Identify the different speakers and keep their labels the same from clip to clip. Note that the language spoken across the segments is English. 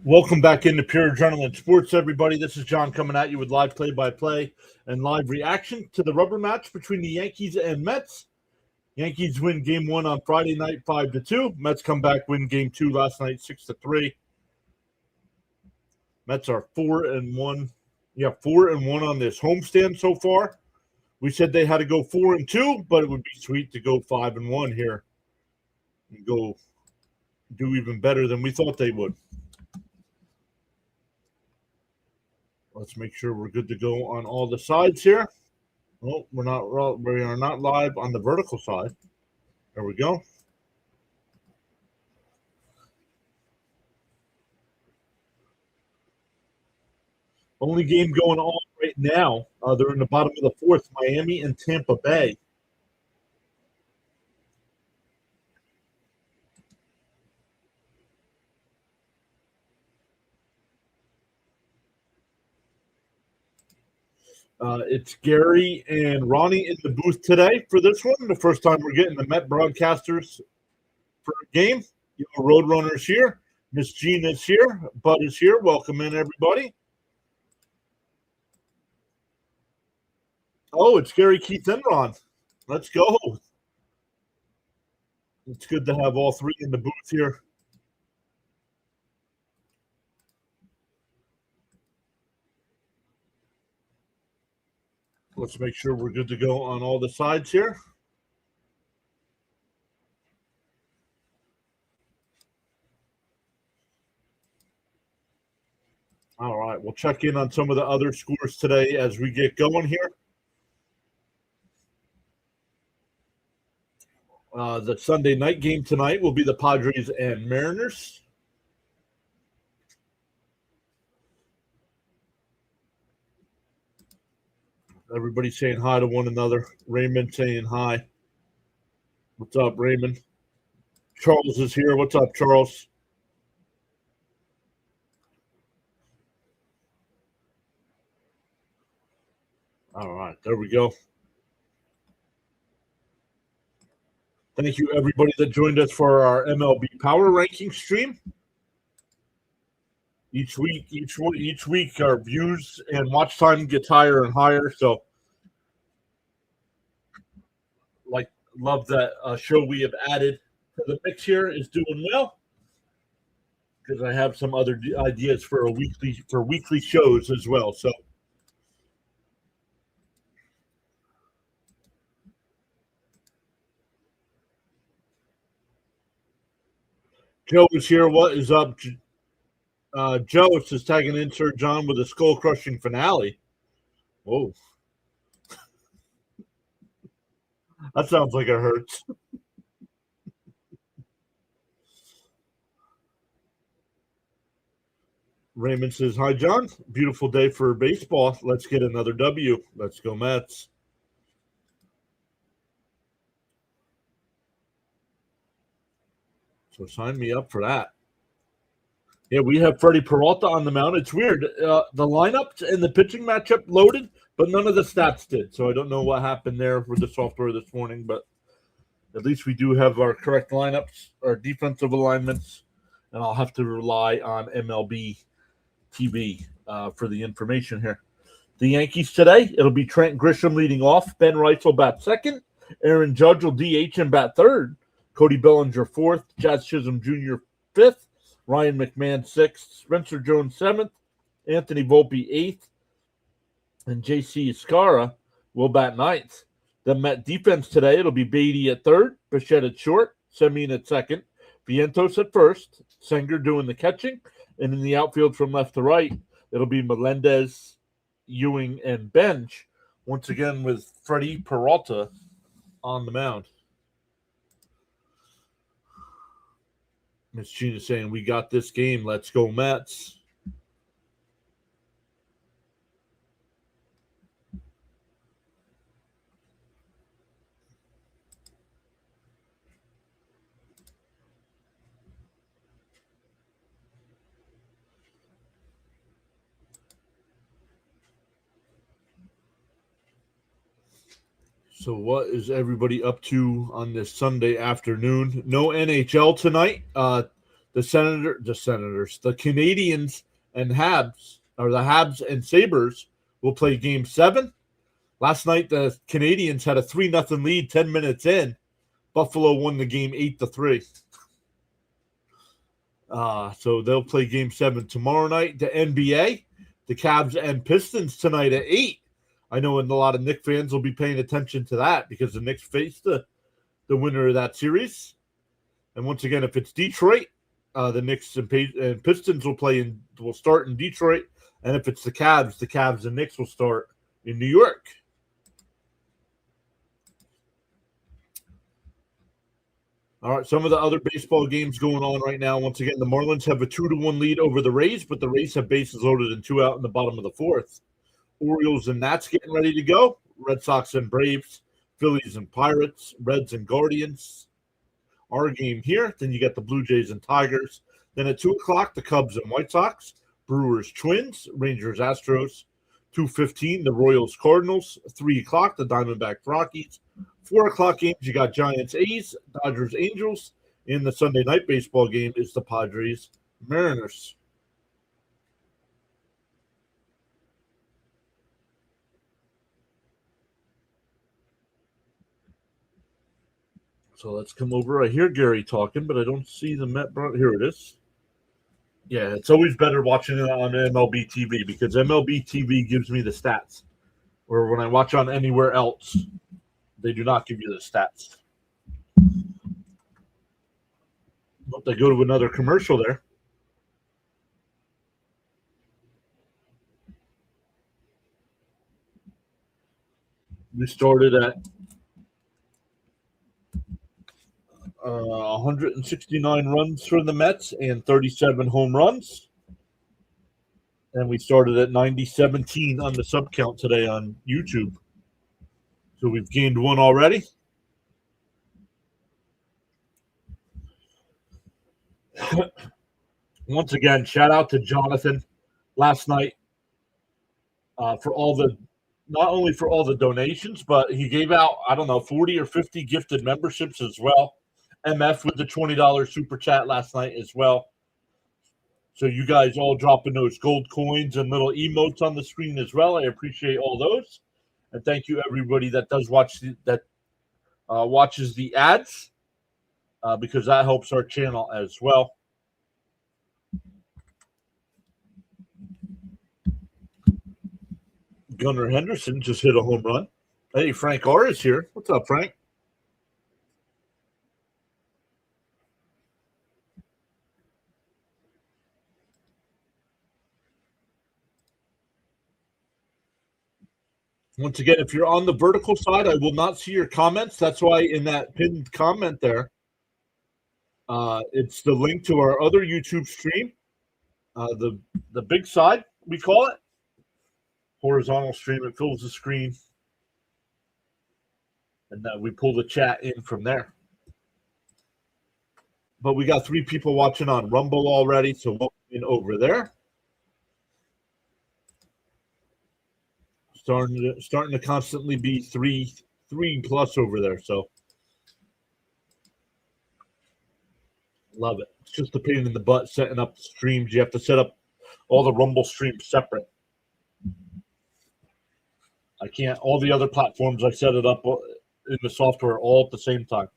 Speaker 1: Welcome back into Pure Adrenaline Sports, everybody. This is John coming at you with live play-by-play and live reaction to the rubber match between the Yankees and Mets. Yankees win Game 1 on Friday night 5-2. Mets come back, win Game 2 last night 6-3. Mets are 4-1. Yeah, 4-1 on this homestand so far. We said they had to go 4-2, but it would be sweet to go 5-1 here and go do even better than we thought they would. Let's make sure we're good to go on all the sides here. Oh, we are not live on the vertical side. There we go. Only game going on right now. They're in the bottom of the fourth, Miami and Tampa Bay. It's Gary and Ronnie in the booth today for this one. The first time we're getting the Met broadcasters for a game. Roadrunner's here. Miss Jean is here. Bud is here. Welcome in, everybody. Oh, it's Gary, Keith, and Ron. Let's go. It's good to have all three in the booth here. Let's make sure we're good to go on all the sides here. All right, we'll check in on some of the other scores today as we get going here. The Sunday night game tonight will be the Padres and Mariners. Everybody saying hi to one another. Raymond saying hi. What's up, Raymond? Charles is here. What's up, Charles? All right, there we go. Thank you, everybody that joined us for our MLB Power Ranking stream. Each week, our views and watch time gets higher and higher. So, love that show we have added to the mix here is doing well because I have some other ideas for weekly shows as well. So. Joe is here. What is up? Joe is just tagging insert John with a skull crushing finale. Whoa. That sounds like it hurts. Raymond says, hi, John. Beautiful day for baseball. Let's get another W. Let's go, Mets. So sign me up for that. Yeah, we have Freddie Peralta on the mound. It's weird. The lineups and the pitching matchup loaded, but none of the stats did. So I don't know what happened there with the software this morning, but at least we do have our correct lineups, our defensive alignments, and I'll have to rely on MLB TV for the information here. The Yankees today, it'll be Trent Grisham leading off. Ben Rice will bat second. Aaron Judge will DH and bat third. Cody Bellinger fourth. Jazz Chisholm Jr. fifth. Ryan McMahon sixth. Spencer Jones seventh. Anthony Volpe eighth. And J.C. Escara will bat ninth. The Met defense today, it'll be Beatty at third. Bichette at short. Semien at second. Vientos at first. Senger doing the catching. And in the outfield from left to right, it'll be Melendez, Ewing, and Bench. Once again with Freddie Peralta on the mound. Miss Gina saying, we got this game. Let's go, Mets. So what is everybody up to on this Sunday afternoon? No NHL tonight. The the Canadians and Habs, or the Habs and Sabres, will play Game 7. Last night, the Canadians had a 3-0 lead 10 minutes in. Buffalo won the game 8-3. So they'll play Game 7 tomorrow night. The NBA, the Cavs and Pistons tonight at 8. I know a lot of Knicks fans will be paying attention to that because the Knicks face the winner of that series. And once again, if it's Detroit, the Knicks and Pistons will start in Detroit. And if it's the Cavs and Knicks will start in New York. All right, some of the other baseball games going on right now. Once again, the Marlins have a 2-1 lead over the Rays, but the Rays have bases loaded and 2 out in the bottom of the 4th. Orioles and Nats getting ready to go. Red Sox and Braves, Phillies and Pirates, Reds and Guardians. Our game here. Then you got the Blue Jays and Tigers. Then at 2 o'clock, the Cubs and White Sox, Brewers, Twins, Rangers, Astros. 2:15, the Royals, Cardinals. 3 o'clock, the Diamondbacks, Rockies. 4 o'clock games, you got Giants, A's, Dodgers, Angels. And the Sunday night baseball game is the Padres, Mariners. So let's come over. I hear Gary talking, but I don't see the Met. Here it is. Yeah, it's always better watching it on MLB TV because MLB TV gives me the stats. Or when I watch on anywhere else, they do not give you the stats. But they go to another commercial there. We started at 169 runs for the Mets and 37 home runs. And we started at 90-17 on the sub count today on YouTube. So we've gained one already. Once again, shout out to Jonathan last night for not only for all the donations, but he gave out, 40 or 50 gifted memberships as well. MF with the $20 super chat last night as well. So you guys all dropping those gold coins and little emotes on the screen as well. I appreciate all those. And thank you everybody that does watches the ads because that helps our channel as well. Gunnar Henderson just hit a home run. Hey, Frank R is here. What's up, Frank? Once again, if you're on the vertical side, I will not see your comments. That's why in that pinned comment there, it's the link to our other YouTube stream, the big side, we call it. Horizontal stream, it fills the screen. And we pull the chat in from there. But we got 3 people watching on Rumble already, so welcome in over there. Starting to constantly be three plus over there, so love it. It's just a pain in the butt setting up the streams. You have to set up all the Rumble streams separate. I can't. All the other platforms, I set it up in the software all at the same time.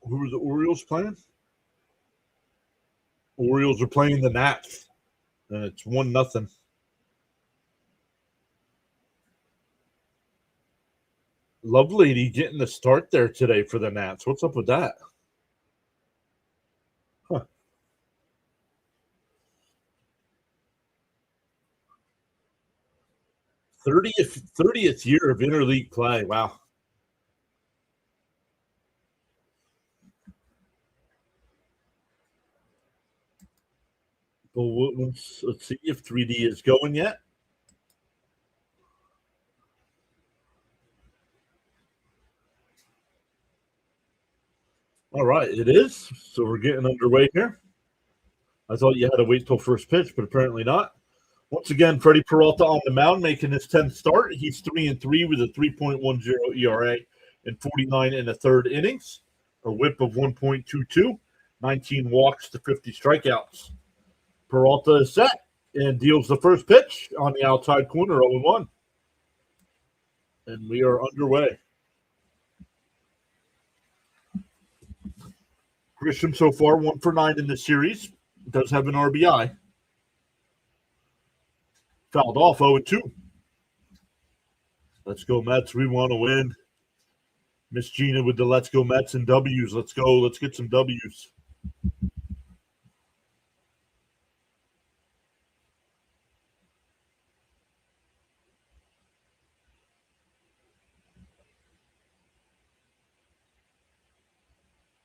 Speaker 1: Who are the Orioles playing? Orioles are playing the Nats, and it's 1-0. Lovelady getting the start there today for the Nats. What's up with that? Huh. 30th year of interleague play. Wow. Well, let's see if 3D is going yet. All right, it is. So we're getting underway here. I thought you had to wait till first pitch, but apparently not. Once again, Freddie Peralta on the mound, making his 10th start. He's 3-3 with a 3.10 ERA in 49 and a third innings, a WHIP of 1.22, 19 walks to 50 strikeouts. Peralta is set and deals the first pitch on the outside corner, 0-1. And we are underway. Grisham so far 1 for 9 in the series. Does have an RBI. Fouled off 0-2. Let's go Mets. We want to win. Miss Gina with the let's go Mets and W's. Let's go. Let's get some W's.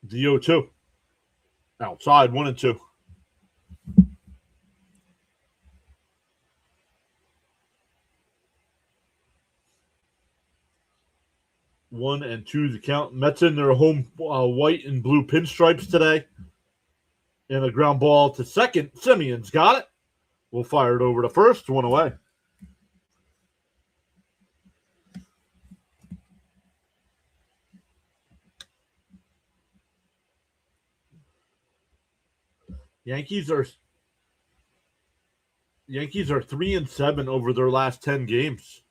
Speaker 1: DO2. Outside 1-2. 1-2 the count. Mets in their home white and blue pinstripes today. And a ground ball to second. Simeon's got it. We'll fire it over to first. 1 away. Yankees are 3-7 over their last 10 games.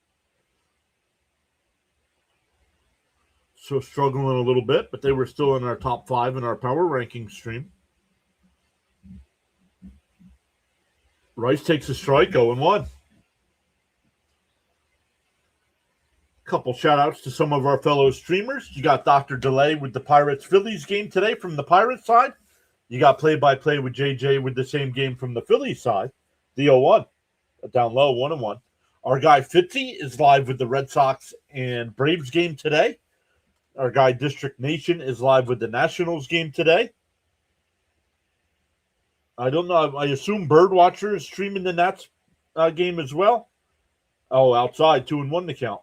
Speaker 1: So struggling a little bit, but they were still in our top 5 in our power ranking stream. Rice takes a strike, 0-1. Couple shout outs to some of our fellow streamers. You got Dr. Delay with the Pirates-Phillies game today from the Pirates side. You got play-by-play with JJ with the same game from the Phillies side. The 0-1. Down low, 1-1. Our guy Fitzy is live with the Red Sox and Braves game today. Our guy District Nation is live with the Nationals game today. I don't know. I assume Birdwatcher is streaming the Nats game as well. Oh, outside, 2-1 to count.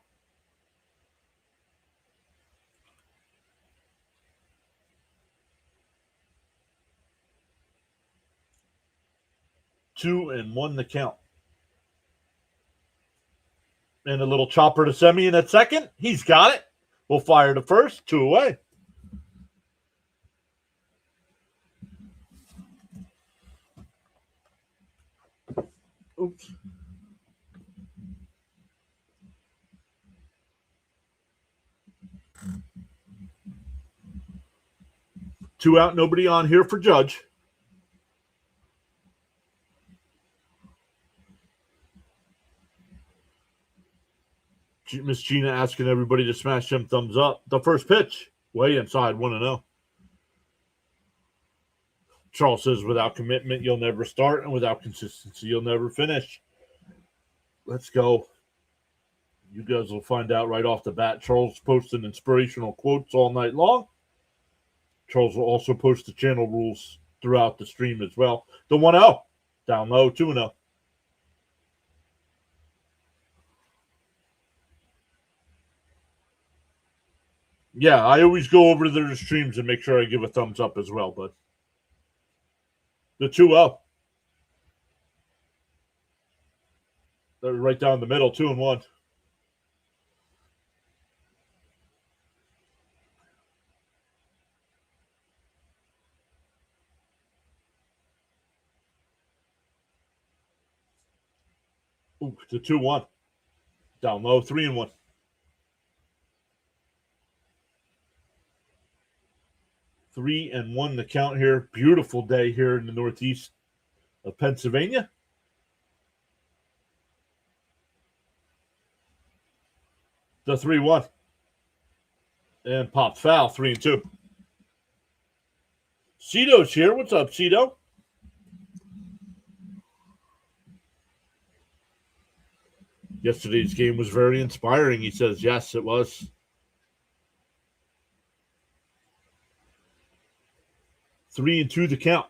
Speaker 1: Two and 1 to count. And a little chopper to Semien at second. He's got it. We'll fire to first. 2 away. Oops. Two out, nobody on here for Judge. Miss Gina asking everybody to smash them thumbs up. The first pitch, way inside, 1-0. Charles says, without commitment, you'll never start, and without consistency, you'll never finish. Let's go. You guys will find out right off the bat. Charles posting inspirational quotes all night long. Charles will also post the channel rules throughout the stream as well. The 1-0. Down low, 2-0. Yeah, I always go over to their streams and make sure I give a thumbs up as well, but the 2-0. They're right down the middle, 2-1. Ooh, the 2-1. Down low, 3-1. 3-1 the count here. Beautiful day here in the northeast of Pennsylvania. The 3-1. And popped foul, 3-2. Cito's here. What's up, Cito? Yesterday's game was very inspiring. He says, yes, it was. 3-2 to count.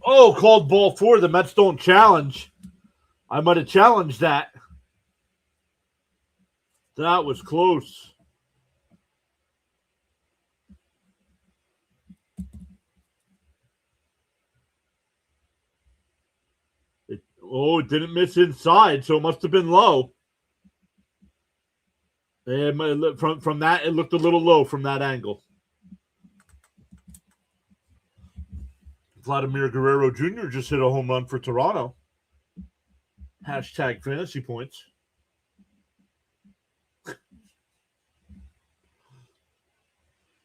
Speaker 1: Oh, called ball 4. The Mets don't challenge. I might have challenged that. That was close. Oh, it didn't miss inside, so it must have been low. From that, it looked a little low from that angle. Vladimir Guerrero Jr. just hit a home run for Toronto. Hashtag fantasy points.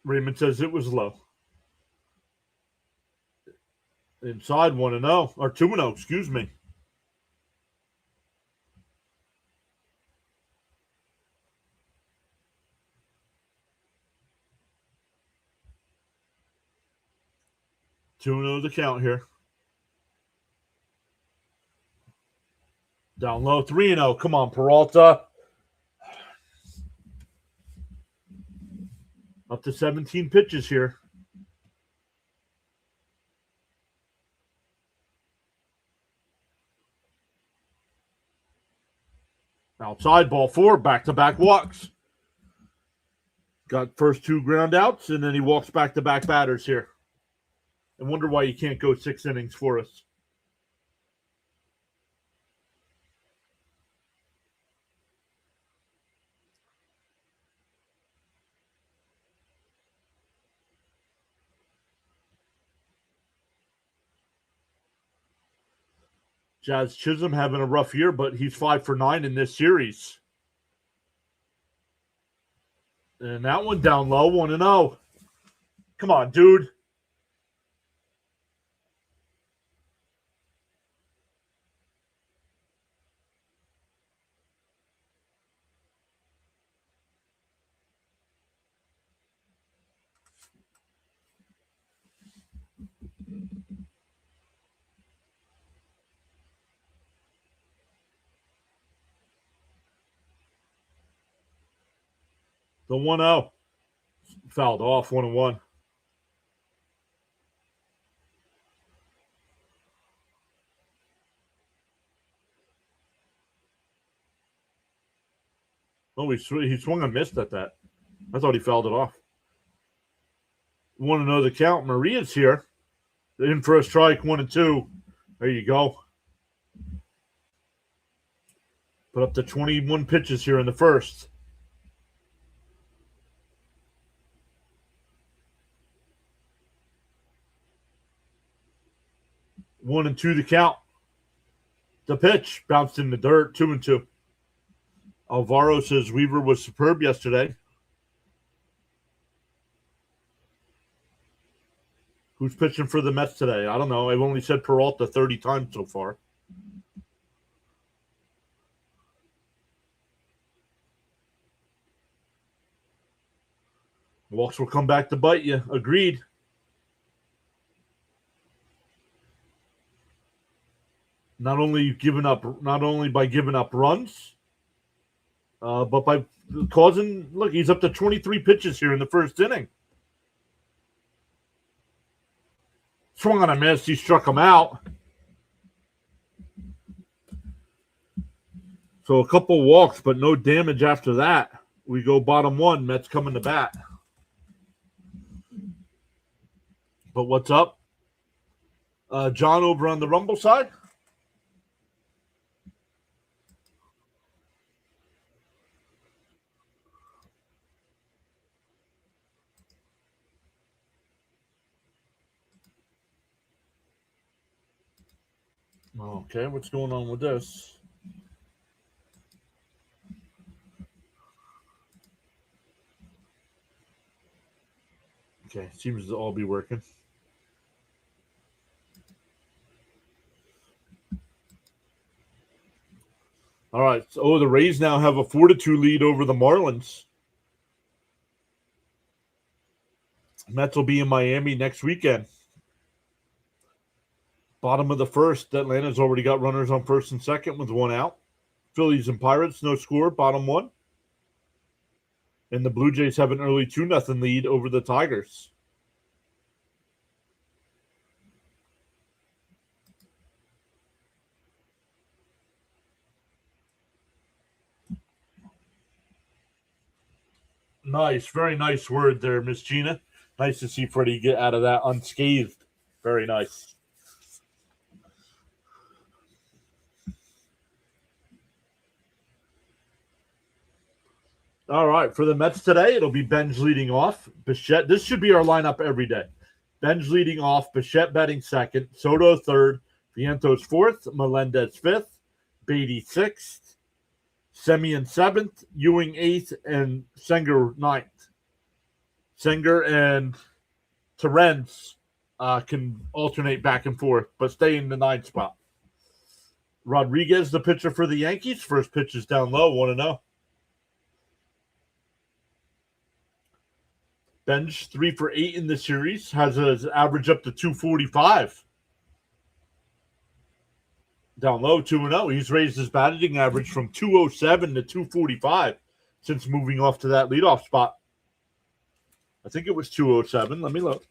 Speaker 1: Raymond says it was low. Inside 1-0, or 2-0, excuse me. The count here. Down low, 3-0. Come on, Peralta. Up to 17 pitches here. Outside, ball 4, back-to-back walks. Got first 2 ground outs, and then he walks back-to-back batters here. I wonder why you can't go 6 innings for us. Jazz Chisholm having a rough year, but he's 5 for 9 in this series. And that one down low, 1-0. Come on, dude. The 1-0. Fouled off, 1-1. Oh, he swung and missed at that. I thought he fouled it off. Want to know the count? Maria's here. In for a strike, 1-2. There you go. Put up to 21 pitches here in the first. One and two the count. The pitch bounced in the dirt, 2-2. Alvaro says Weaver was superb yesterday. Who's pitching for the Mets today? I don't know. I've only said Peralta 30 times so far. Walks will come back to bite you. Agreed. Not only by giving up runs, but by causing. Look, he's up to 23 pitches here in the first inning. Swung on a miss. He struck him out. So a couple walks, but no damage after that. We go bottom one. Mets coming to bat. But what's up? John over on the Rumble side? Okay, what's going on with this? Okay, seems to all be working. All right. So, the Rays now have a 4-2 lead over the Marlins. Mets will be in Miami next weekend. Bottom of the first, Atlanta's already got runners on first and second with one out. Phillies and Pirates, no score, bottom one. And the Blue Jays have an early 2-0 lead over the Tigers. Nice, very nice word there, Miss Gina. Nice to see Freddie get out of that unscathed. Very nice. All right, for the Mets today, it'll be Benj leading off. Bichette, this should be our lineup every day. Benj leading off, Bichette batting second, Soto third, Vientos fourth, Melendez fifth, Beatty sixth, Semien seventh, Ewing eighth, and Senger ninth. Senger and Terrence can alternate back and forth, but stay in the ninth spot. Rodriguez, the pitcher for the Yankees. First pitch is down low, 1-0. Bench 3 for 8 in the series, has his average up to 245. Down low, 2-0. He's raised his batting average from 207 to 245 since moving off to that leadoff spot. I think it was 207. Let me look.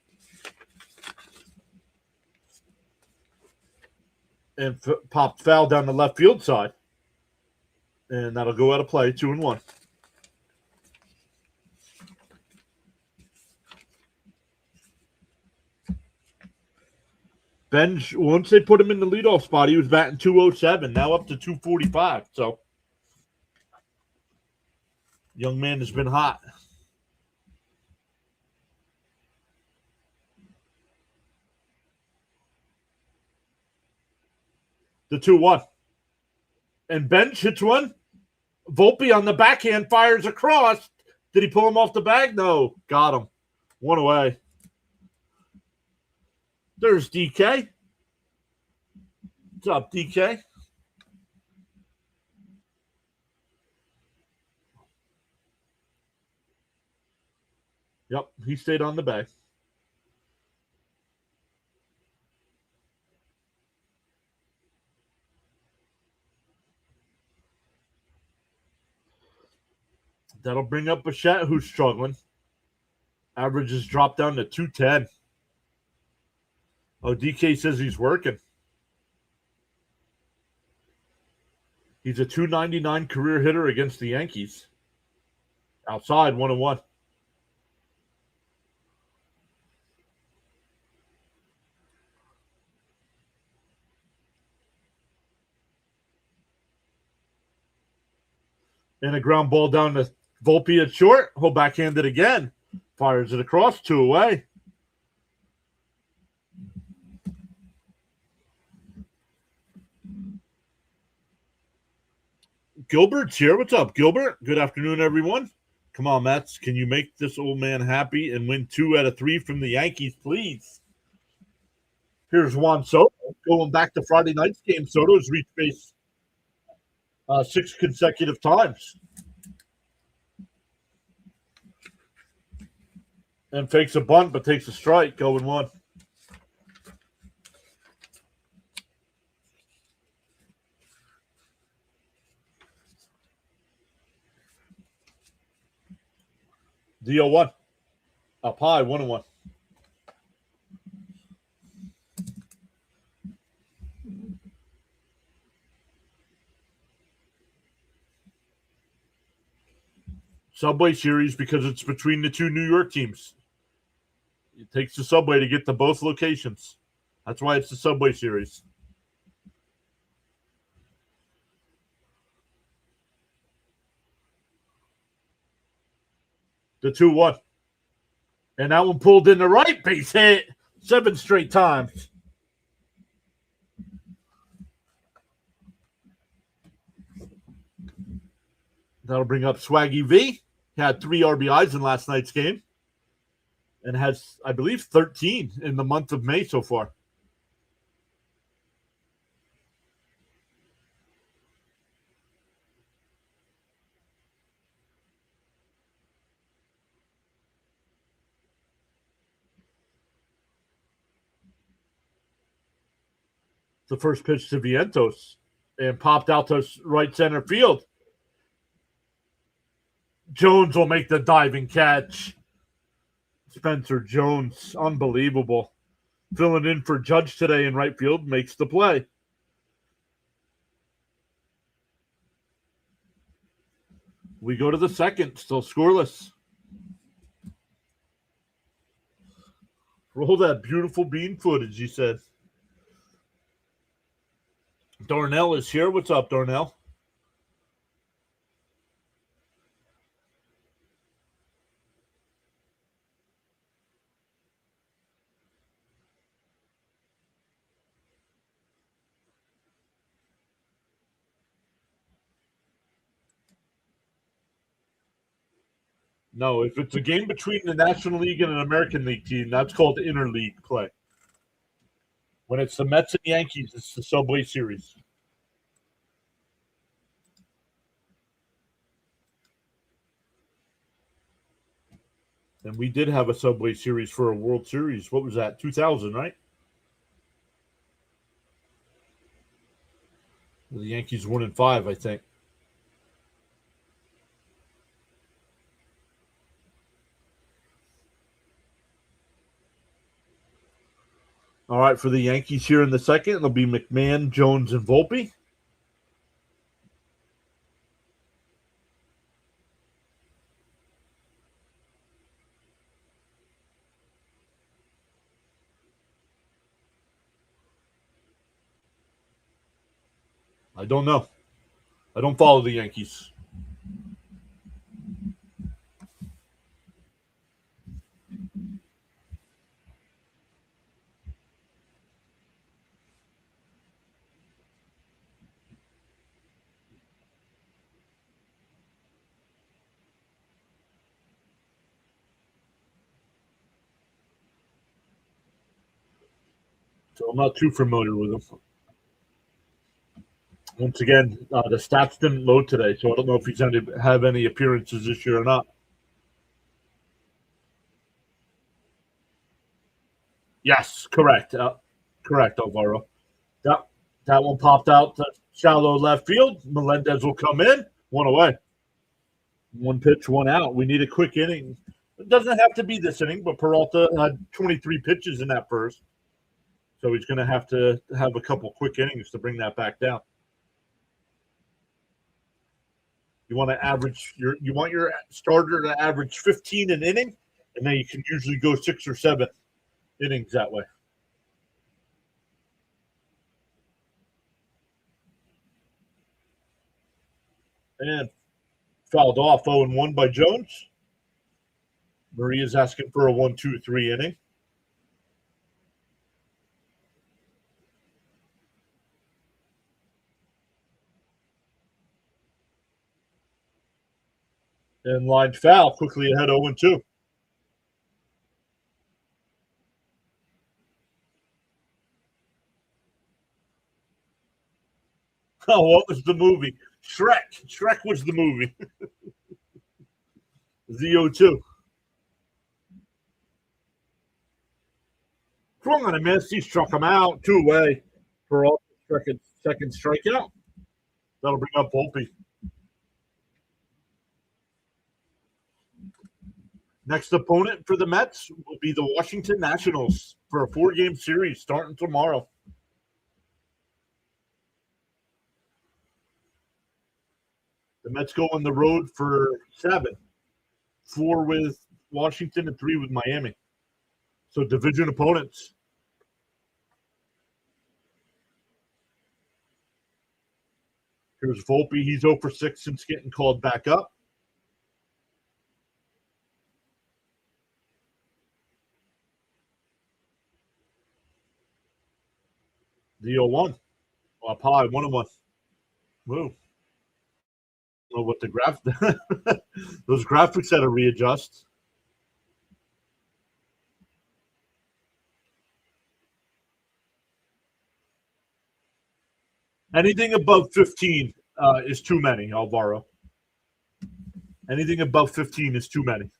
Speaker 1: And popped foul down the left field side. And that'll go out of play, 2-1. Benj, once they put him in the leadoff spot, he was batting 207, now up to 245. So, young man has been hot. The 2-1. And Benj hits one. Volpe on the backhand fires across. Did he pull him off the bag? No. Got him. One away. There's DK. What's up, DK? Yep, he stayed on the bag. That'll bring up Bichette, who's struggling. Average has dropped down to 210. Oh, DK says he's working. He's a 299 career hitter against the Yankees. Outside, 1-1. And a ground ball down to Volpe at short. He'll backhand it again. Fires it across, 2 away. Gilbert's here. What's up, Gilbert? Good afternoon, everyone. Come on, Mets. Can you make this old man happy and win 2 out of 3 from the Yankees, please? Here's Juan Soto. Going back to Friday night's game, Soto's reached base 6 consecutive times. And fakes a bunt, but takes a strike, going 1. DO1. Up high, 1-1. Subway Series because it's between the 2 New York teams. It takes the subway to get to both locations. That's why it's the Subway Series. The 2-1. And that one pulled in the right base hit 7 straight times. That'll bring up Swaggy V. He had 3 RBIs in last night's game. And has, I believe, 13 in the month of May so far. The first pitch to Vientos and popped out to right center field. Jones will make the diving catch. Spencer Jones, unbelievable. Filling in for Judge today in right field, makes the play. We go to the second, still scoreless. Roll that beautiful bean footage, he said. Darnell is here. What's up, Darnell? No, if it's a game between the National League and an American League team, that's called interleague play. When it's the Mets and Yankees, it's the Subway Series. And we did have a Subway Series for a World Series. What was that? 2000, right? The Yankees 1-5, I think. All right, for the Yankees here in the second, it'll be McMahon, Jones, and Volpe. I don't know. I don't follow the Yankees. So I'm not too familiar with him. Once again, the stats didn't load today, so I don't know if he's going to have any appearances this year or not. Yes, correct. Correct, Alvaro. That one popped out to shallow left field. Melendez will come in. One away. One pitch, one out. We need a quick inning. It doesn't have to be this inning, but Peralta had 23 pitches in that first. So he's going to have a couple quick innings to bring that back down. You want to average you want your starter to average 15 an inning, and then you can usually go 6 or 7 innings that way. And fouled off 0-1 by Jones. Maria's asking for a 1-2-3 inning. And line foul, quickly ahead 0-2. Oh, what was the movie? Shrek. Shrek was the movie. Z02. Swung on a miss. He struck him out. 2 away. Peralta second strikeout. That'll bring up Volpe. Next opponent for the Mets will be the Washington Nationals for a 4-game series starting tomorrow. The Mets go on the road for 7, 4 with Washington and 3 with Miami. So division opponents. Here's Volpe. He's 0 for 6 since getting called back up. The 0-1. Up high, 1-1. Woo. Know what the those graphics had to readjust. Anything above 15 is too many, Alvaro. Anything above 15 is too many.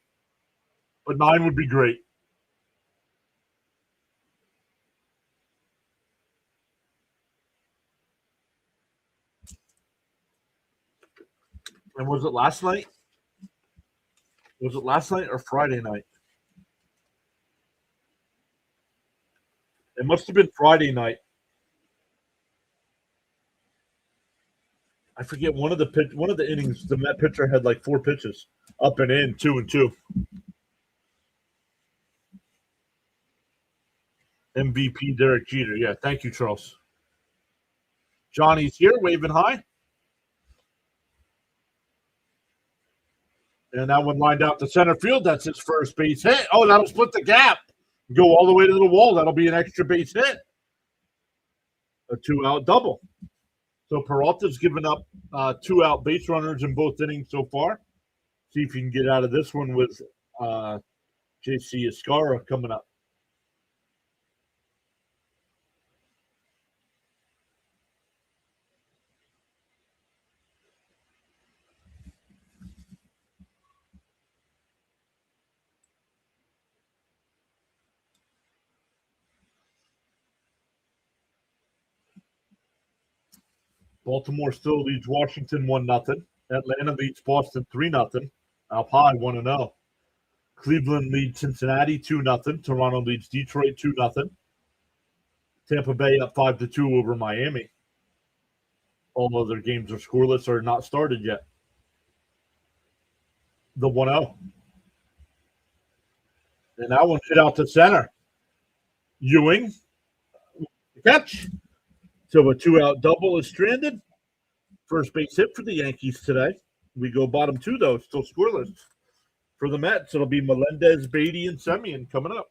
Speaker 1: But 9 would be great. And was it last night? Was it last night or Friday night? It must have been Friday night. I forget one of the innings. The Met pitcher had like 4 pitches, up and in, 2-2. MVP Derek Jeter. Yeah, thank you, Charles. Johnny's here, waving high. And that one lined out to center field. That's his first base hit. Oh, that'll split the gap. Go all the way to the wall. That'll be an extra base hit. A 2-out double. So Peralta's given up 2 out base runners in both innings so far. See if you can get out of this one with JC Escara coming up. Baltimore still leads Washington 1-0. Atlanta leads Boston 3-0. Up high 1-0. Cleveland leads Cincinnati 2-0. Toronto leads Detroit 2-0. Tampa Bay up 5-2 over Miami. All other games are scoreless or not started yet. The 1-0. And that one hit out to center. Ewing. Catch. So a 2-out double is stranded. First base hit for the Yankees today. We go bottom 2, though. Still scoreless. For the Mets, it'll be Melendez, Beatty, and Semien coming up.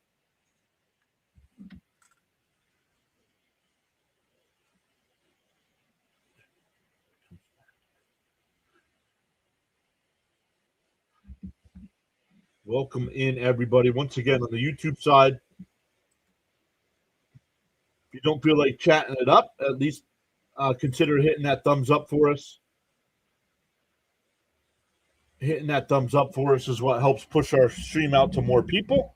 Speaker 1: Welcome in, everybody. Once again, on the YouTube side, if you don't feel like chatting it up, at least consider hitting that thumbs up for us. Hitting that thumbs up for us is what helps push our stream out to more people.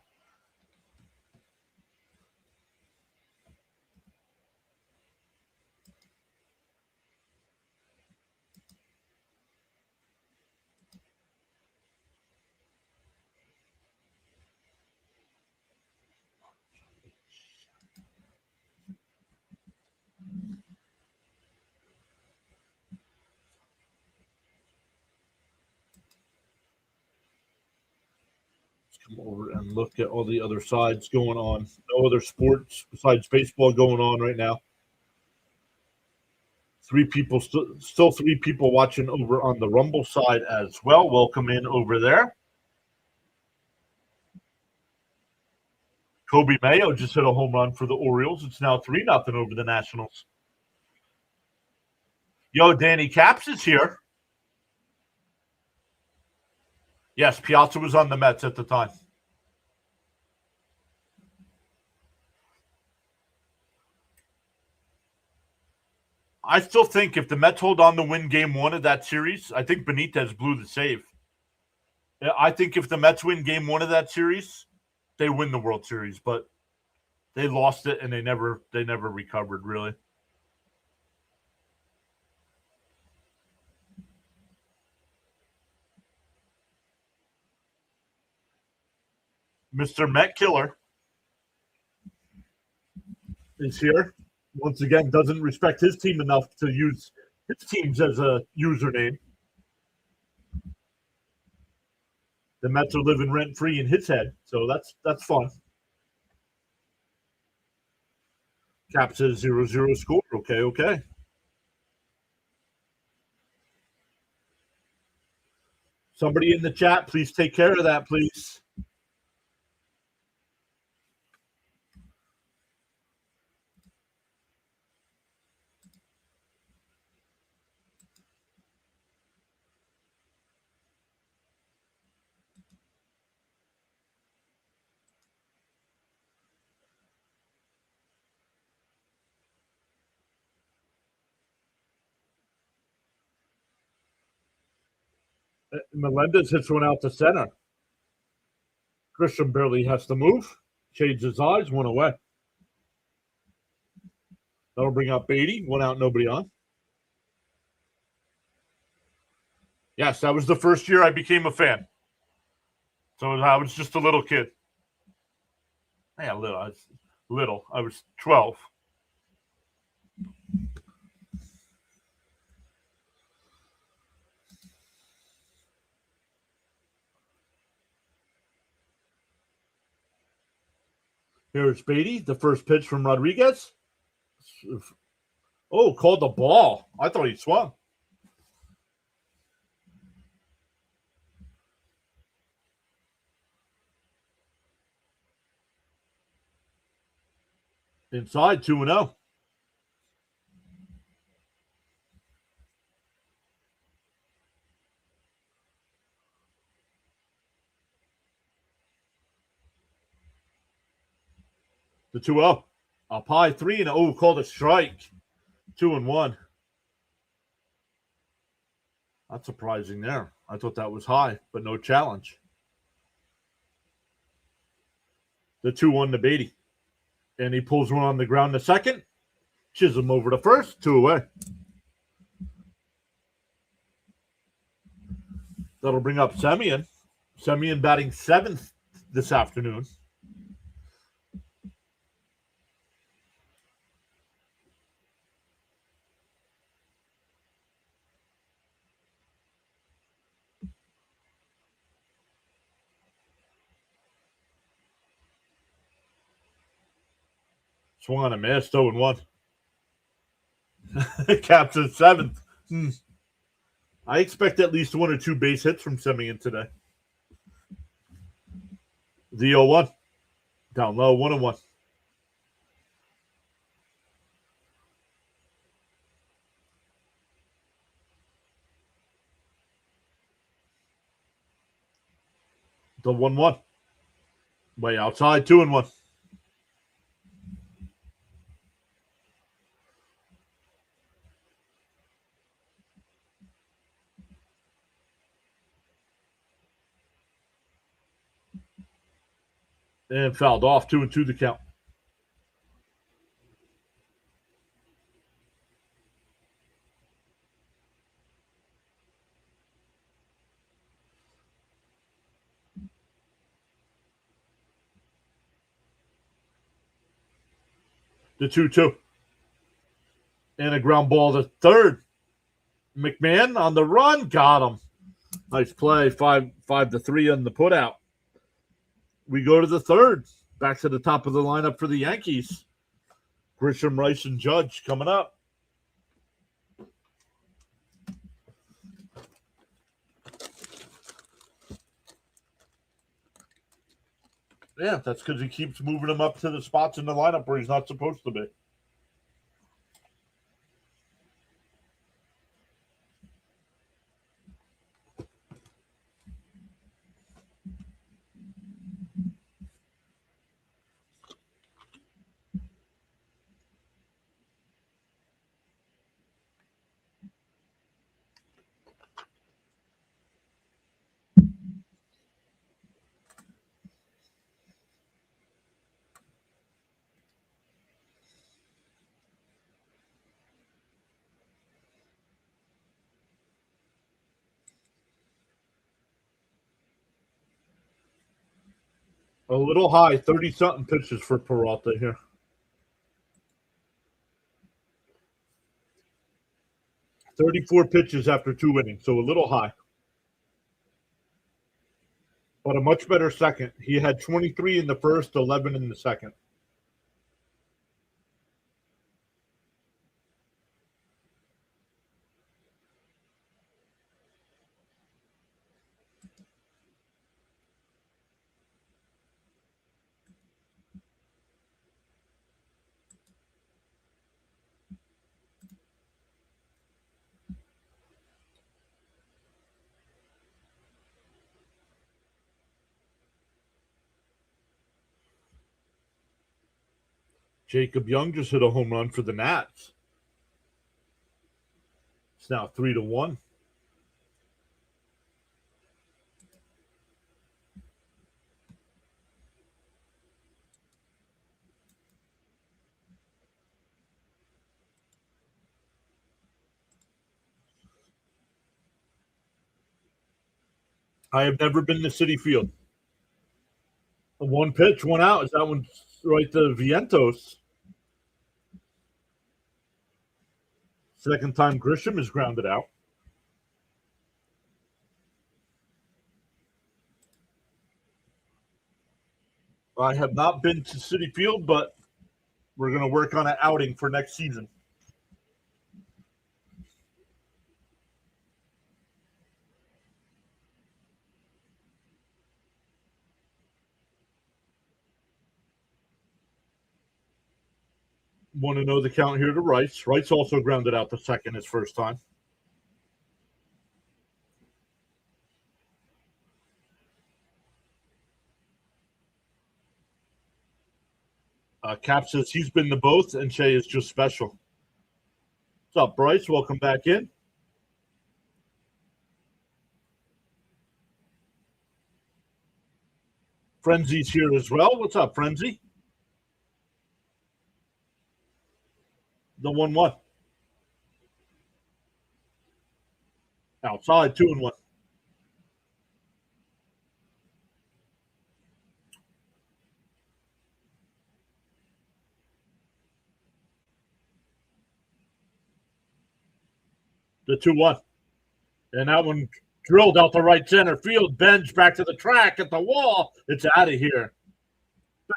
Speaker 1: Come over and look at all the other sides going on. No other sports besides baseball going on right now. Still 3 people watching over on the Rumble side as well. Welcome in over there. Kobe Mayo just hit a home run for the Orioles. It's now 3-0 over the Nationals. Yo, Danny Caps is here. Yes, Piazza was on the Mets at the time. I still think if the Mets hold on to win game 1 of that series, I think Benitez blew the save. I think if the Mets win game 1 of that series, they win the World Series, but they lost it and they never recovered, really. Mr. Met Killer is here. Once again, doesn't respect his team enough to use his teams as a username. The Mets are living rent-free in his head, so that's fun. Cap says 0-0 score. Okay. Somebody in the chat, please take care of that, please. Melendez hits one out to center. Christian barely has to move. Shades his eyes, one away. That'll bring up Beatty. 1 out, nobody on. Yes, that was the first year I became a fan. So I was just a little kid. Yeah, little. I was 12. Here's Beatty, the first pitch from Rodriguez. Oh, called the ball. I thought he swung. Inside, 2-0. The 2-0. Up high, 3-0. Oh, called a strike. 2-1. That's surprising there. I thought that was high, but no challenge. The 2-1 to Beatty. And he pulls one on the ground to second. Chisholm over to first. 2 away. That'll bring up Semyon. Semyon batting 7th this afternoon. Swung on a miss, 0-1. Caps at 7th. I expect at least 1 or 2 base hits from Semyon today. The 0-1. Down low, 1-1. The 1-1. Way outside, 2-1. And fouled off, 2-2 the count. The 2-2. And a ground ball to third. McMahon on the run, got him. Nice play, 5-3 on the putout. We go to the third. Back to the top of the lineup for the Yankees. Grisham, Rice, and Judge coming up. Yeah, that's because he keeps moving him up to the spots in the lineup where he's not supposed to be. A little high, 30-something pitches for Peralta here. $34 pitches after 2 innings, so a little high. But a much better second. He had 23 in the first, 11 in the second. Jacob Young just hit a home run for the Nats. It's now 3-1. I have never been to Citi Field. 1 pitch, 1 out. Is that one right to Vientos? Second time Grisham is grounded out. I have not been to Citi Field, but we're going to work on an outing for next season. Want to know the count here to Rice. Rice also grounded out the second his first time. Cap says he's been to both, and Shay is just special. What's up, Bryce? Welcome back in. Frenzy's here as well. What's up, Frenzy? The 1-1. Outside, 2-1. The 2-1. And that one drilled out the right center field. Ben's back to the track at the wall. It's out of here.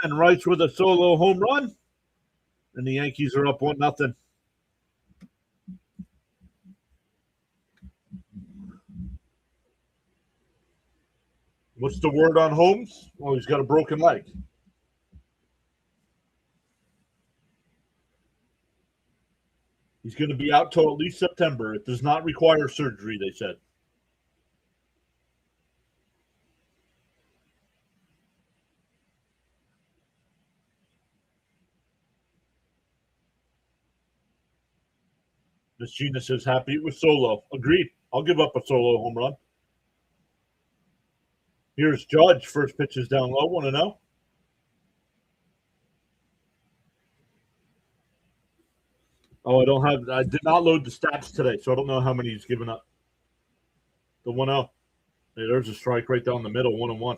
Speaker 1: Ben Rice with a solo home run. And the Yankees are up 1-0. What's the word on Holmes? Well, he's got a broken leg. He's going to be out till at least September. It does not require surgery, they said. Miss Gina says happy it was solo. Agreed. I'll give up a solo home run. Here's Judge. First pitch is down low. 1-0. Oh, I did not load the stats today, so I don't know how many he's given up. The 1-0. Hey, there's a strike right down the middle. 1-1.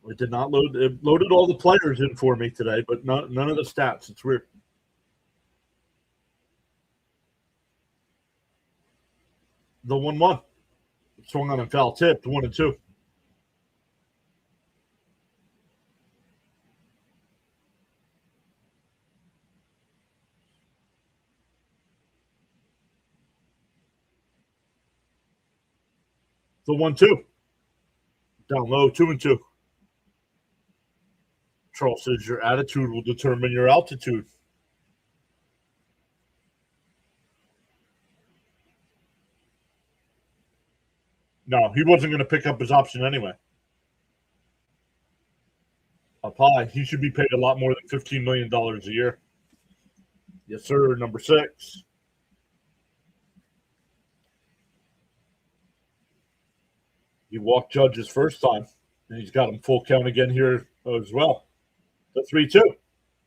Speaker 1: It did not load. It loaded all the players in for me today, but none of the stats. It's weird. The 1-1. Swung on and foul tipped. 1-2. The 1-2. Down low. 2-2. Charles says your attitude will determine your altitude. No, he wasn't going to pick up his option anyway. Up high. He should be paid a lot more than $15 million a year. Yes, sir. Number 6. He walked Judge his first time, and he's got him full count again here as well. The 3-2.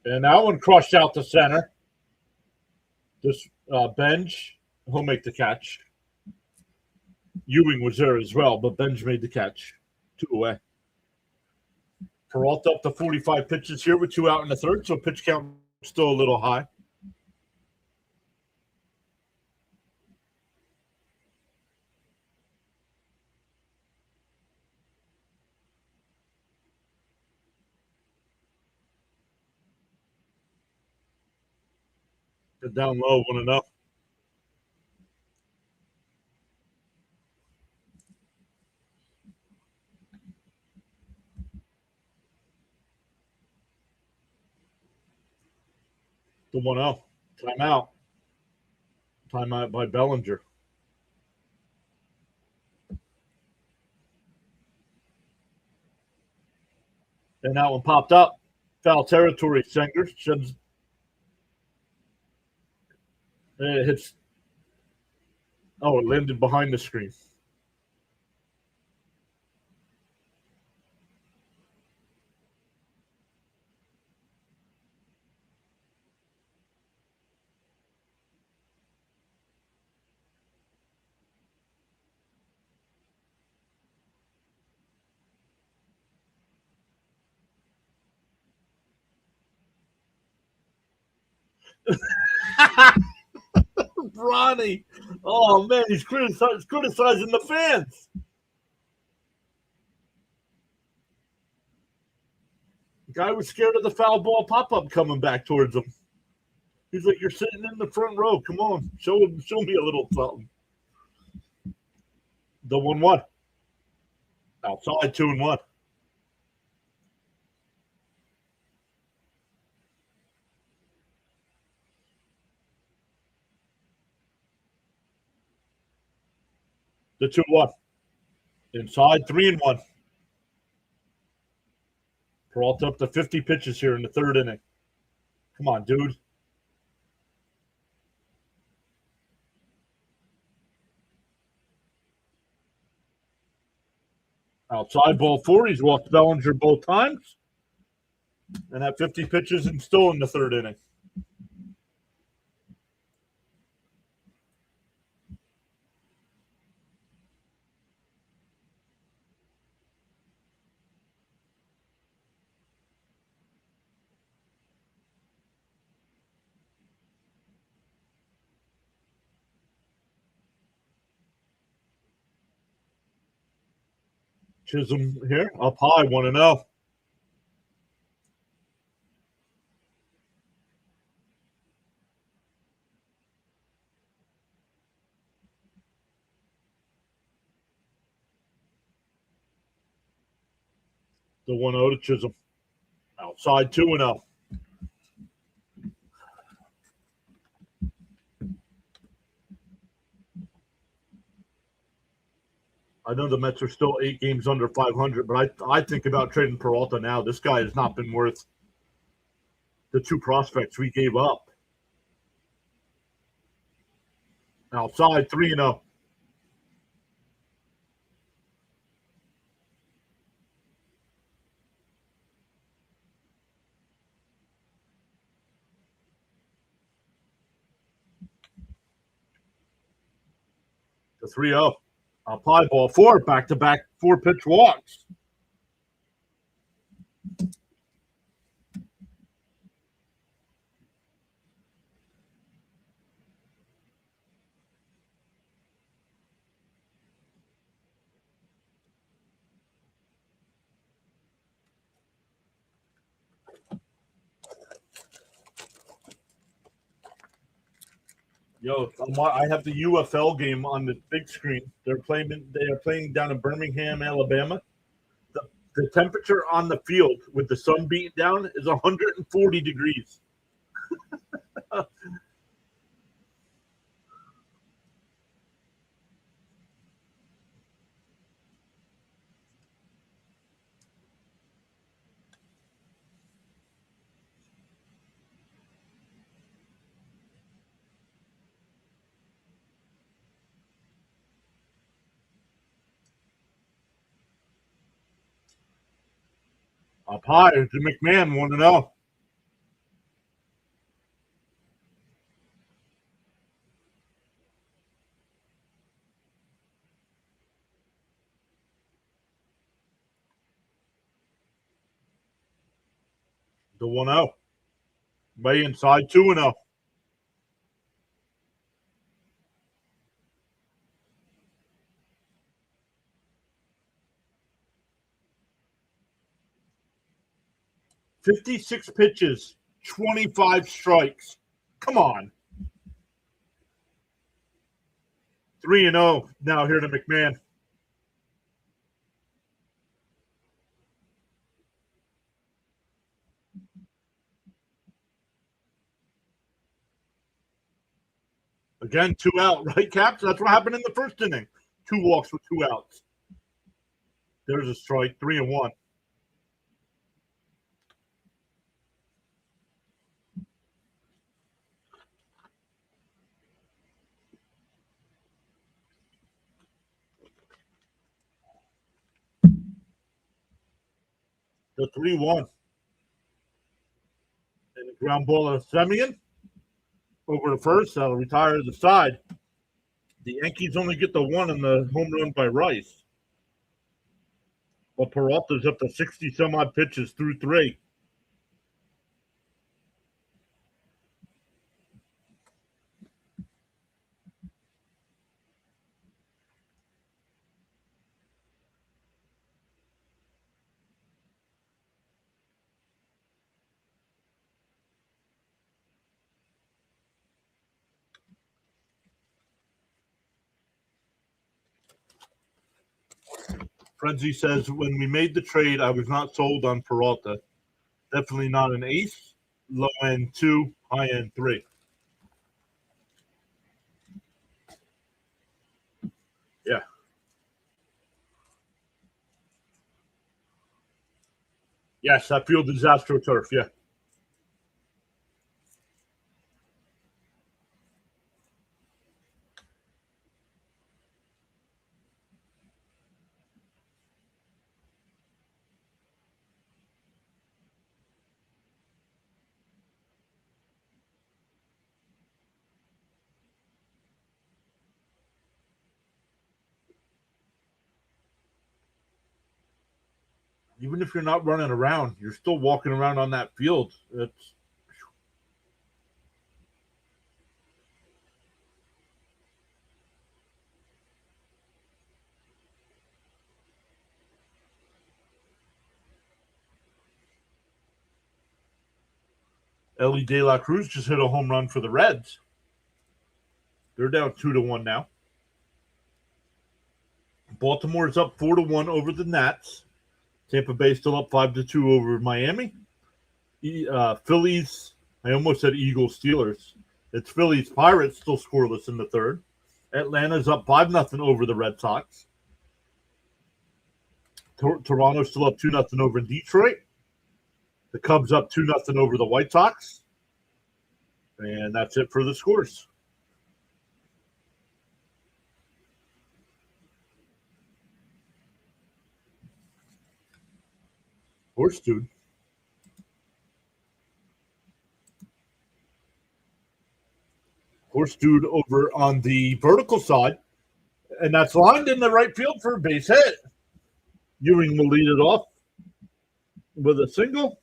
Speaker 1: And that one crushed out the center. This Benj, he'll make the catch. Ewing was there as well, but Benj made the catch. 2 away. Peralta up to 45 pitches here with 2 out in the third, so pitch count still a little high. Down low, 1-0. The 1-0. Timeout. Timeout by Bellinger. And that one popped up. Foul territory. Sanger sends. It hits. Oh, it landed behind the screen. Ronnie. Oh, man, he's criticizing the fans. The guy was scared of the foul ball pop-up coming back towards him. He's like, you're sitting in the front row. Come on, show me a little something. The 1-1. Outside, 2-1. The 2-1. Inside, 3-1. Peralta up to 50 pitches here in the third inning. Come on, dude. Outside ball 4. He's walked Bellinger both times. And had 50 pitches and still in the third inning. Chisholm here, up high, 1-0. The 1-0 to Chisholm. Outside 2-0. I know the Mets are still 8 games under 500, but I think about trading Peralta now. This guy has not been worth the 2 prospects we gave up. Outside 3-0. The 3-0. Up high, ball 4, back-to-back 4-pitch walks. Yo, I have the UFL game on the big screen. They are playing down in Birmingham, Alabama. The temperature on the field with the sun beating down is 140 degrees. Up high, to McMahon, 1-0. The 1-0. Way inside, 2-0. "56 pitches, 25 strikes. Come on." 3-0 now here to McMahon. Again, 2 out, right, Caps? That's what happened in the first inning. 2 walks with 2 outs. There's a strike, 3-1. The 3-1. And the ground ball of Semien over the first. That'll retire to the side. The Yankees only get the 1 on the home run by Rice. But Peralta's up to 60 some odd pitches through 3. Frenzy says, when we made the trade, I was not sold on Peralta. Definitely not an ace. Low end 2, high end 3. Yeah. Yes, that field is AstroTurf, yeah. Even if you're not running around, you're still walking around on that field. It's Ellie De La Cruz just hit a home run for the Reds. They're down 2-1 now. Baltimore's up 4-1 over the Nats. Tampa Bay still up 5-2 over Miami. Phillies, I almost said Eagles Steelers. It's Phillies Pirates still scoreless in the third. Atlanta's up 5-0 over the Red Sox. Toronto's still up 2-0 over Detroit. The Cubs up 2-0 over the White Sox. And that's it for the scores. Horse dude. Horse dude over on the vertical side. And that's lined in the right field for a base hit. Ewing will lead it off with a single.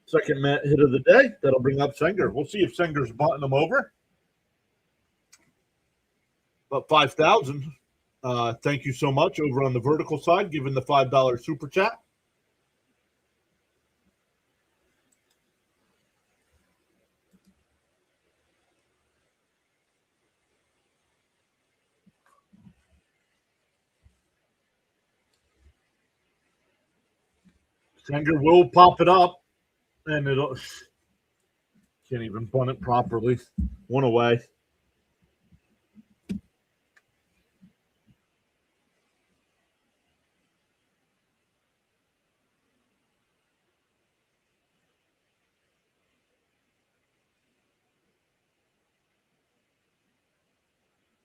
Speaker 1: Second hit of the day. That'll bring up Senger. We'll see if Senger's butting them over. About 5,000. Thank you so much over on the vertical side, giving the $5 super chat. Senger will pop it up, and it'll can't even bunt it properly. One away.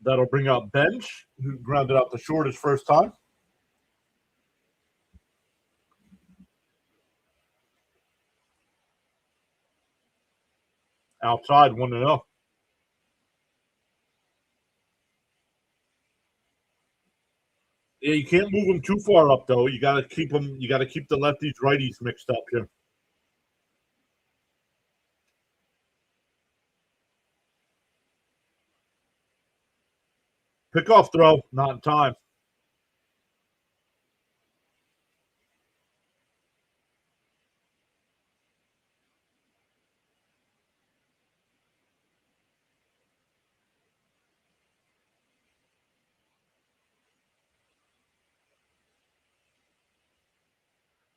Speaker 1: That'll bring up Bench, who grounded out the short his first time. Outside, 1-0. Yeah, you can't move them too far up though. You got to keep them. You got to keep the lefties righties mixed up here. Pickoff throw, not in time.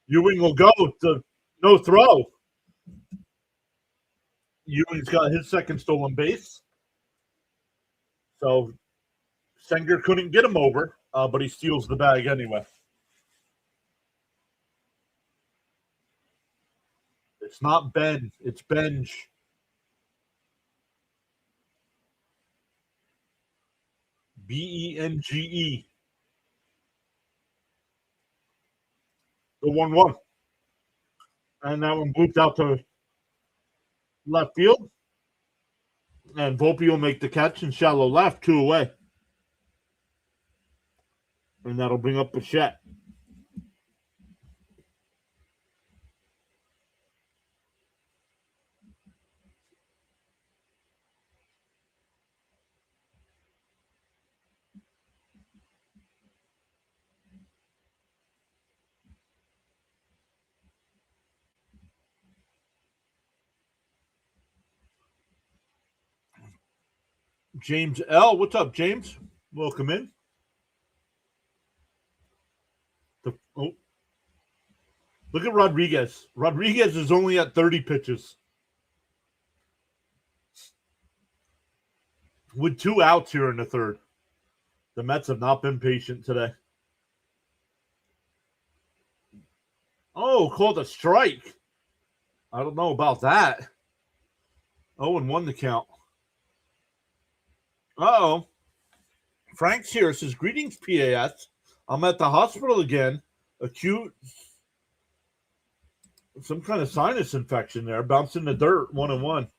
Speaker 1: Ewing will go to no throw. Ewing's got his second stolen base. So Senger couldn't get him over, but he steals the bag anyway. It's not Ben, it's Benj. Benge. The 1-1. And that one blooped out to left field. And Volpe will make the catch in shallow left, 2 away. And that'll bring up Bichette. James L. What's up, James? Welcome in. Look at Rodriguez. Rodriguez is only at 30 pitches. With 2 outs here in the third. The Mets have not been patient today. Oh, called a strike. I don't know about that. 0-1 the count. Uh-oh. Frank's here. Says, greetings, PAS. I'm at the hospital again. Acute, some kind of sinus infection there. Bouncing the dirt, 1-1.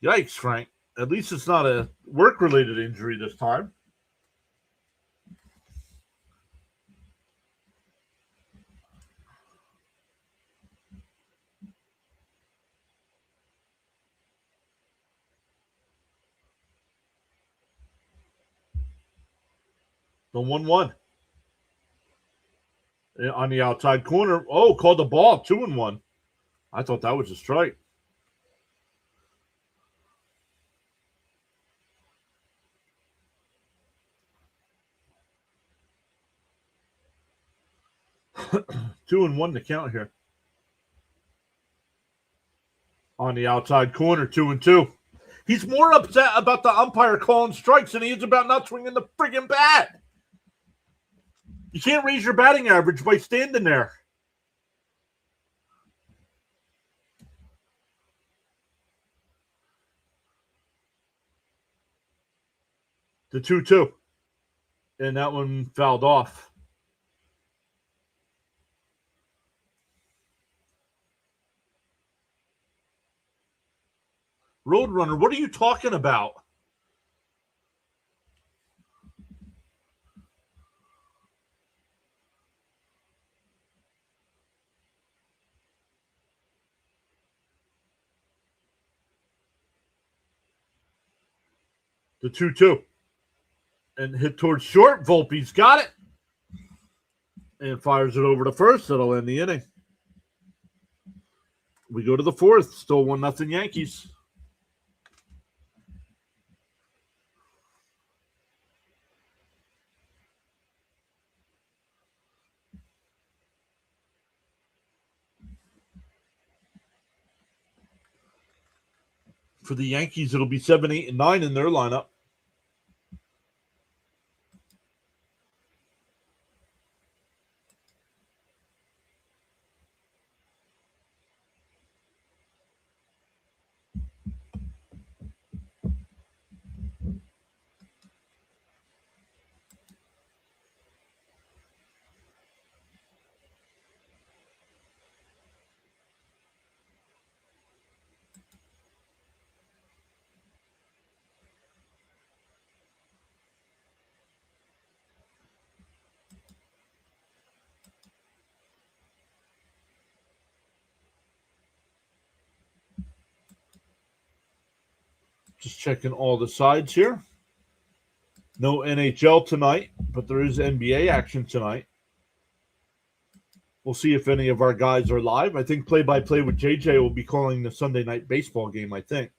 Speaker 1: Yikes, Frank. At least it's not a work-related injury this time. The 1-1. On the outside corner. Oh, called the ball. 2-1. I thought that was a strike. Two and one to count here. On the outside corner, 2-2. He's more upset about the umpire calling strikes than he is about not swinging the friggin' bat. You can't raise your batting average by standing there. The 2-2. And that one fouled off. Roadrunner, what are you talking about? The 2-2. And hit towards short. Volpe's got it. And fires it over to first. That'll end the inning. We go to the fourth. Still 1-0 Yankees. For the Yankees, it'll be 7, 8, and 9 in their lineup. Just checking all the sides here. No NHL tonight, but there is NBA action tonight. We'll see if any of our guys are live. I think play-by-play with JJ will be calling the Sunday night baseball game, I think.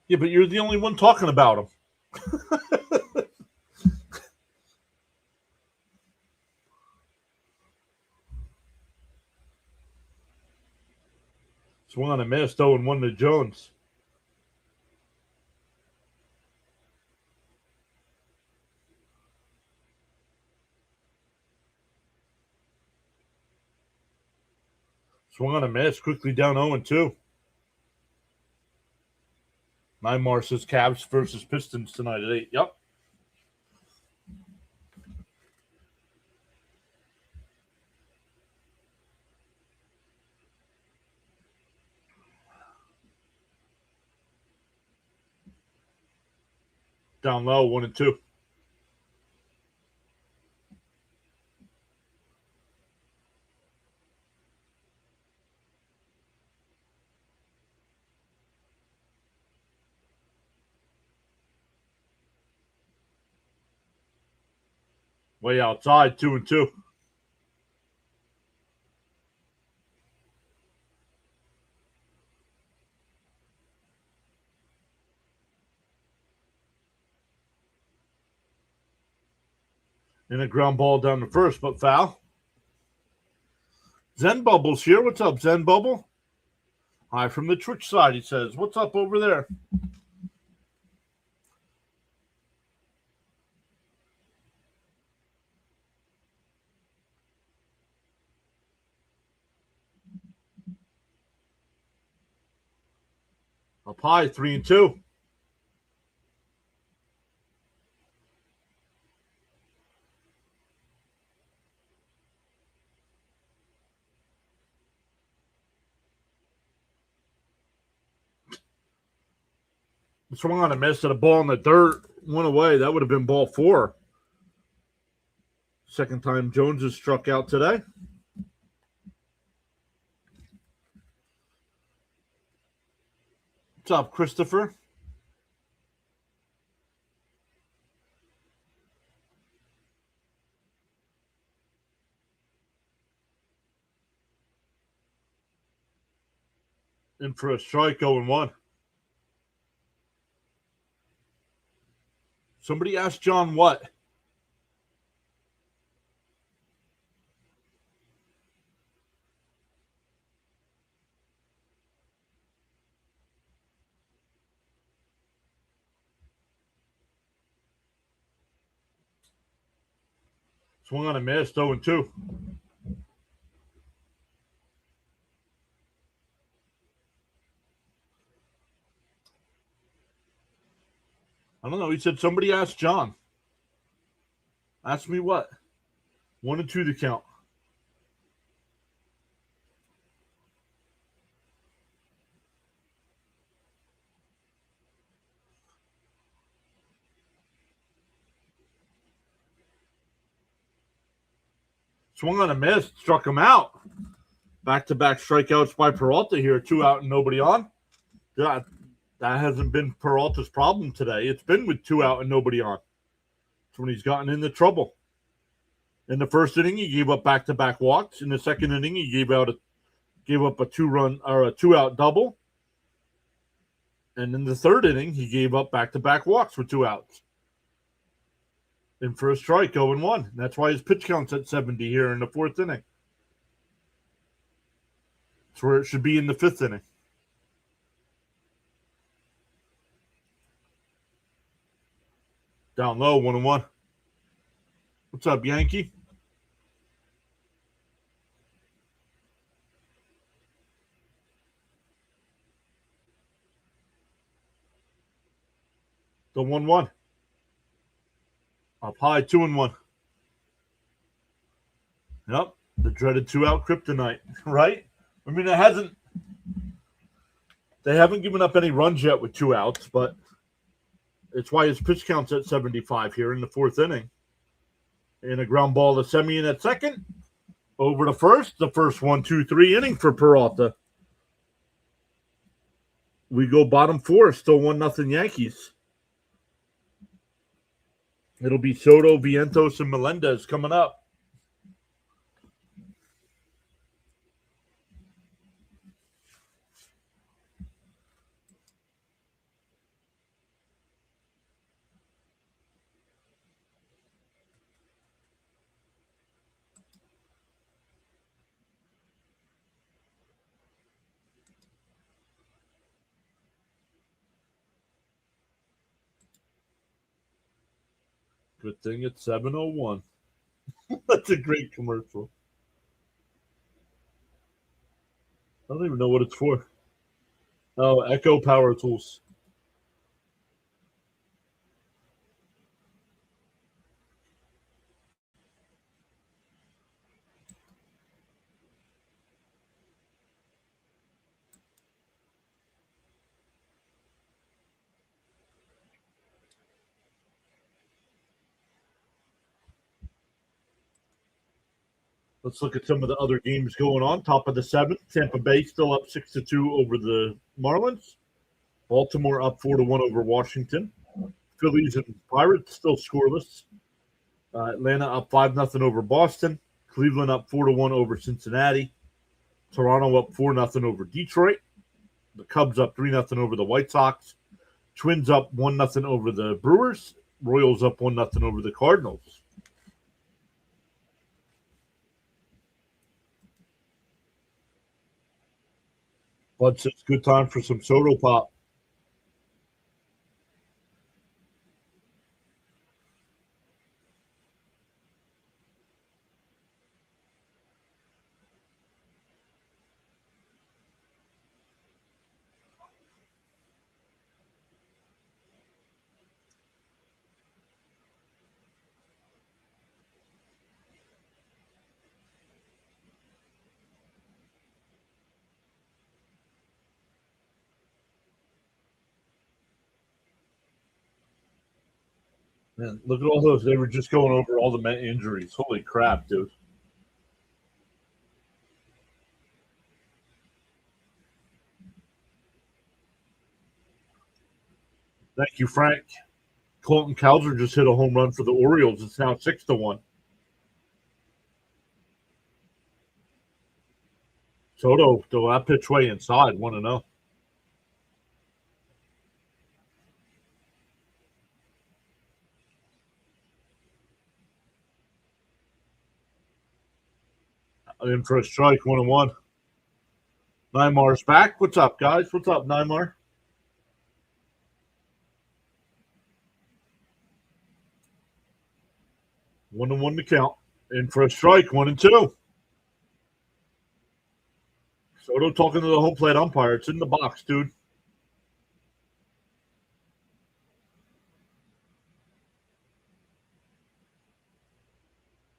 Speaker 1: Yeah, but you're the only one talking about them. Swung on a miss, 0-1 to Jones. Swung on a miss, quickly down 0-2. Nymar says Cavs versus Pistons tonight at 8. Yep. Down low, 1-2. Way outside, 2-2. And a ground ball down the first, but foul. Zen Bubble's here. What's up, Zen Bubble? Hi from the Twitch side, he says. What's up over there? Up high, 3-2. Swung on a miss at a ball in the dirt. Went away. That would have been ball 4. Second time Jones has struck out today. What's up, Christopher? In for a strike, 0-1. Somebody asked John what? Swung on a miss, 0-2. I don't know. He said somebody asked John. Ask me what? 1-2 to count. Swung on a miss, struck him out. Back-to-back strikeouts by Peralta here. 2 out and nobody on. That hasn't been Peralta's problem today. It's been with 2 out and nobody on. It's when he's gotten into trouble. In the first inning, he gave up back-to-back walks. In the second inning, he gave up a 2-run or a 2-out double. And in the third inning, he gave up back-to-back walks with 2 outs. In for a strike, 0-1. That's why his pitch count's at 70 here in the 4th inning. That's where it should be in the 5th inning. Down low, 1-1. What's up, Yankee? The 1-1. Up high, 2-1. Yep, the dreaded 2-out kryptonite, right? I mean, they haven't given up any runs yet with 2 outs, but it's why his pitch count's at 75 here in the 4th inning. And a ground ball to Semien at second. Over to first. The first 1-2-3 inning for Peralta. We go bottom 4, still 1-0 Yankees. It'll be Soto, Vientos, and Melendez coming up. Good thing it's 7:01. That's a great commercial. I don't even know what it's for. Oh, Echo Power Tools. Let's look at some of the other games going on. Top of the 7th, Tampa Bay still up 6-2 over the Marlins. Baltimore up 4-1 over Washington. Phillies and Pirates still scoreless. Atlanta up 5-0 over Boston. Cleveland up 4-1 over Cincinnati. Toronto up 4-0 over Detroit. The Cubs up 3-0 over the White Sox. Twins up 1-0 over the Brewers. Royals up 1-0 over the Cardinals. Bud says good time for some soda pop. Man, look at all those. They were just going over all the injuries. Holy crap, dude. Thank you, Frank. Colton Cowser just hit a home run for the Orioles. It's now 6-1. Soto, though, that pitch way inside, 1-0. In for a strike, 1-1. Nymar's back. What's up, guys? What's up, Nymar? One and one to count. In for a strike, 1-2. Soto talking to the home plate umpire. It's in the box, dude.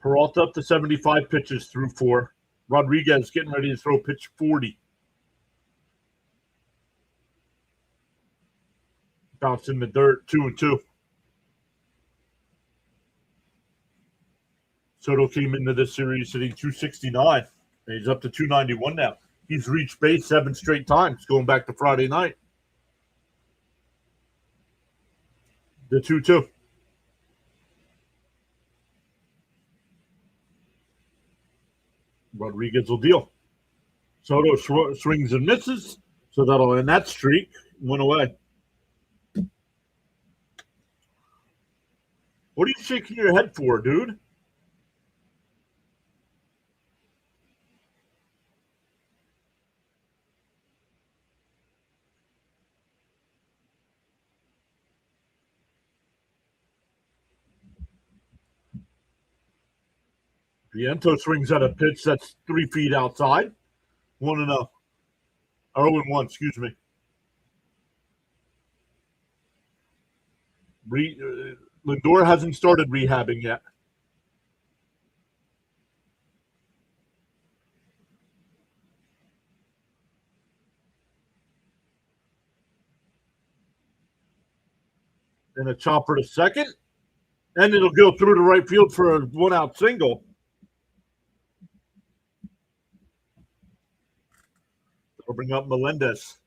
Speaker 1: Peralta up to 75 pitches through 4. Rodriguez getting ready to throw pitch 40. Bounce in the dirt, 2-2. Soto came into this series hitting 269. And he's up to 291 now. He's reached base 7 straight times going back to Friday night. The 2-2. Rodriguez will deal. Soto swings and misses, so that'll end that streak. 1 away. What are you shaking your head for, dude? Viento swings at a pitch that's 3 feet outside. 1-0. 0-1, excuse me. Lindor hasn't started rehabbing yet. And a chopper to second. And it'll go through to right field for a 1-out single. That'll bring up Melendez.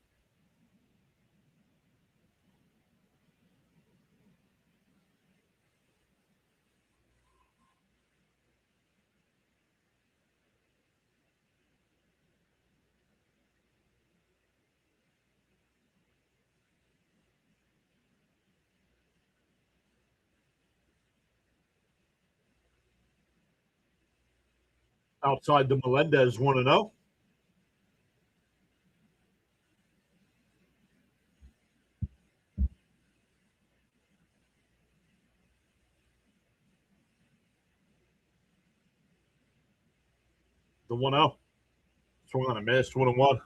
Speaker 1: Outside the Melendez, 1-0. The 1-0. Swung on a miss, 1-1.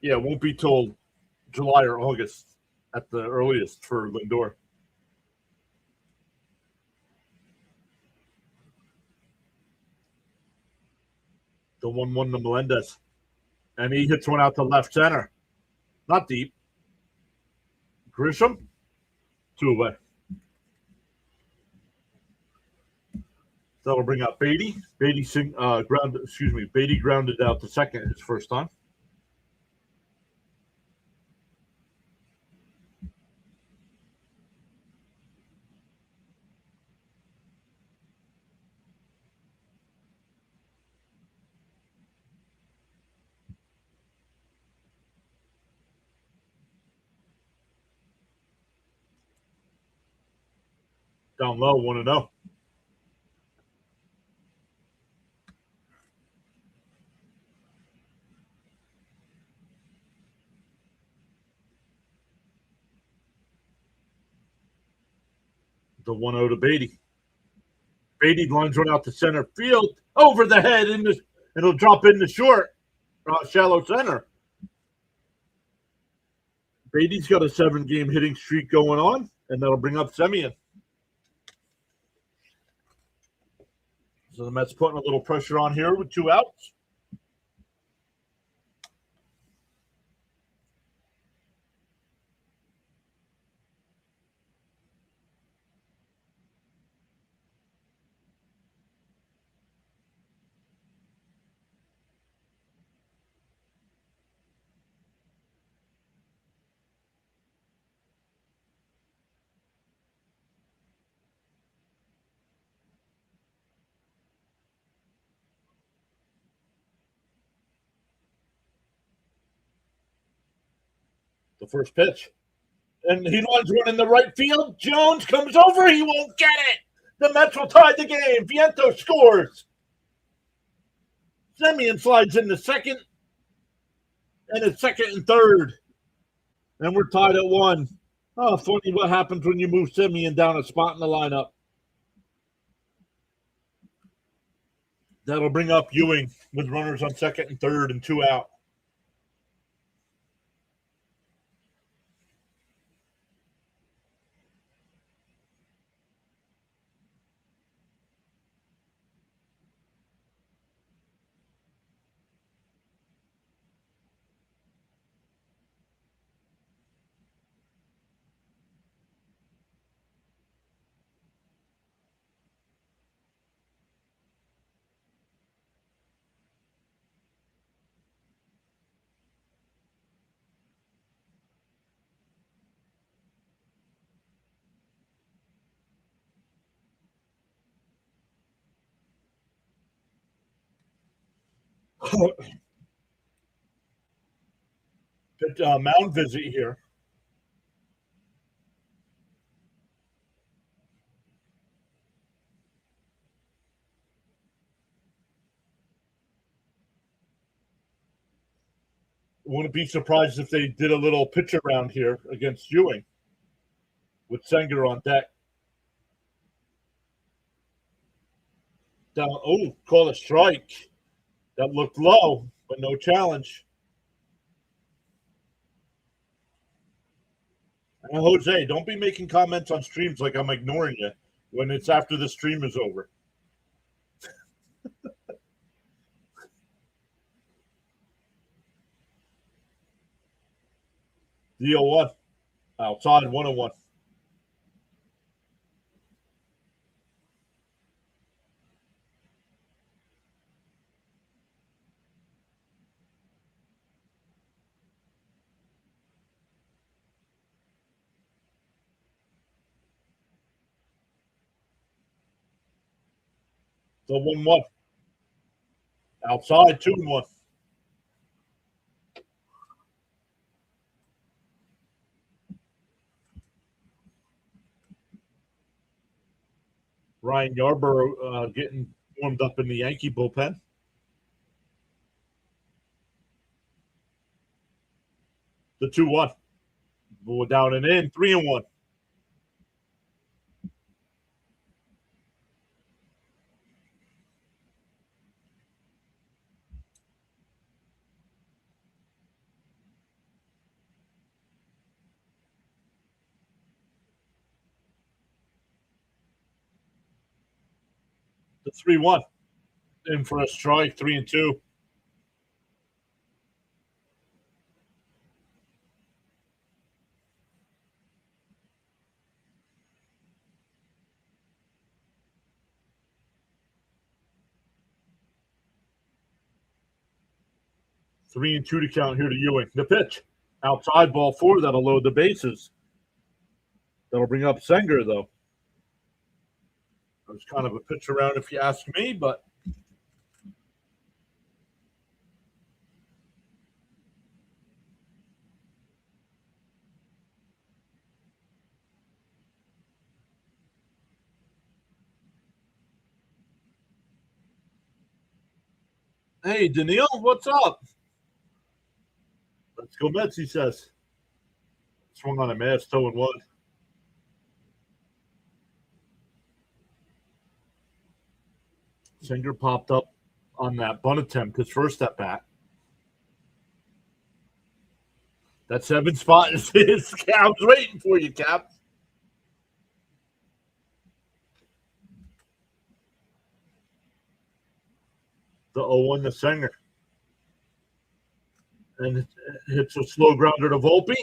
Speaker 1: Yeah, it won't be till July or August at the earliest for Lindor. The 1-1 to Melendez. And he hits one out to left center. Not deep. Grisham, 2 away. That'll bring up Beatty. Beatty grounded out to second his first time. Down low, 1-0. The 1-0 to Beatty. Beatty lines one out to center field, over the head, it'll drop in the short, shallow center. Beatty's got a 7-game hitting streak going on, and that'll bring up Semien. So the Mets putting a little pressure on here with 2 outs. The first pitch. And he lines one in the right field. Jones comes over. He won't get it. The Mets will tie the game. Vientos scores. Semien slides in the second. And it's second and third. And we're tied at 1. Oh, funny what happens when you move Semien down a spot in the lineup. That'll bring up Ewing with runners on second and third and 2 out. Mound visit here. Wouldn't be surprised if they did a little pitch around here against Ewing with Sanger on deck. Down, call a strike. That looked low, but no challenge. And Jose, don't be making comments on streams like I'm ignoring you when it's after the stream is over. The 0-1. Outside, 1-1. The 1-1. Outside, 2-1. Ryan Yarbrough getting warmed up in the Yankee bullpen. The 2-1. Down and in, 3-1. The 3-1. In for a strike, 3-2. Three and 2 to count here to Ewing. The pitch. Outside, ball 4. That'll load the bases. That'll bring up Sanger, though. It was kind of a pitch around if you ask me, but Hey, Daniil, what's up? Let's go Mets, he says. Swung on a mass, 2-1. Singer popped up on that bunt attempt, his first at bat. That 7 spot is his. I was waiting for you, Cap. The 0-1 to Singer. And hits a slow grounder to Volpe.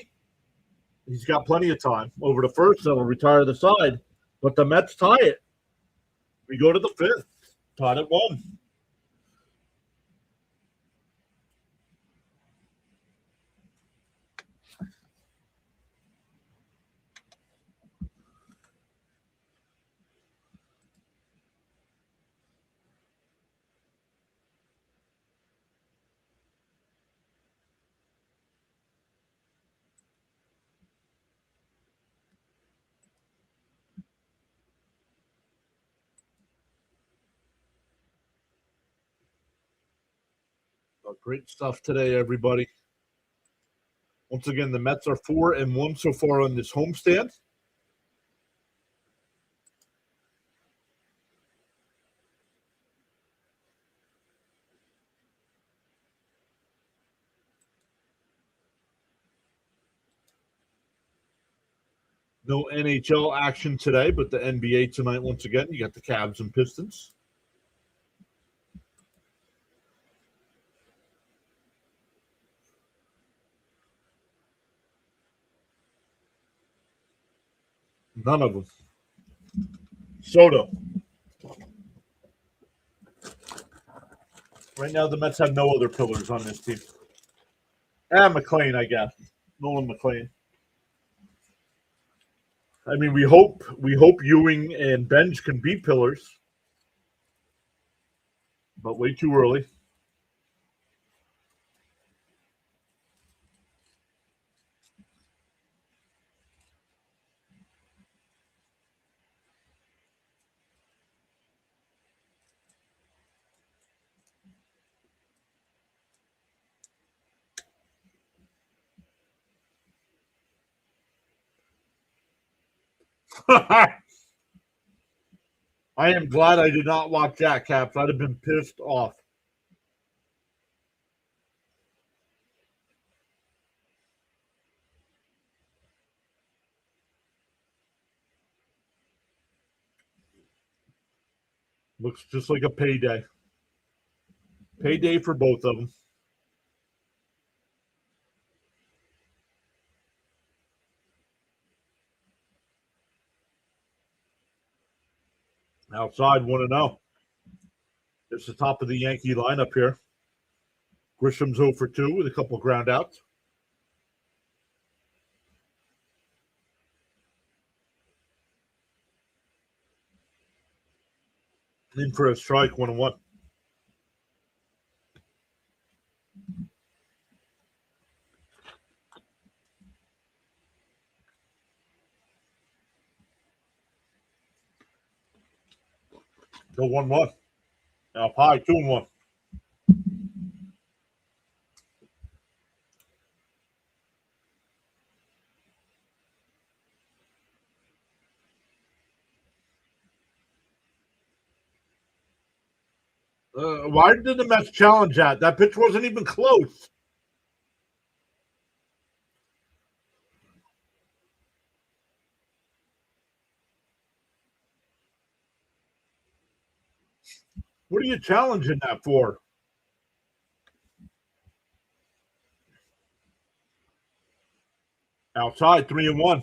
Speaker 1: He's got plenty of time. Over to first, that'll retire the side. But the Mets tie it. We go to the 5th. Tied at 1. Great stuff today, everybody. Once again, the Mets are 4-1 so far on this homestand. No NHL action today, but the NBA tonight once again. You got the Cavs and Pistons. None of them. Soto. Right now, the Mets have no other pillars on this team. And McLean, I guess. Nolan McLean. I mean, we hope Ewing and Benj can be pillars, but way too early. I am glad I did not watch that, Caps. I'd have been pissed off. Looks just like a payday. Payday for both of them. Outside, 1-0. It's the top of the Yankee lineup here. Grisham's 0 for 2 with a couple ground outs. In for a strike, 1-1. Go 1-1. Now high, 2-1. Why did the Mets challenge that? That pitch wasn't even close. What are you challenging that for? Outside, 3-1.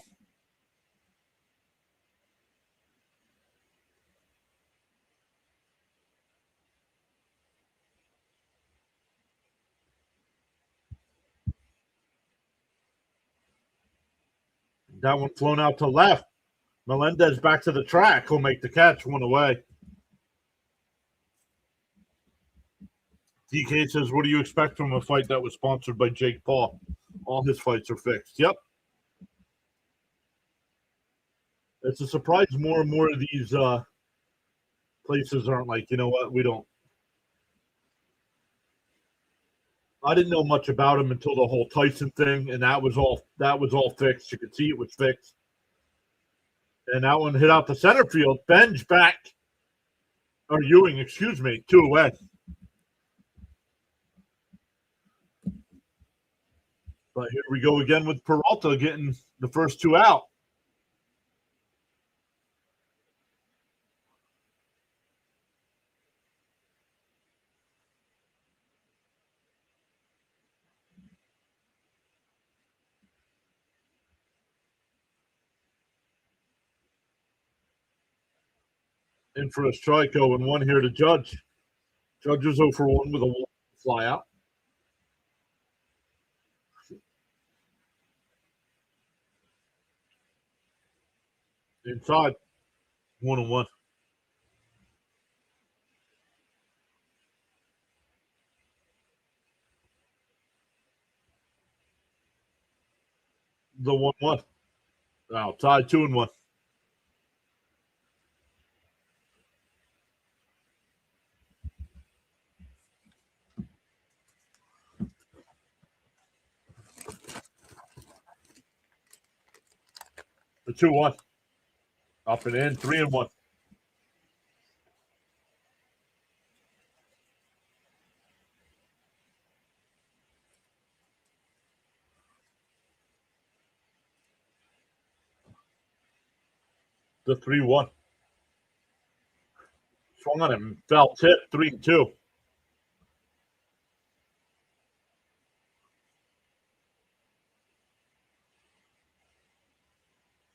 Speaker 1: That one flown out to left. Melendez back to the track. He'll make the catch, 1 away. DK says, what do you expect from a fight that was sponsored by Jake Paul? All his fights are fixed. Yep. It's a surprise more and more of these places aren't like, you know what, we don't. I didn't know much about him until the whole Tyson thing, and that was all fixed. You could see it was fixed. And that one hit out the center field. Benj back, or Ewing, excuse me, 2 away. But here we go again with Peralta getting the first 2 out. In for a strike, 0-1 here to Judge. Judge is 0-1 with a fly out. Inside, 1-1. The 1-1. Outside, 2-1. The 2-1. Up and in, 3-1. The 3-1. Swung on him, fell tip, 3-2.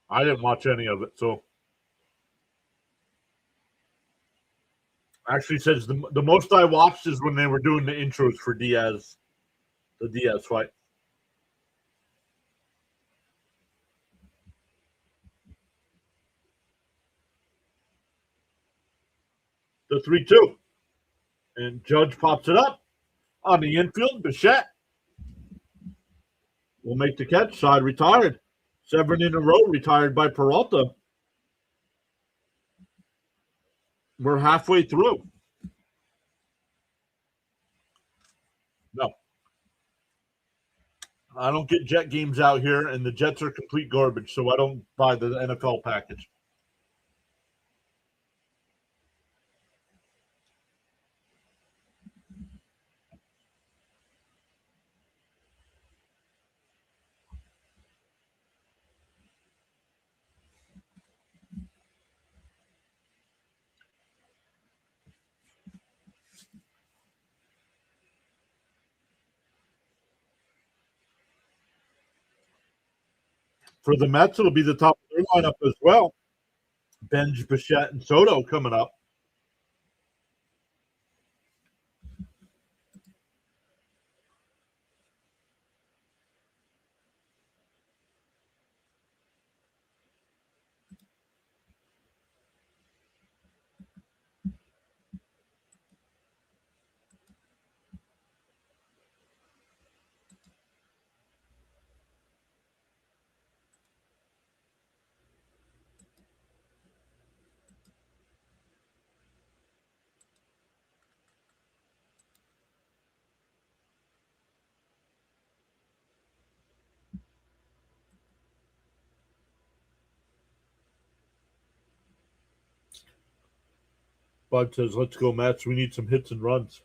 Speaker 1: I didn't watch any of it, so actually says the most I watched is when they were doing the intros for Diaz, the Diaz fight. The 3-2. And Judge pops it up on the infield. Bichette will make the catch. Side retired. 7 in a row retired by Peralta. We're halfway through. No. I don't get Jet games out here, and the Jets are complete garbage, so I don't buy the NFL package. For the Mets, it'll be the top of their lineup as well. Benj, Bichette, and Soto coming up. Bud says, let's go, Mets. We need some hits and runs.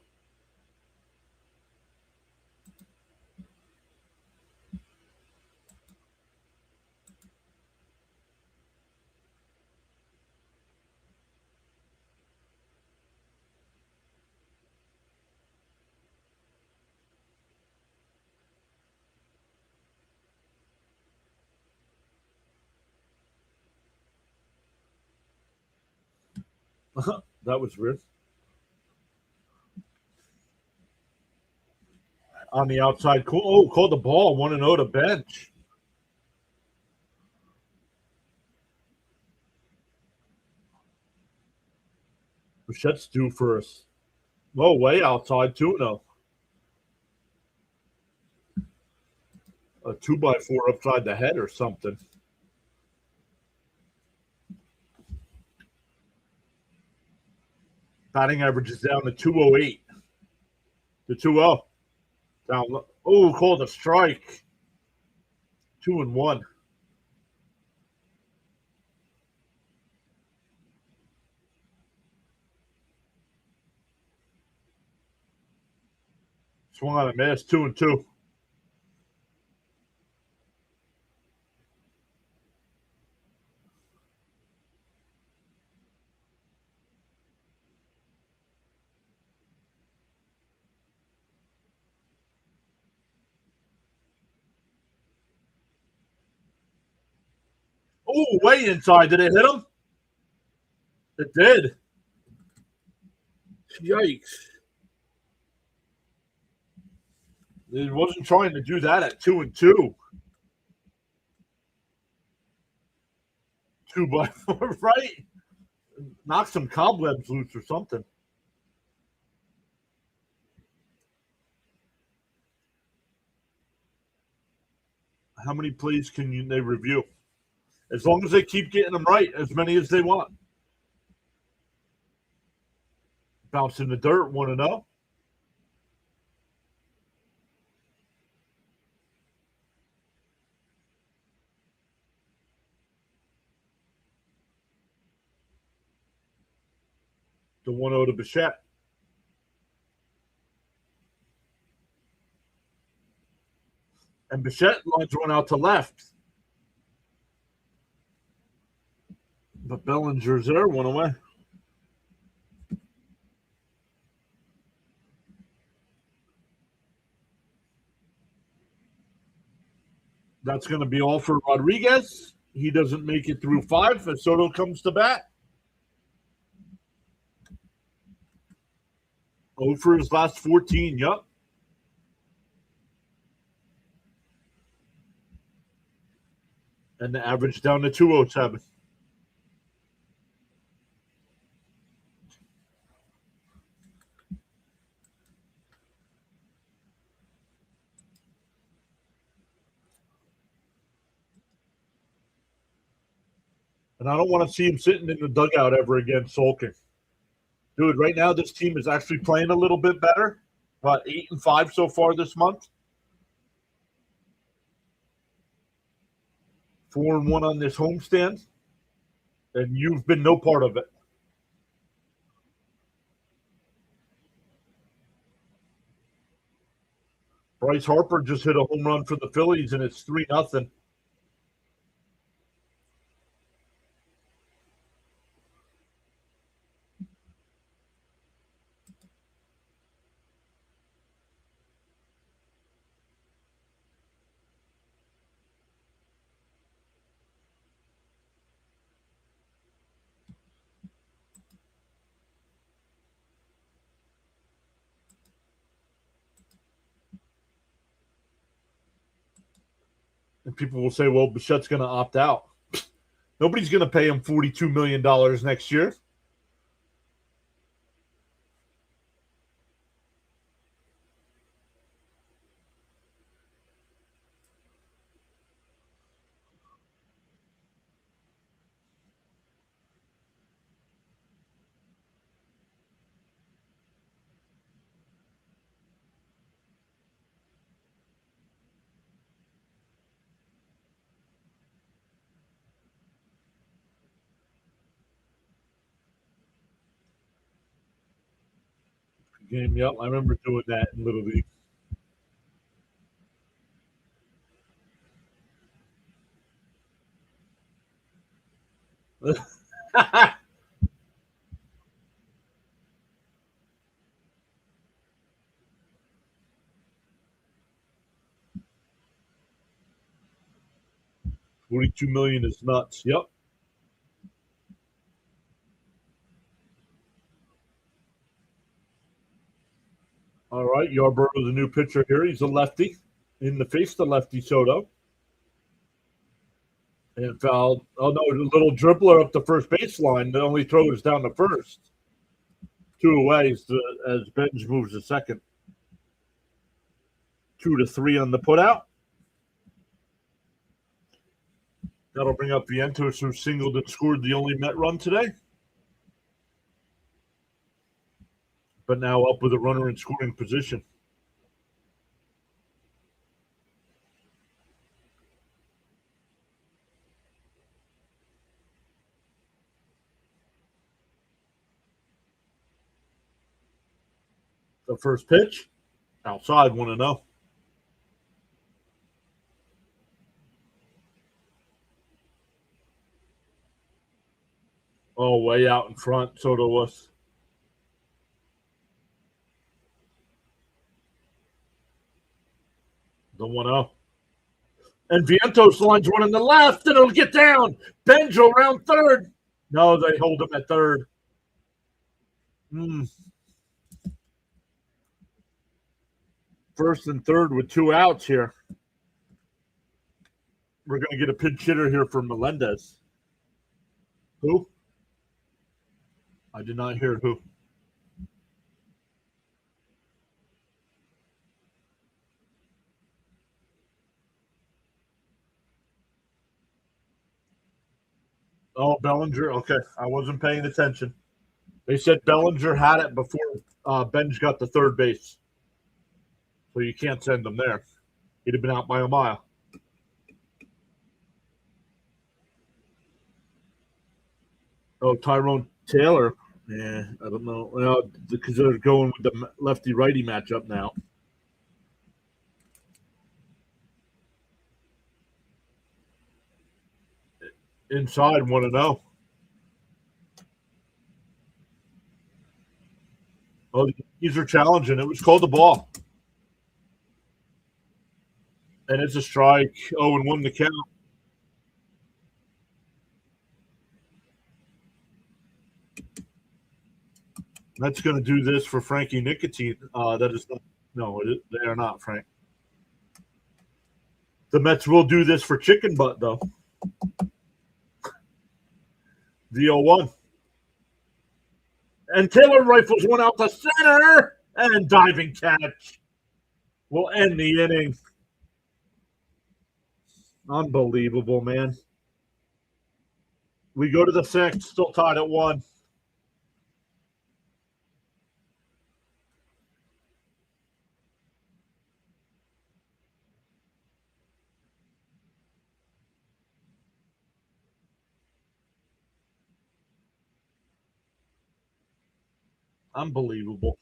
Speaker 1: That was weird. On the outside, called the ball, 1-0 to Bench. Bichette's due first. Oh, way outside, 2-0. A 2x4 upside the head or something. Batting average is down to 208. To 2-0. Down. Oh, called a strike. 2-1. Swung on a miss. 2-2. Oh, way inside. Did it hit him? It did. Yikes. It wasn't trying to do that at 2-2. 2-4, right? Knock some cobwebs loose or something. How many plays can they review? As long as they keep getting them right, as many as they want. Bounce in the dirt, 1-0. The 1-0 to Bichette. And Bichette lines one out to left. But Bellinger's there, one away. That's going to be all for Rodriguez. He doesn't make it through 5 as Soto comes to bat. 0 for his last 14, yup. And the average down to 207. And I don't want to see him sitting in the dugout ever again sulking. Dude, right now this team is actually playing a little bit better. About 8-5 so far this month. 4-1 on this homestand. And you've been no part of it. Bryce Harper just hit a home run for the Phillies, and it's 3-0. And people will say, well, Bichette's going to opt out. Nobody's going to pay him $42 million next year. Game, yep, I remember doing that in Little League. $42 million is nuts. Yep. All right, Yarborough, the new pitcher here. He's a lefty in the face to lefty Soto. And fouled. Oh, no, a little dribbler up the first baseline. The only throw is down to first. 2 away as Benj moves to second. 2-3 on the putout. That'll bring up Vientos, who singled and scored the only Met run today. But now up with a runner in scoring position. The first pitch, outside, 1-0. Oh, way out in front, Soto was. The 1-0. And Vientos lines one in the left, and it'll get down. Benjo around third. No, they hold him at third. First and third with 2 outs here. We're going to get a pinch hitter here for Melendez. Who? I did not hear who. Oh, Bellinger. Okay, I wasn't paying attention. They said Bellinger had it before Benj got to third base. So you can't send him there. He'd have been out by a mile. Oh, Tyrone Taylor. Yeah, I don't know. Well, because they're going with the lefty-righty matchup now. Inside, 1-0. Oh, the Yankees are challenging. It was called the ball. And it's a strike. 0-1 to count. That's going to do this for Frankie Nicotine. That is not. No, they are not, Frank. The Mets will do this for Chicken Butt, though. The 0-1. And Taylor rifles one out to center. And diving catch will end the inning. Unbelievable, man. We go to the 6th, still tied at 1. Unbelievable.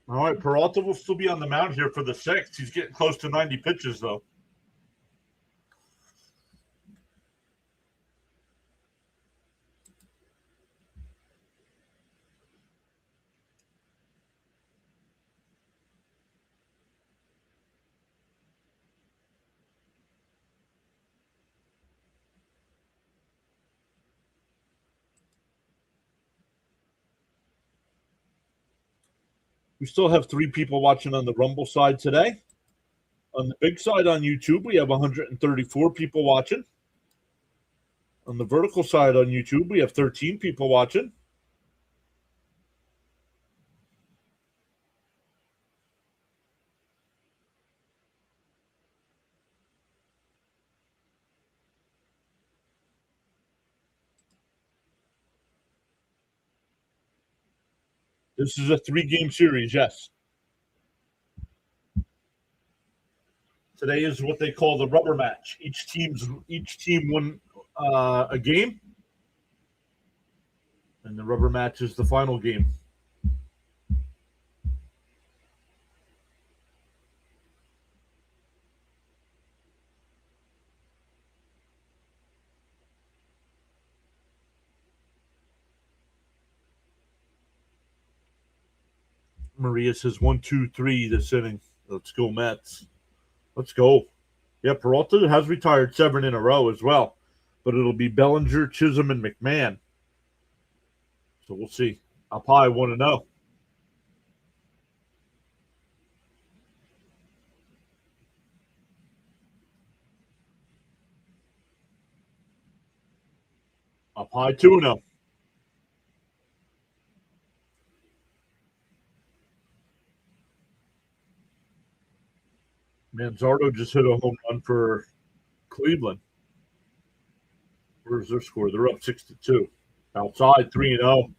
Speaker 1: All right, Peralta will still be on the mound here for the 6th. He's getting close to 90 pitches, though. We still have 3 people watching on the Rumble side today. On the big side on YouTube, we have 134 people watching. On the vertical side on YouTube, we have 13 people watching. This is a 3-game series, yes. Today is what they call the rubber match. Each team won a game, and the rubber match is the final game. Maria says 1, 2, 3 this inning. Let's go, Mets. Let's go. Yeah, Peralta has retired 7 in a row as well. But it'll be Bellinger, Chisholm, and McMahon. So we'll see. Up high, 1-0. Up high, 2-0. Manzardo just hit a home run for Cleveland. Where's their score? They're up 6-2. Outside, 3-0.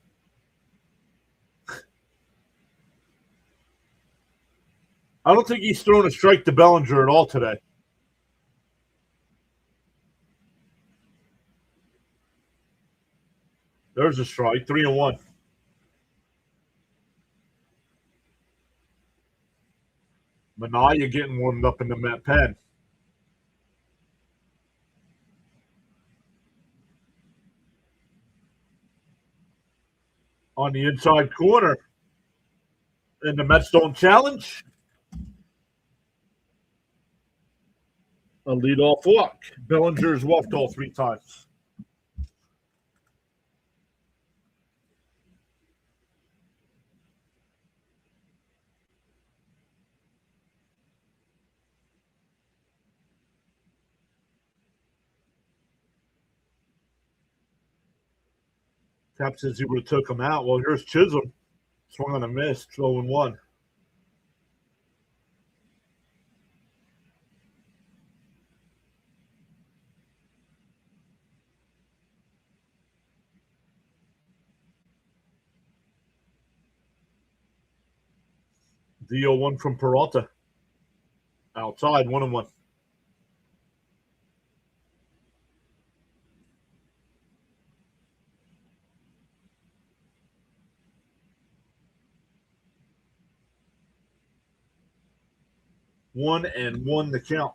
Speaker 1: I don't think he's thrown a strike to Bellinger at all today. There's a strike, 3-1. Manaya getting warmed up in the Met pen. On the inside corner. And the Mets don't challenge. A leadoff walk. Bellinger's walked all 3 times. Cap says he would have took him out. Well, here's Chisholm. Swung on a miss, 0-1. The 0-1 from Peralta. Outside, 1-1. One and one the count.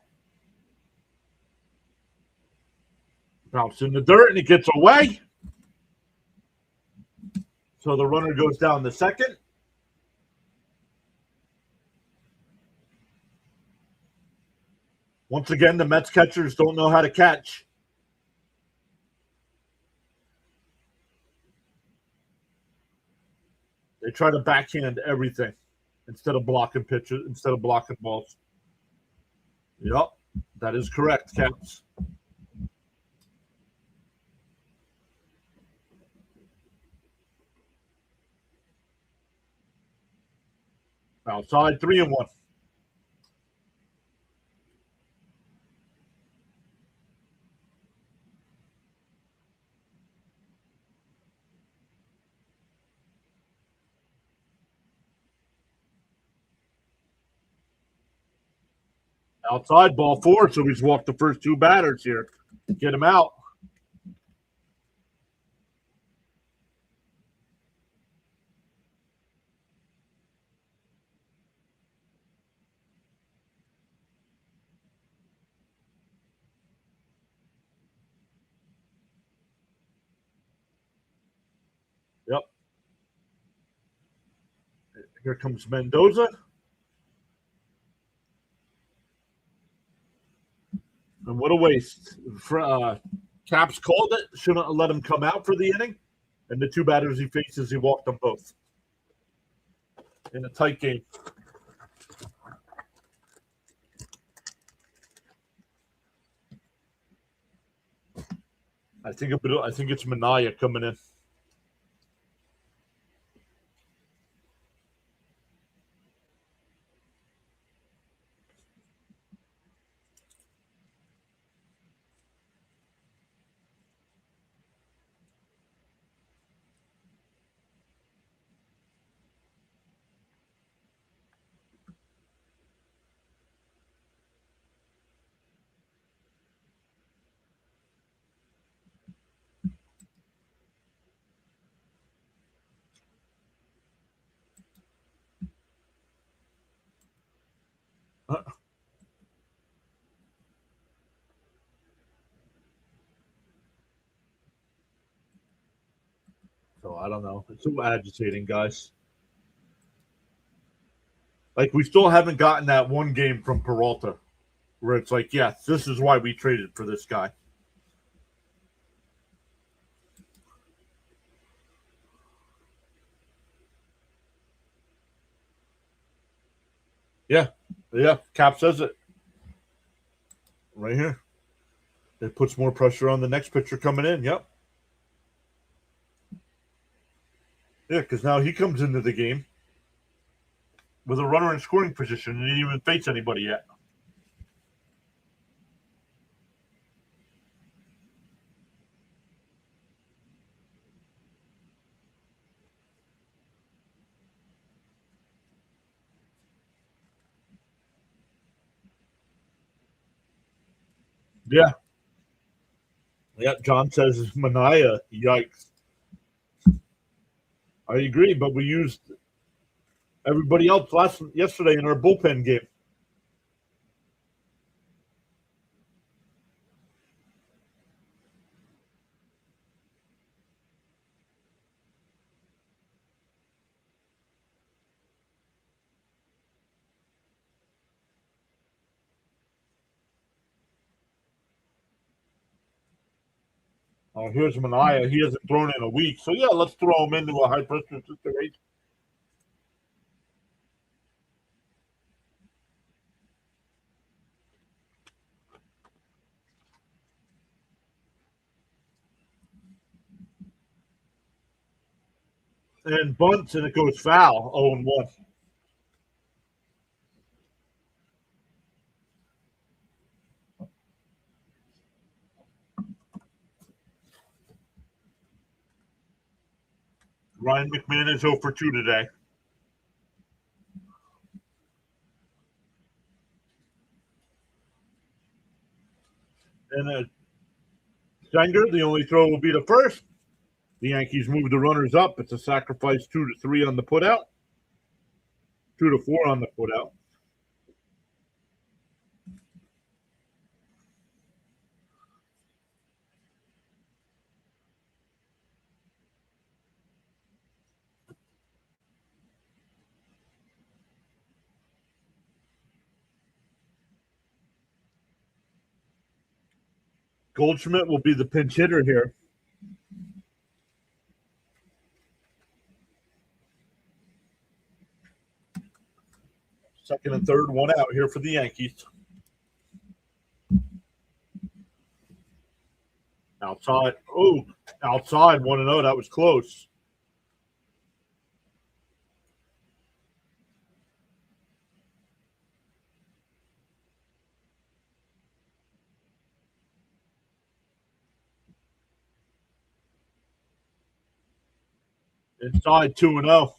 Speaker 1: Bounce in the dirt and it gets away. So the runner goes down to second. Once again, the Mets catchers don't know how to catch. They try to backhand everything instead of blocking pitches, instead of blocking balls. Yep, that is correct, Caps. Outside, 3-1. Outside, ball 4, so he's walked the first 2 batters here. Get him out. Yep. Here comes Mendoza. And what a waste. Caps called it. Shouldn't have let him come out for the inning. And the 2 batters he faces, he walked them both. In a tight game. I think it's Manaya coming in. So I don't know. It's so agitating, guys. Like, we still haven't gotten that one game from Peralta where it's like, yes, this is why we traded for this guy. Yeah. Cap says it. Right here. It puts more pressure on the next pitcher coming in. Yep. Yeah, because now he comes into the game with a runner in scoring position and he didn't even face anybody yet. Yeah. Yeah, John says Manaya. Yikes. I agree, but we used everybody else yesterday in our bullpen game. Here's Mania. He hasn't thrown in a week. So, yeah, let's throw him into a high-pressure situation. And bunts, and it goes foul, 0-1. Ryan McMahon is 0 for 2 today. And Sanger, the only throw will be the first. The Yankees move the runners up. It's a sacrifice 2-3 on the putout. 2-4 on the putout. Goldschmidt will be the pinch hitter here. Second and third, one out here for the Yankees. Outside. Oh, outside, 1-0. That was close. Inside, 2-0.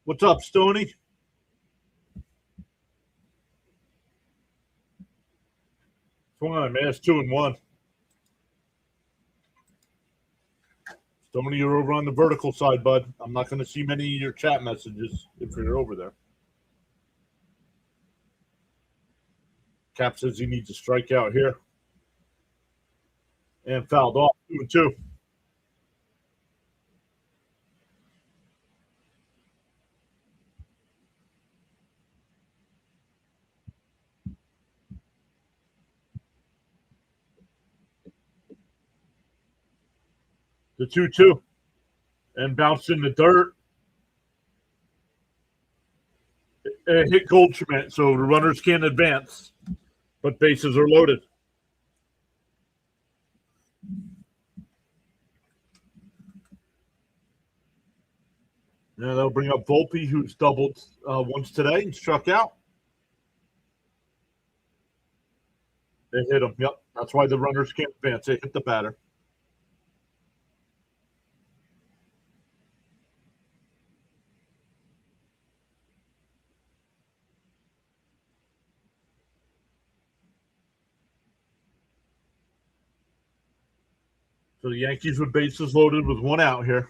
Speaker 1: What's up, Stoney? Come on, man. It's 2-1. Stoney, you're over on the vertical side, bud. I'm not going to see many of your chat messages if you're over there. Cap says he needs a strikeout here. And fouled off, 2-2. The 2-2. And bounced in the dirt. It hit Goldschmidt, so the runners can't advance. But bases are loaded. Yeah, they'll bring up Volpe, who's doubled once today and struck out. They hit him. Yep. That's why the runners can't advance. They hit the batter. So the Yankees with bases loaded with one out here.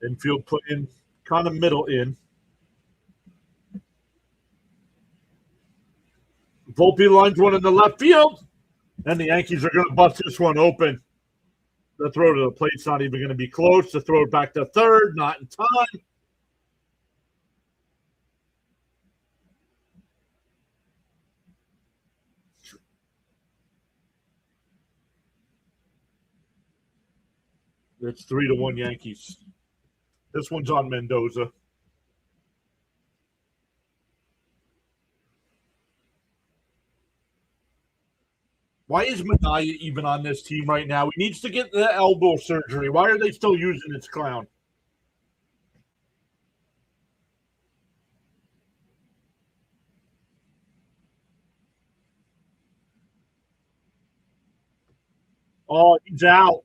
Speaker 1: Infield playing kind of middle in. Volpe lines one in the left field, and the Yankees are going to bust this one open. The throw to the plate's not even going to be close. The throw back to third, not in time. It's 3-1 Yankees. This one's on Mendoza. Why is Mania even on this team right now? He needs to get the elbow surgery. Why are they still using this clown? Oh, he's out.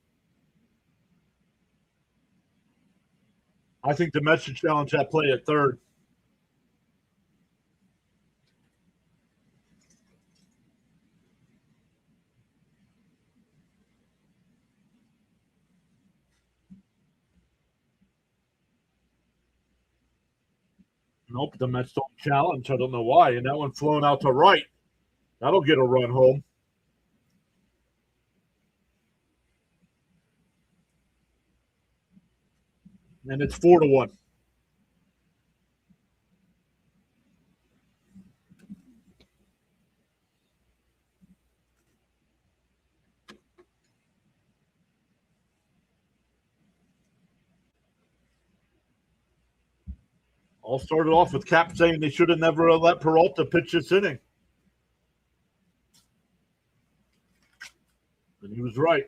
Speaker 1: I think the message challenge that play at third. Nope, the Mets don't challenge. I don't know why. And that one flown out to right. That'll get a run home. And it's 4-1. All started off with Cap saying they should have never let Peralta pitch this inning. And he was right.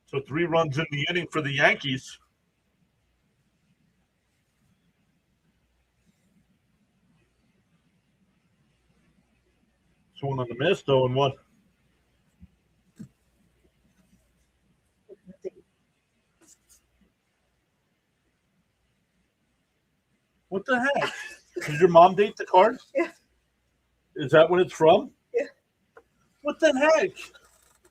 Speaker 1: So 3 runs in the inning for the Yankees. Swung on the miss, 0-1. What the heck? Did your mom date the card?
Speaker 2: Yeah.
Speaker 1: Is that what it's from?
Speaker 2: Yeah.
Speaker 1: What the heck?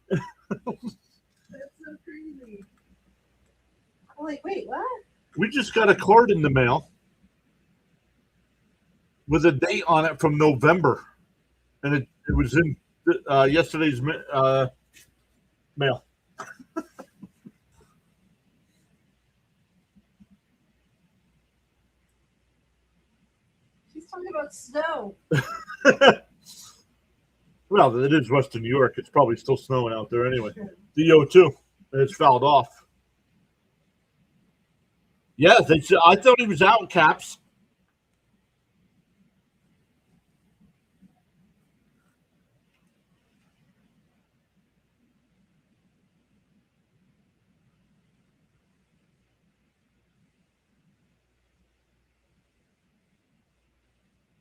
Speaker 2: That's so crazy. I'm like, wait, what?
Speaker 1: We just got a card in the mail with a date on it from November. And it was in yesterday's mail.
Speaker 2: She's talking about snow.
Speaker 1: Well, it is Western New York. It's probably still snowing out there anyway.
Speaker 2: Sure.
Speaker 1: The 0-2. And it's fouled off. Yeah, I thought he was out, Caps.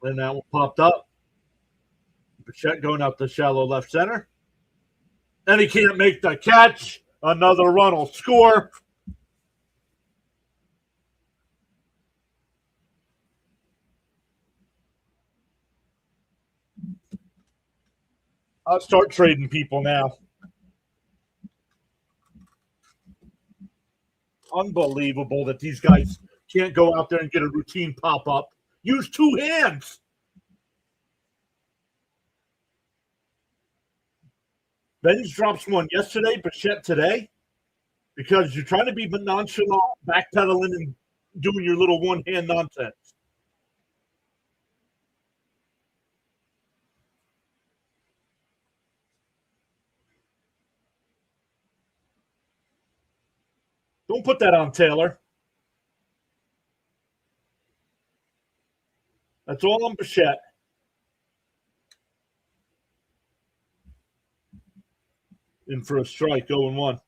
Speaker 1: And that one popped up. Bichette going out the shallow left center. And he can't make the catch. Another run will score. I'll start trading people now. Unbelievable that these guys can't go out there and get a routine pop-up. Use 2 hands. Benz drops one yesterday, Bichette today, because you're trying to be nonchalant, backpedaling, and doing your little one-hand nonsense. Don't put that on Taylor. That's all on Bichette. In for a strike, 0-1.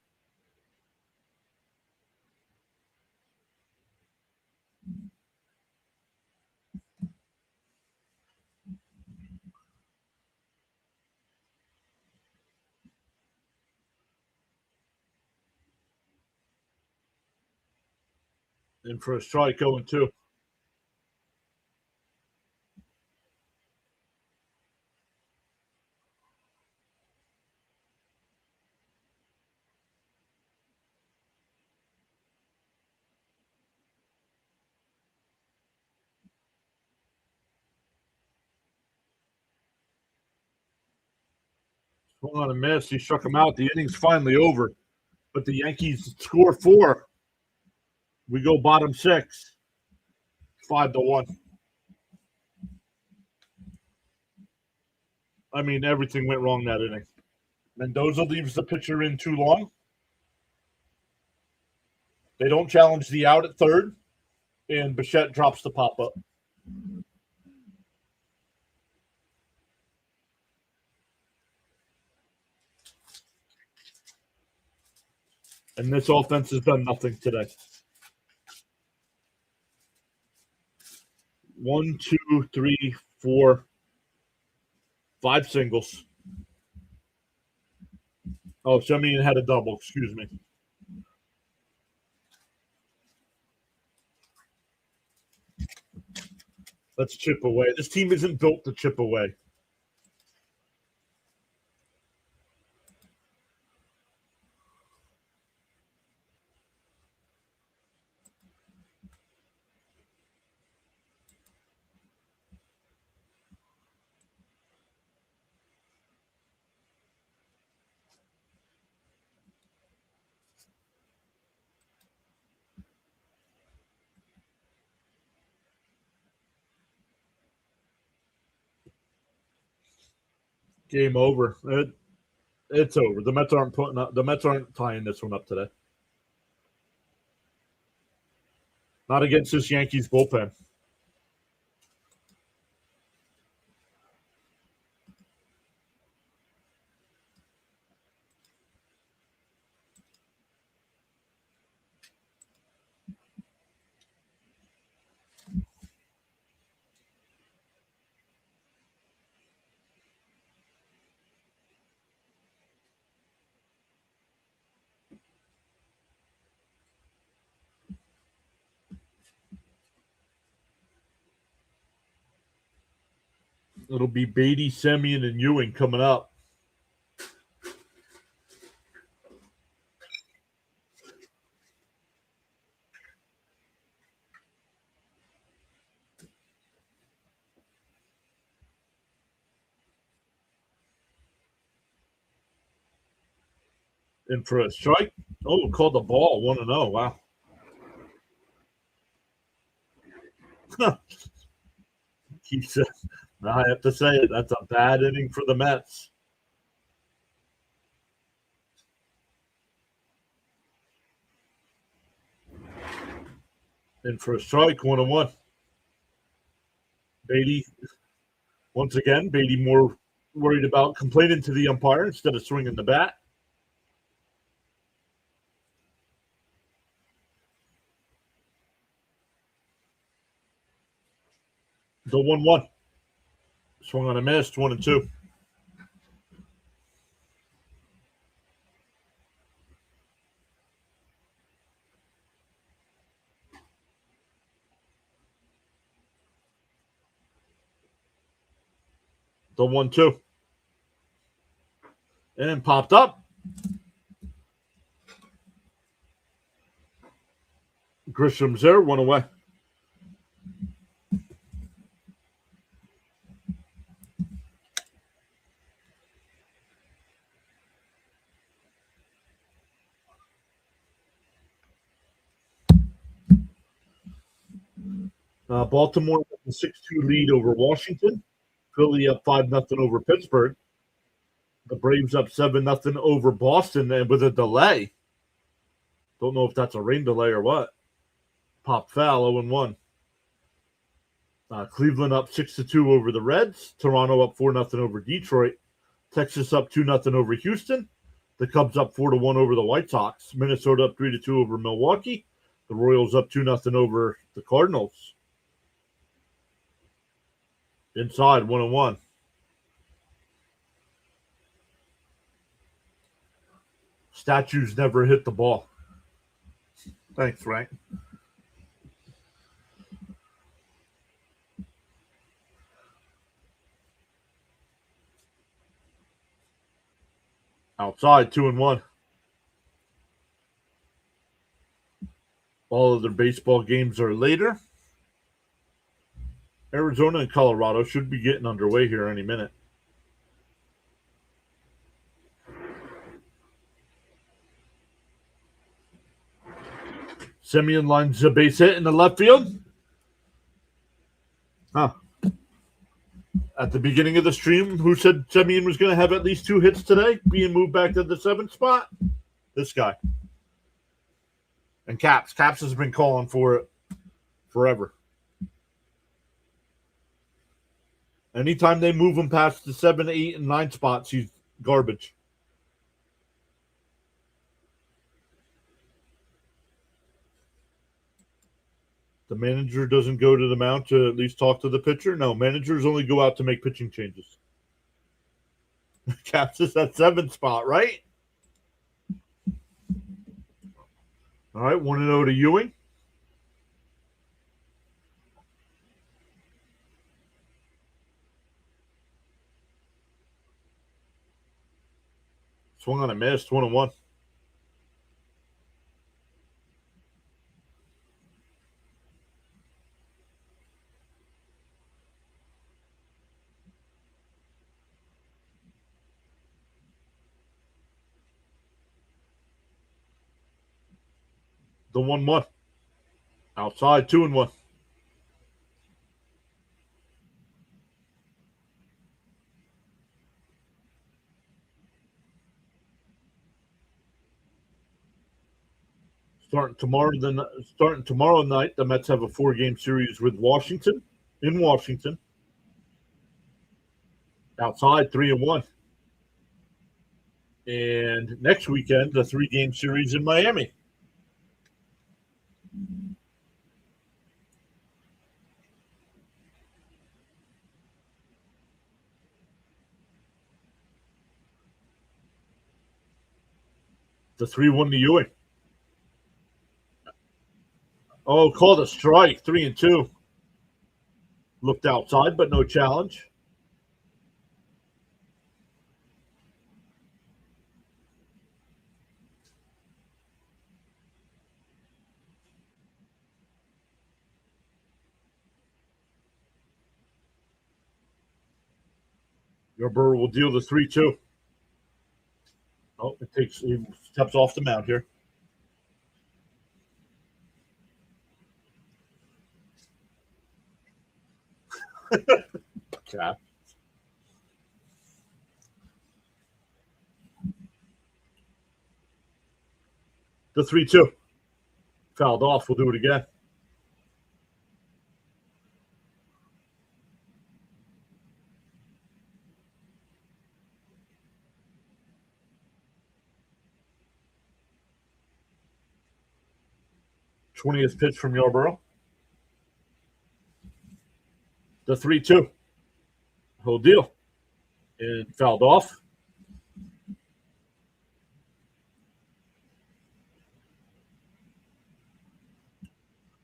Speaker 1: In for a strike, 0-2. Swung on a miss. He struck him out. The inning's finally over. But the Yankees score 4. We go bottom 6. 5-1. I mean, everything went wrong that inning. Mendoza leaves the pitcher in too long. They don't challenge the out at third. And Bichette drops the pop-up. And this offense has done nothing today. 1, 2, 3, 4, 5 singles. Oh, Semien had a double. Excuse me. Let's chip away. This team isn't built to chip away. Game over. It's over. The Mets aren't putting up. The Mets aren't tying this one up today. Not against this Yankees bullpen. It'll be Beatty, Semien, and Ewing coming up. In for a strike. Oh, called the ball. 1-0. Wow. He said, I have to say it. That's a bad inning for the Mets. In for a strike. 1-1. Beatty. Once again, Beatty more worried about complaining to the umpire instead of swinging the bat. The 1-1. Swung on a miss. 1-2. The 1-2. And popped up. Grisham's there. 1 away. Baltimore has a 6-2 lead over Washington. Philly up 5-0 over Pittsburgh. The Braves up 7-0 over Boston, and with a delay. Don't know if that's a rain delay or what. Pop foul, 0-1. Cleveland up 6-2 over the Reds. Toronto up 4-0 over Detroit. Texas up 2-0 over Houston. The Cubs up 4-1 over the White Sox. Minnesota up 3-2 over Milwaukee. The Royals up 2-0 over the Cardinals. Inside, 1-1. Statues never hit the ball. Thanks, Frank. Outside, 2-1. All of their baseball games are later. Arizona and Colorado should be getting underway here any minute. Semien lines a base hit in the left field. At the beginning of the stream, who said Semien was going to have at least 2 hits today, being moved back to the 7th spot? This guy. And Caps. Caps has been calling for it forever. Anytime they move him past the 7, 8, and 9 spots, he's garbage. The manager doesn't go to the mound to at least talk to the pitcher? No, managers only go out to make pitching changes. Caps is at 7th spot, right? All right, 1-0 to Ewing. Swung on a miss, 1-1. The 1-1. Outside, 2-1. Starting tomorrow night, the Mets have a 4-game series with Washington in Washington. Outside, 3-1. And next weekend, the 3-game series in Miami. The 3-1 to Ewing. Oh, called a strike, 3-2. Looked outside, but no challenge. Yarborough will deal the 3-2. Oh, he steps off the mound here. Yeah. The 3-2. Fouled off. We'll do it again. '20th pitch from Yarborough. The 3-2. He'll deal. And fouled off.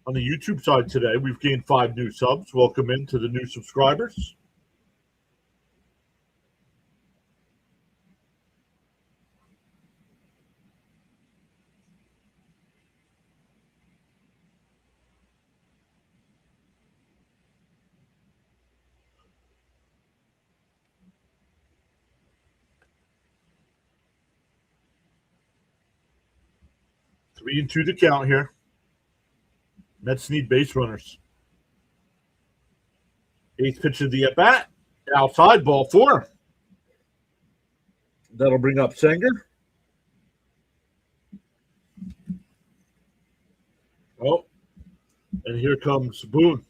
Speaker 1: On the YouTube side today, we've gained 5 new subs. Welcome into the new subscribers. Three and two to count here. Mets need base runners. 8th pitch of the at-bat. Outside, ball 4. That'll bring up Sanger. Oh, and here comes Boone.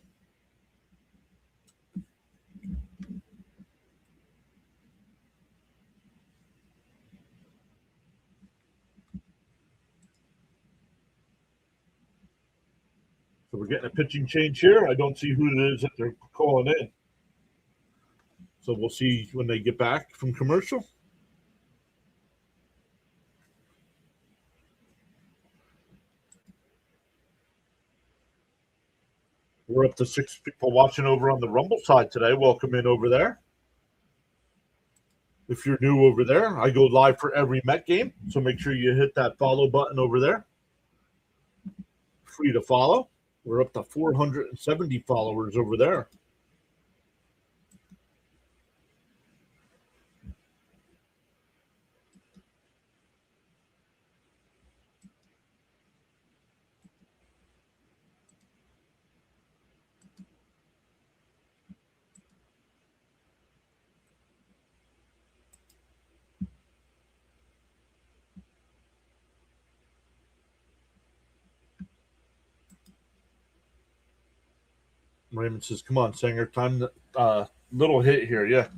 Speaker 1: So we're getting a pitching change here. I don't see who it is that they're calling in. So we'll see when they get back from commercial. We're up to 6 people watching over on the Rumble side today. Welcome in over there. If you're new over there, I go live for every Met game. So make sure you hit that follow button over there. Free to follow. We're up to 470 followers over there. Raymond says, "Come on, Sanger, time to little hit here, yeah.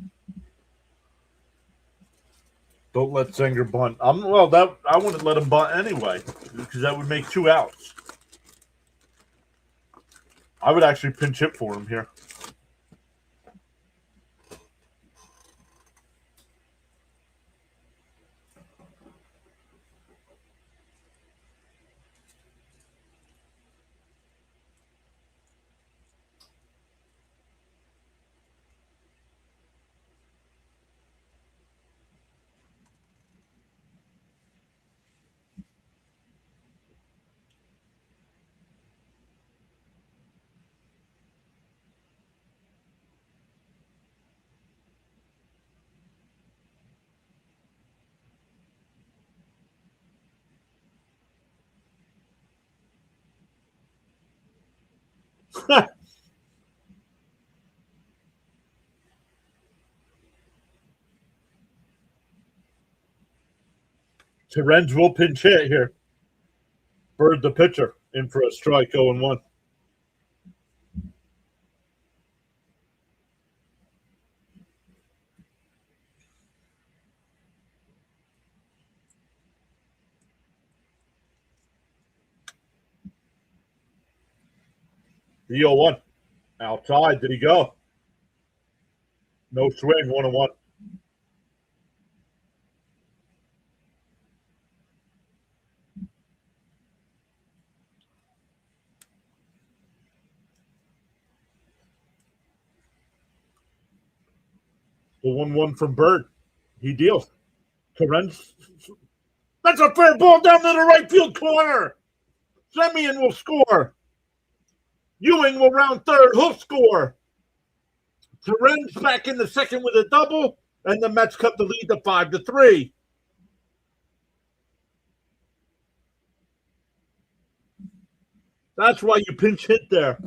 Speaker 1: Don't let Sanger bunt. I wouldn't let him bunt anyway because that would make 2 outs. I would actually pinch hit for him here. Terens will pinch hit here. Bird the pitcher in for a strike 0-1. The 0-1. Outside. Did he go? No swing. 1-1. The 1-1 from Bird. He deals. Terens. That's a fair ball down to the right field corner. Semyon will score. Ewing will round third. He'll score. Terens back in the second with a double, and the Mets cut the lead to 5-3. That's why you pinch hit there.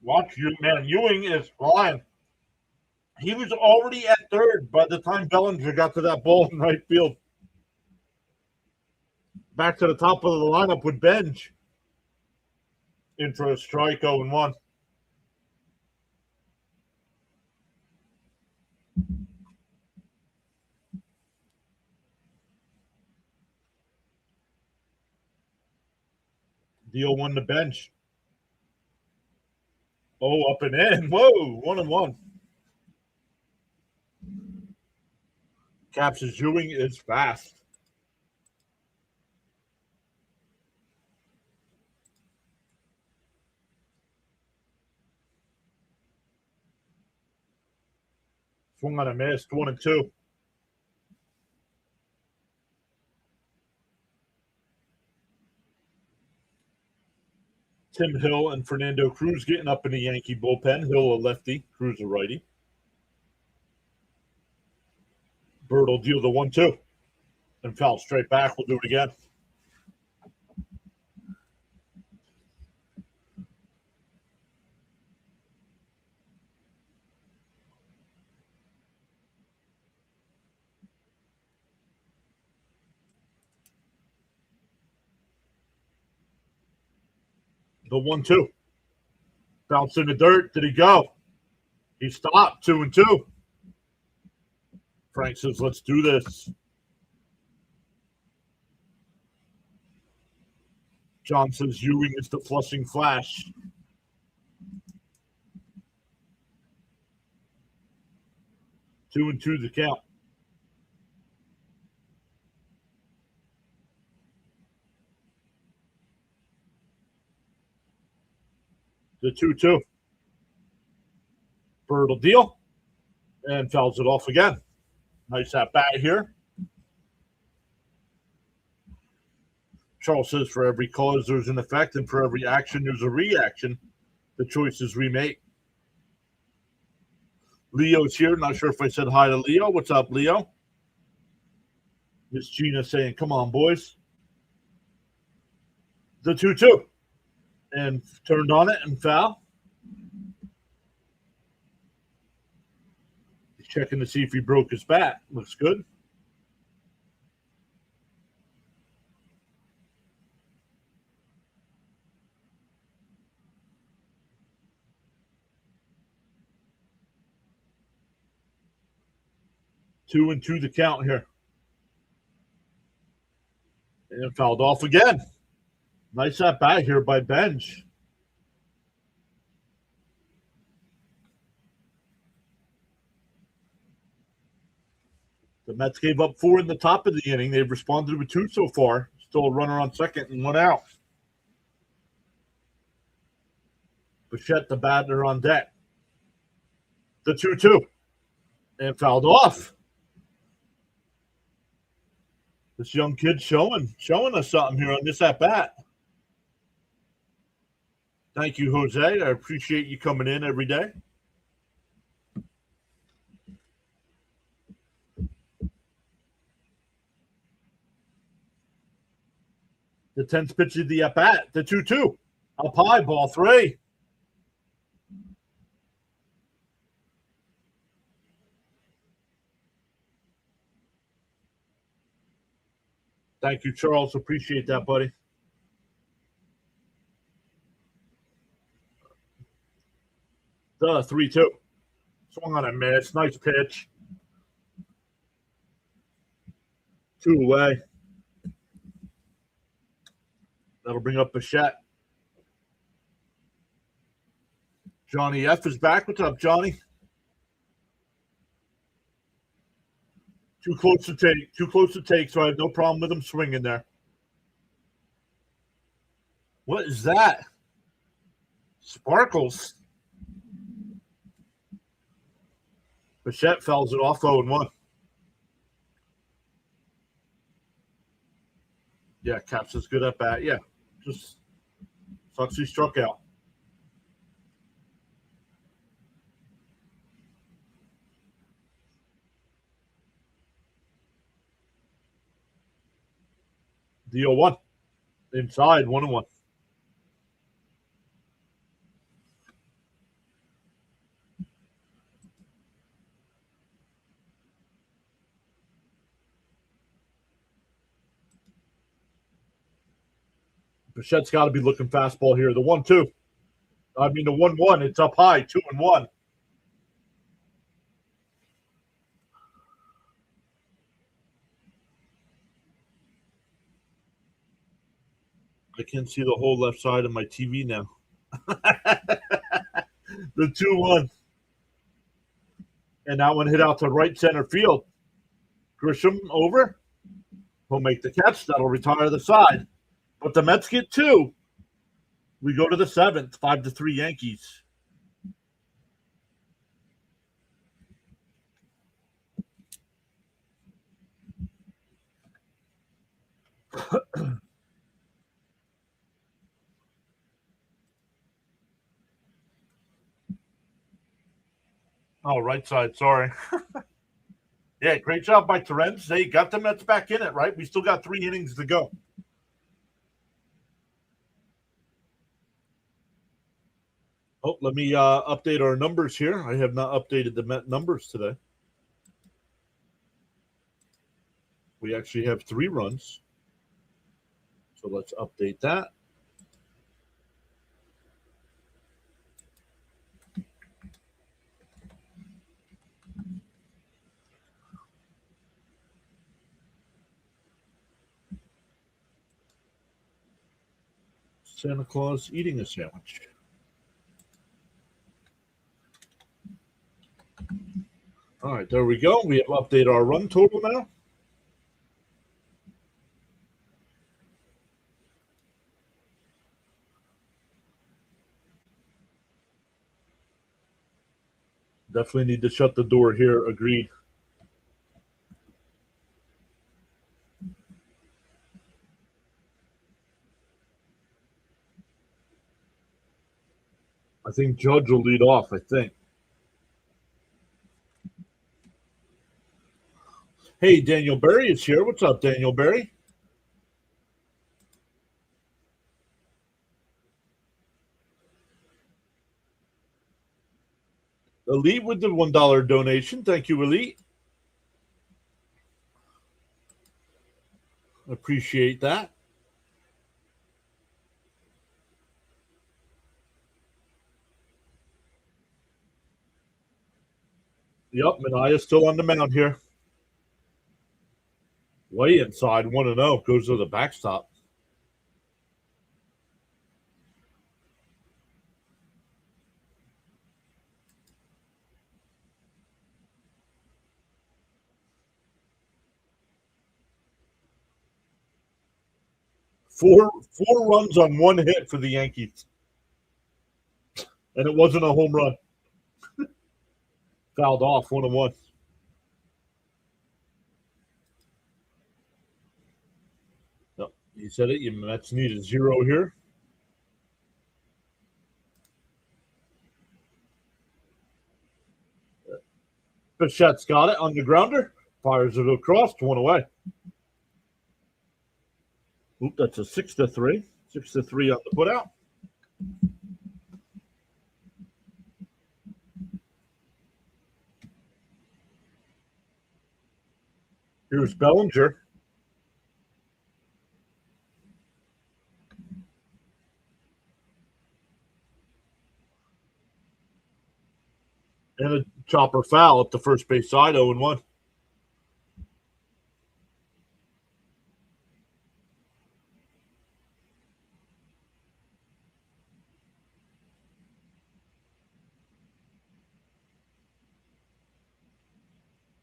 Speaker 1: Watch you, man. Ewing is flying. He was already at third by the time Bellinger got to that ball in right field. Back to the top of the lineup with Benj. In for a strike 0-1. The 0-1 to Benj. Oh, up and in. Whoa, 1-1. Caps' Ewing is fast. Swung on a miss, 1-2. Tim Hill and Fernando Cruz getting up in the Yankee bullpen. Hill a lefty, Cruz a righty. Bird will deal the 1-2 and foul straight back. We'll do it again. The 1-2. Bounce in the dirt. Did he go? He stopped. 2-2. Frank says, let's do this. John says Ewing is the flushing flash. Two and two the count. The 2-2. Bird will deal and fouls it off again. Nice at bat here. Charles says for every cause there's an effect, and for every action there's a reaction. The choices we make. Leo's here. Not sure if I said hi to Leo. What's up, Leo? Miss Gina saying, come on, boys. The 2-2. And turned on it and foul. He's checking to see if he broke his bat. Looks good. Two and two the count here. And fouled off again. Nice at bat here by Benj. The Mets gave up 4 in the top of the inning. They've responded with 2 so far. Still a runner on second and 1 out. Bichette, the batter, on deck. The 2-2. And fouled off. This young kid showing us something here on this at bat. Thank you, Jose. I appreciate you coming in every day. The 10th pitch of the at bat, the 2-2. Up high, ball 3. Thank you, Charles. Appreciate that, buddy. The 3-2. Swung on a miss. Nice pitch. 2 away. That'll bring up Bichette. Johnny F is back. What's up, Johnny? Too close to take. Too close to take, so I have no problem with him swinging there. What is that? Sparkles. Bichette fouls it off 0-1. Yeah, Caps is good at bat. Yeah, just sucks he struck out. The 0-1. Inside, 1-1. Bichette's got to be looking fastball here. The 1-2. I mean, the 1-1. It's up high, 2-1. I can't see the whole left side of my TV now. The 2-1. And that one hit out to right center field. Grisham over. He'll make the catch. That'll retire the side. But the Mets get 2. We go to the 7th, 5-3 Yankees. Oh, right side. Sorry. Yeah, great job by Terrence. They got the Mets back in it, right? We still got 3 innings to go. Oh, let me update our numbers here. I have not updated the Met numbers today. We actually have 3 runs. So let's update that. Santa Claus eating a sandwich. All right, there we go. We have updated our run total now. Definitely need to shut the door here. Agreed. I think Judge will lead off, I think. Hey, Daniel Berry is here. What's up, Daniel Berry? Elite with the $1 donation. Thank you, Elite. Appreciate that. Yep, Manaya's still on the mound here. Way inside, 1-0. Goes to the backstop. Four runs on 1 hit for the Yankees. And it wasn't a home run. Fouled off, 1-1. You said it. You Mets need a 0 here. Bichette's got it on the grounder. Fires it across. 1 away. Oop, that's a 6-3. 6-3 on the putout. Here's Bellinger. And a chopper foul up the first base side, 0-1.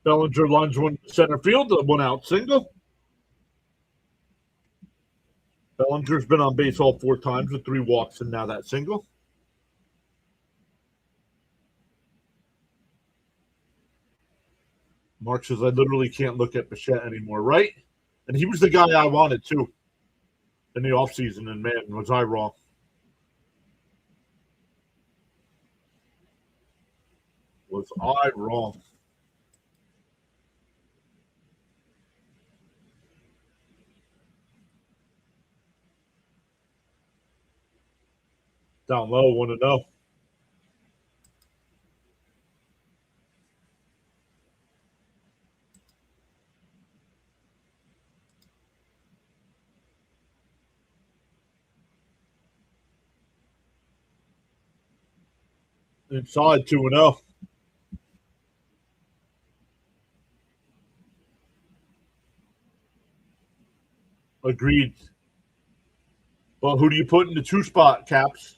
Speaker 1: Bellinger lines one to center field, a 1-out single. Bellinger's been on base all 4 times with 3 walks and now that single. Mark says, I literally can't look at Bichette anymore, right? And he was the guy I wanted, too, in the offseason, and man, was I wrong. Was I wrong? Down low, 1-0. Inside, 2-0. Agreed. Well, who do you put in the 2-spot, Caps?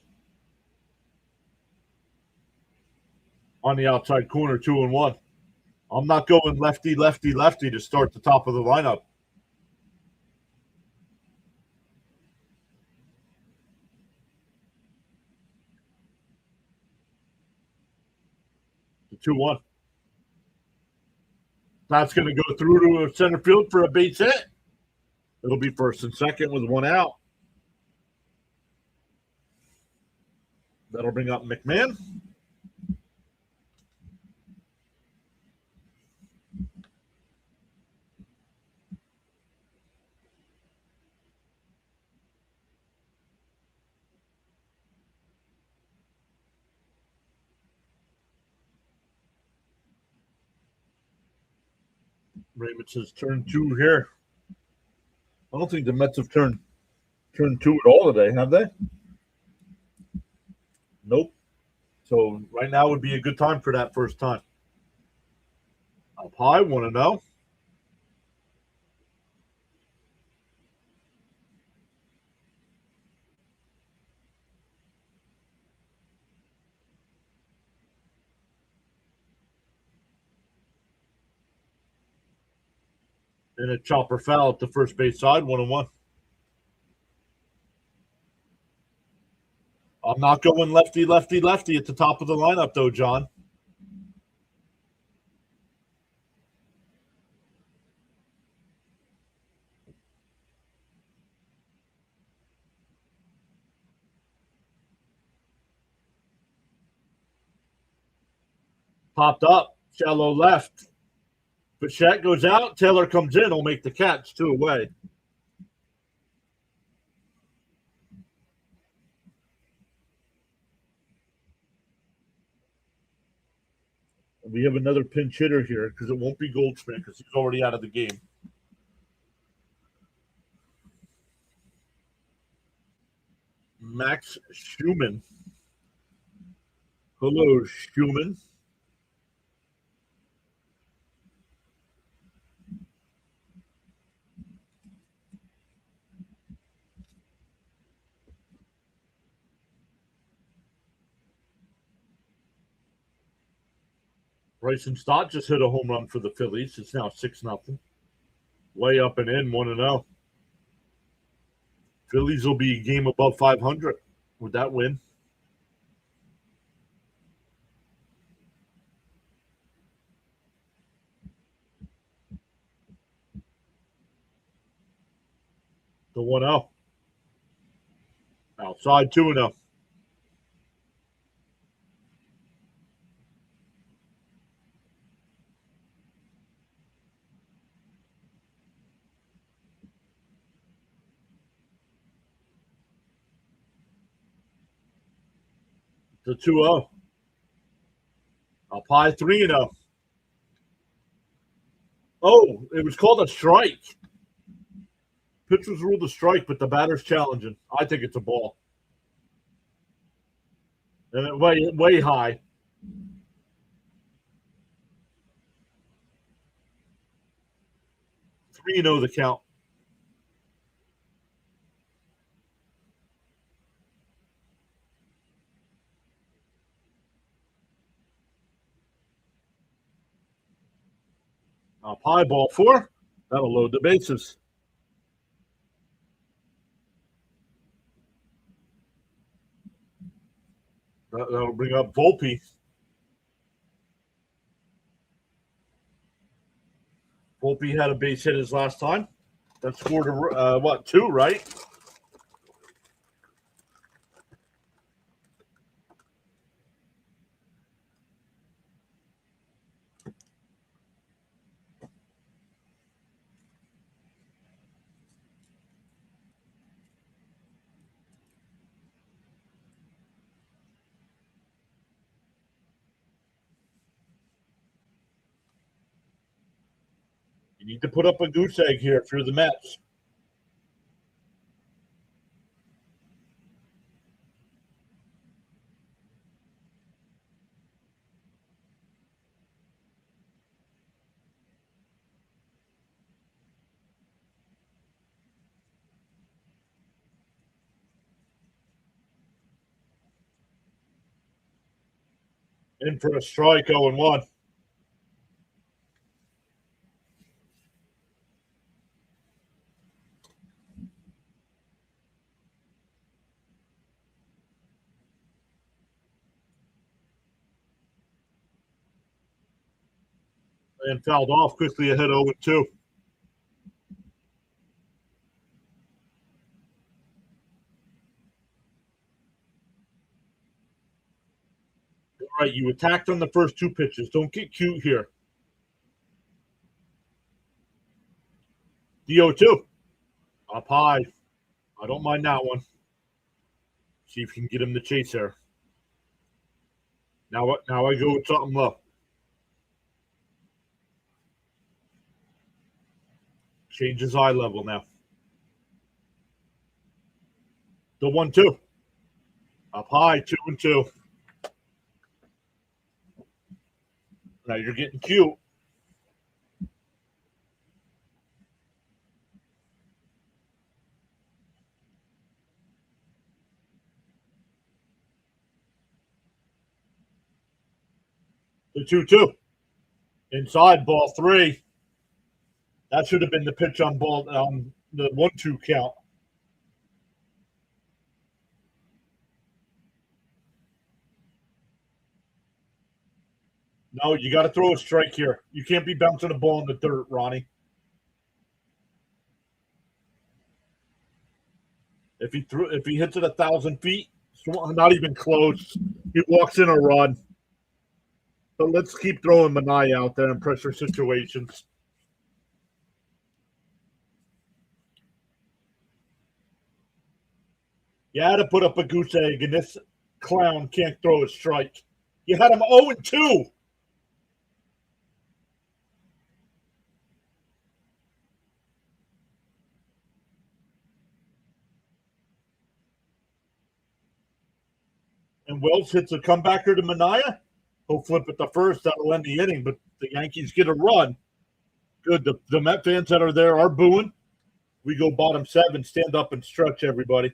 Speaker 1: On the outside corner, 2-1. I'm not going lefty, lefty, lefty to start the top of the lineup. The 2-1. That's going to go through to center field for a base hit. It'll be first and second with 1 out. That'll bring up McMahon. Raymond says turn 2 here. I don't think the Mets have turned 2 at all today, have they? Nope. So right now would be a good time for that first time. Up high, 1-0. And a chopper foul at the first base side, 1-1. I'm not going lefty, lefty, lefty at the top of the lineup, though, John. Popped up, shallow left. Bichette goes out. Taylor comes in. Will make the catch, 2 away. We have another pinch hitter here because it won't be Goldschmidt because he's already out of the game. Max Schumann. Hello, Schumann. Bryson Stott just hit a home run for the Phillies. It's now 6-0. Way up and in, 1-0. Phillies will be a game above 500 with that win. The 1-0. Outside 2-0. The 2-0. Up high 3-0. Oh, it was called a strike. Pitch was ruled a strike, but the batter's challenging. I think it's a ball. And it way high. Three, the count. Up high, ball 4. That'll load the bases. That'll bring up Volpe. Volpe had a base hit his last time. That scored 2, right? You need to put up a goose egg here if you're the Mets. In for a strike, 0-1. And fouled off quickly ahead 0-2. All right, you attacked on the first 2 pitches. Don't get cute here. The 0-2. Up high. I don't mind that one. See if you can get him to chase there. Now I go with something low. Change his eye level now. The 1-2. Up high, 2-2. Now you're getting cute. The 2-2. Inside, ball 3. That should have been the pitch on ball the 1-2 count. No, you got to throw a strike here. You can't be bouncing a ball in the dirt, Ronnie. If he hits it 1,000 feet, not even close. He walks in a run. But let's keep throwing Manai out there in pressure situations. You had to put up a goose egg, and this clown can't throw a strike. You had him 0-2. And Wells hits a comebacker to Manaya. He'll flip it the first. That'll end the inning, but the Yankees get a run. Good. The Met fans that are there are booing. We go bottom 7. Stand up and stretch, everybody.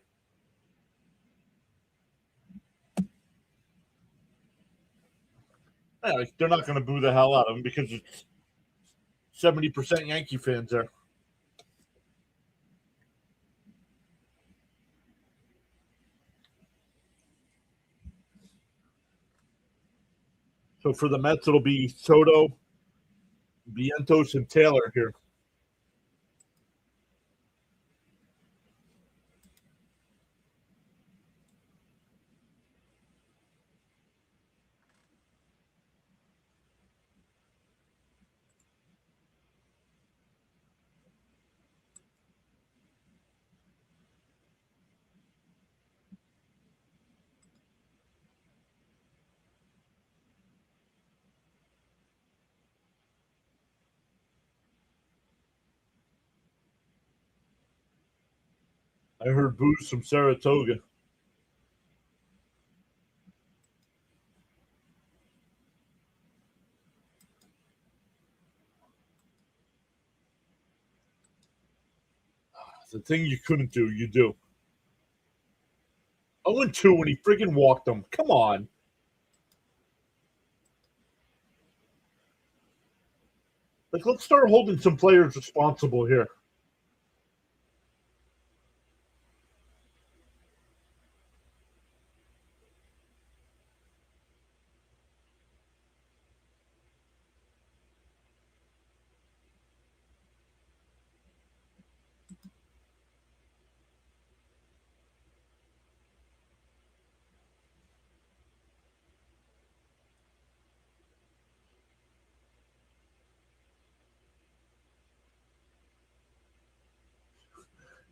Speaker 1: Yeah, they're not going to boo the hell out of him because it's 70% Yankee fans there. So for the Mets, it'll be Soto, Vientos, and Taylor here. I heard boos from Saratoga. The thing you couldn't do, you do. 0-2 when he friggin' walked him. Come on. Like, let's start holding some players responsible here.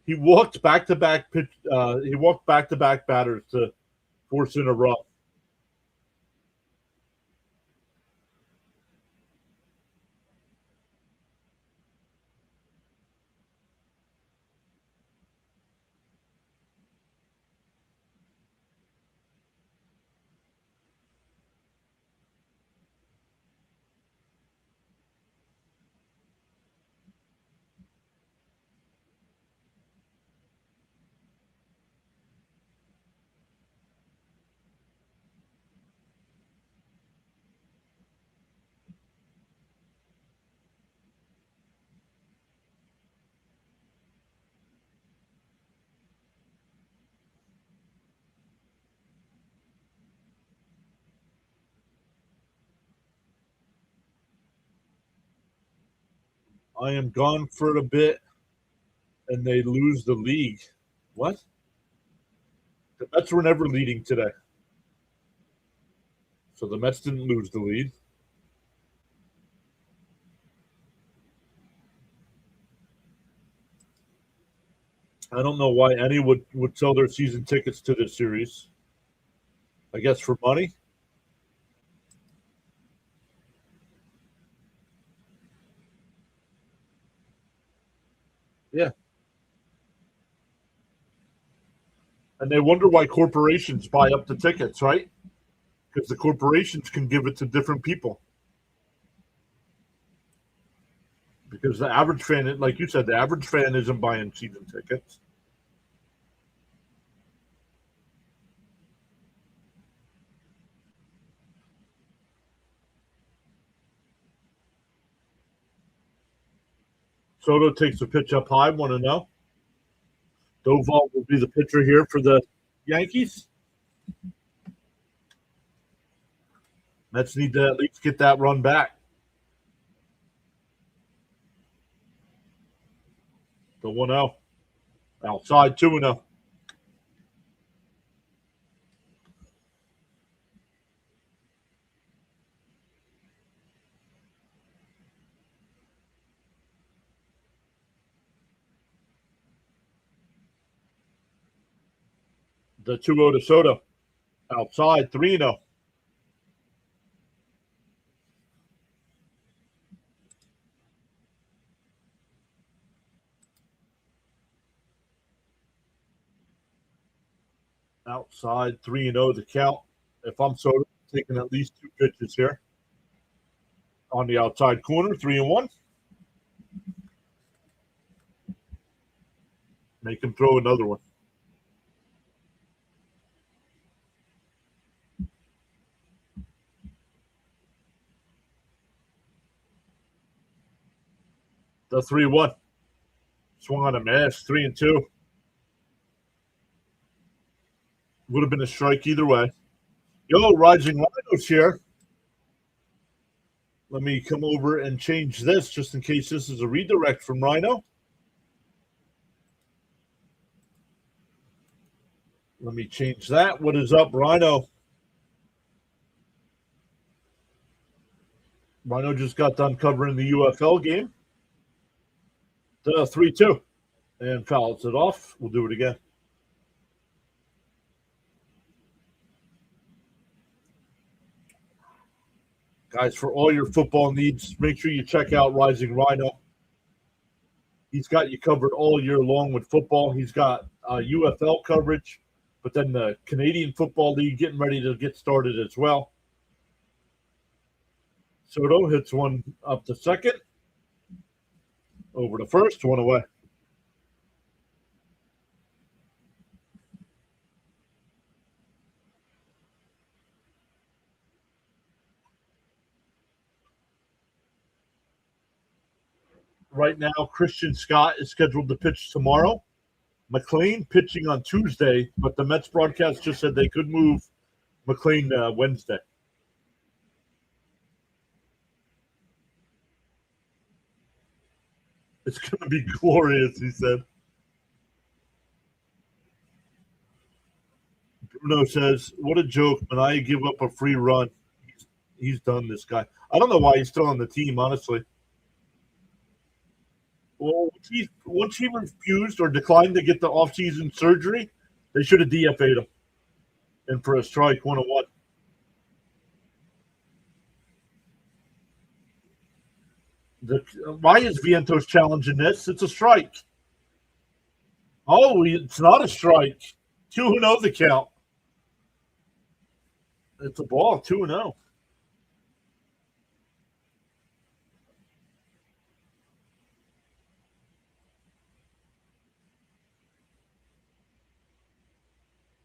Speaker 1: He walked back-to-back pitch. He walked back-to-back batters to force in a run. I am gone for a bit, and they lose the league. What? The Mets were never leading today. So the Mets didn't lose the lead. I don't know why any would sell their season tickets to this series. I guess for money. Yeah. And they wonder why corporations buy up the tickets, right? Because the corporations can give it to different people. Because the average fan, like you said, the average fan isn't buying season tickets. Soto takes a pitch up high, 1-0. Doval will be the pitcher here for the Yankees. Mets need to at least get that run back. The 1-0. Outside 2-0. The 2-0 to Soto. Outside 3-0. Outside 3-0 to count. If I'm Soto, taking at least 2 pitches here. On the outside corner, 3-1. Make him throw another one. The 3-1. Swung on a mash, 3-2. Would have been a strike either way. Yo, Rising Rhinos here. Let me come over and change this just in case this is a redirect from Rhino. Let me change that. What is up, Rhino? Rhino just got done covering the UFL game. The 3-2. And fouls it off. We'll do it again. Guys, for all your football needs, make sure you check out Rising Rhino. He's got you covered all year long with football. He's got UFL coverage, but then the Canadian Football League getting ready to get started as well. Soto hits one up to second. Over to first, one away. Right now, Christian Scott is scheduled to pitch tomorrow. McLean pitching on Tuesday, but the Mets broadcast just said they could move McLean Wednesday. It's going to be glorious, he said. Bruno says, what a joke. Mania give up a free run. He's done, this guy. I don't know why he's still on the team, honestly. Well, once he refused or declined to get the offseason surgery, they should have DFA'd him. And for a strike, 101. Why is Vientos challenging this? It's a strike. Oh, it's not a strike. 2-0 the count. It's a ball, 2-0.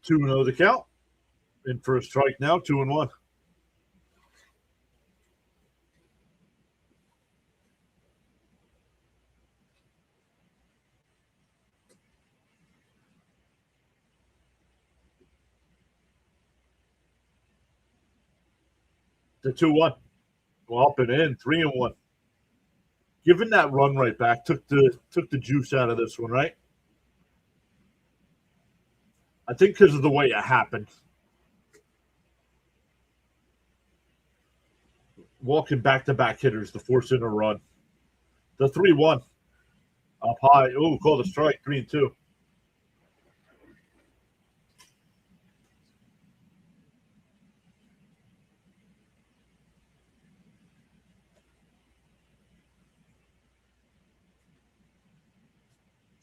Speaker 1: The count. In for a strike now, 2-1. The 2-1. Well, up and in, 3-1. Giving that run right back took the juice out of this one, right? I think because of the way it happened. Walking back-to-back hitters to force in a run. The 3-1. Up high. Oh, called a strike, 3-2.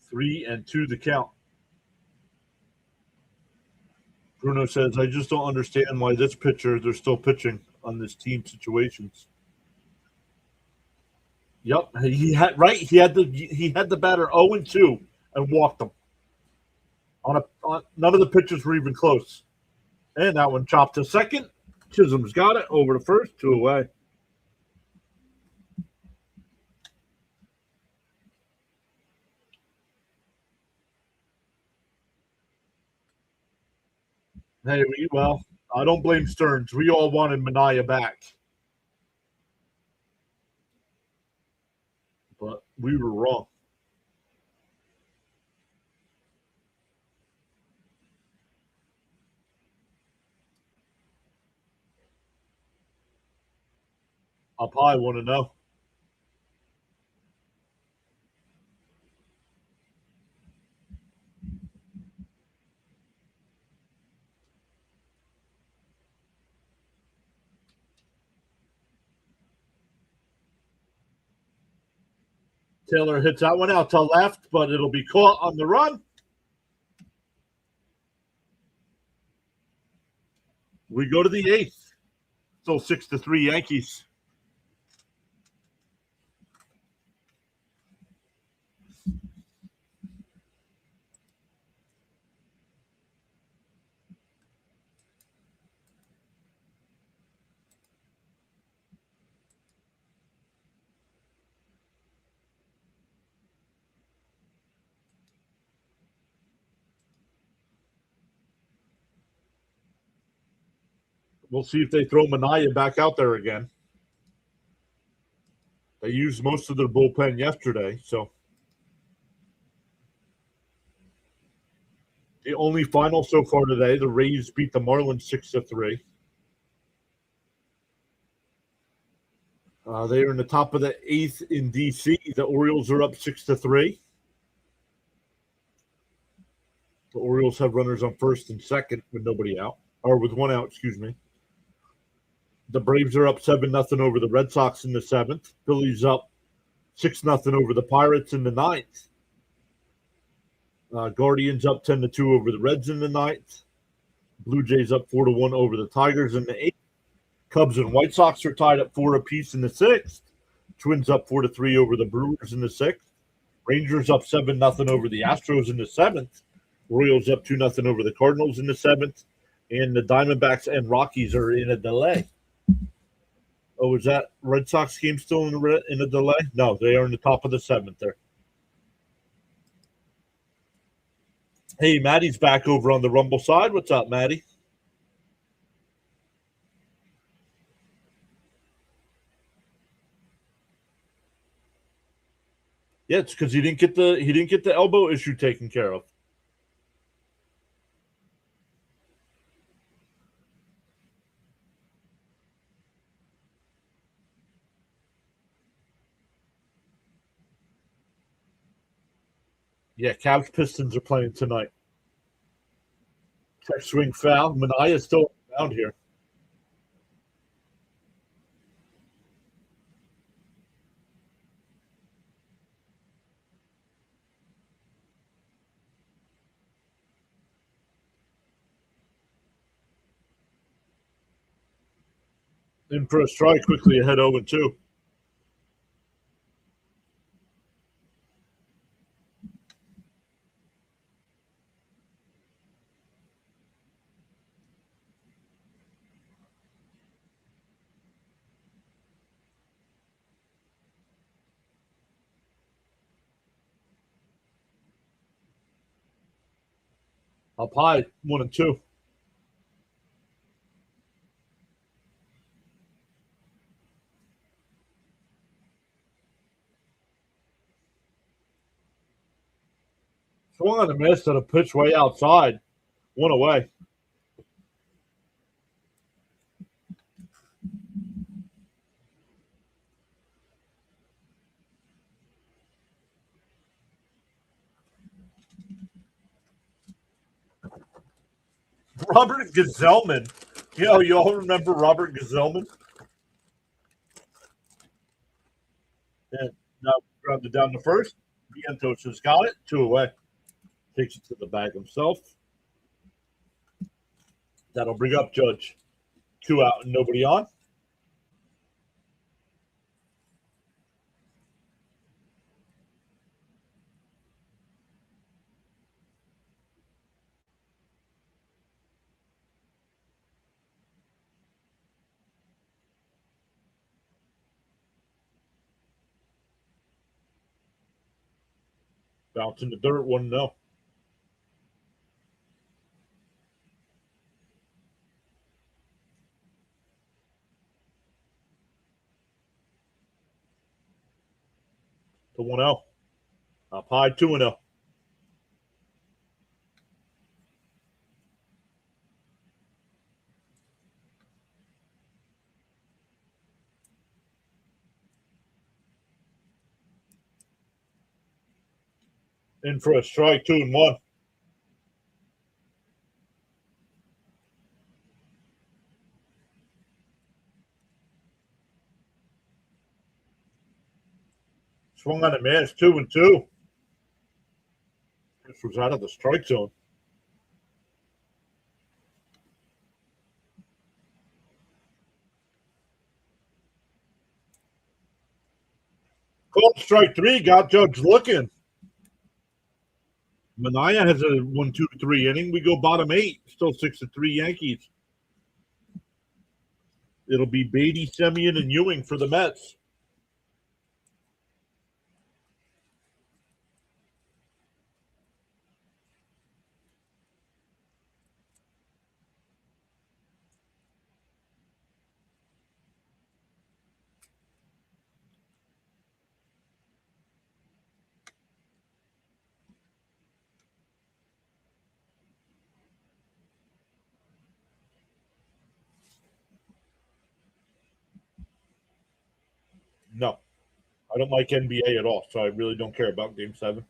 Speaker 1: Three and two the count. Bruno says, I just don't understand why this pitcher, they're still pitching on this team situations. Yep, he had the batter 0-2 and walked him. None of the pitchers were even close. And that one chopped to second. Chisholm's got it over to first, 2 away. Hey, well, I don't blame Stearns. We all wanted Mania back. But we were wrong. Up high, 1-0. Taylor hits that one out to left, but it'll be caught on the run. We go to the 8th. Still 6-3 Yankees. We'll see if they throw Mania back out there again. They used most of their bullpen yesterday, so. The only final so far today, the Rays beat the Marlins 6-3. They are in the top of the 8th in D.C. The Orioles are up 6-3. The Orioles have runners on first and second with nobody out, or with one out, excuse me. The Braves are up 7-0 over the Red Sox in the 7th. Phillies up 6-0 over the Pirates in the 9th. Guardians up 10-2 over the Reds in the ninth. Blue Jays up 4-1 over the Tigers in the eighth. Cubs and White Sox are tied at 4 apiece in the sixth. Twins up 4-3 over the Brewers in the sixth. Rangers up 7-0 over the Astros in the seventh. Royals up 2-0 over the Cardinals in the seventh. And the Diamondbacks and Rockies are in a delay. Oh, is that Red Sox game still in a delay? No, they are in the top of the seventh there. Hey, Maddie's back over on the Rumble side. What's up, Maddie? Yeah, it's because he didn't get the elbow issue taken care of. Yeah, Cavs Pistons are playing tonight. Check swing foul. Manaya's still around here. In for a strike, quickly ahead 0-2. Up high, 1-2. Swung on a miss at a pitch way outside. One away. Robert Gazelman. You all remember Robert Gazelman? And now grounded down to first. Vientos has got it. 2 away. Takes it to the bag himself. That'll bring up Judge. 2 out and nobody on. Bounce in the dirt, 1-0. To 1-0. Up high, 2-0. In for a strike, 2-1. Swung on a miss, 2-2. This was out of the strike zone. Called strike 3, got Judge looking. Manaya has a 1-2-3 inning. We go bottom 8, still 6-3 Yankees. It'll be Beatty, Semien, and Ewing for the Mets. No, I don't like NBA at all, so I really don't care about Game 7.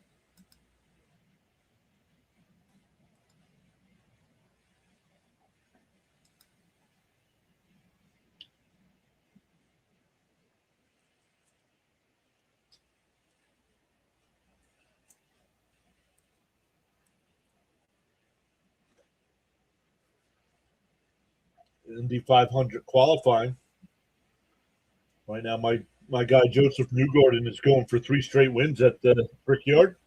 Speaker 1: Indy 500 qualifying. Right now, my guy Joseph Newgarden is going for 3 straight wins at the Brickyard.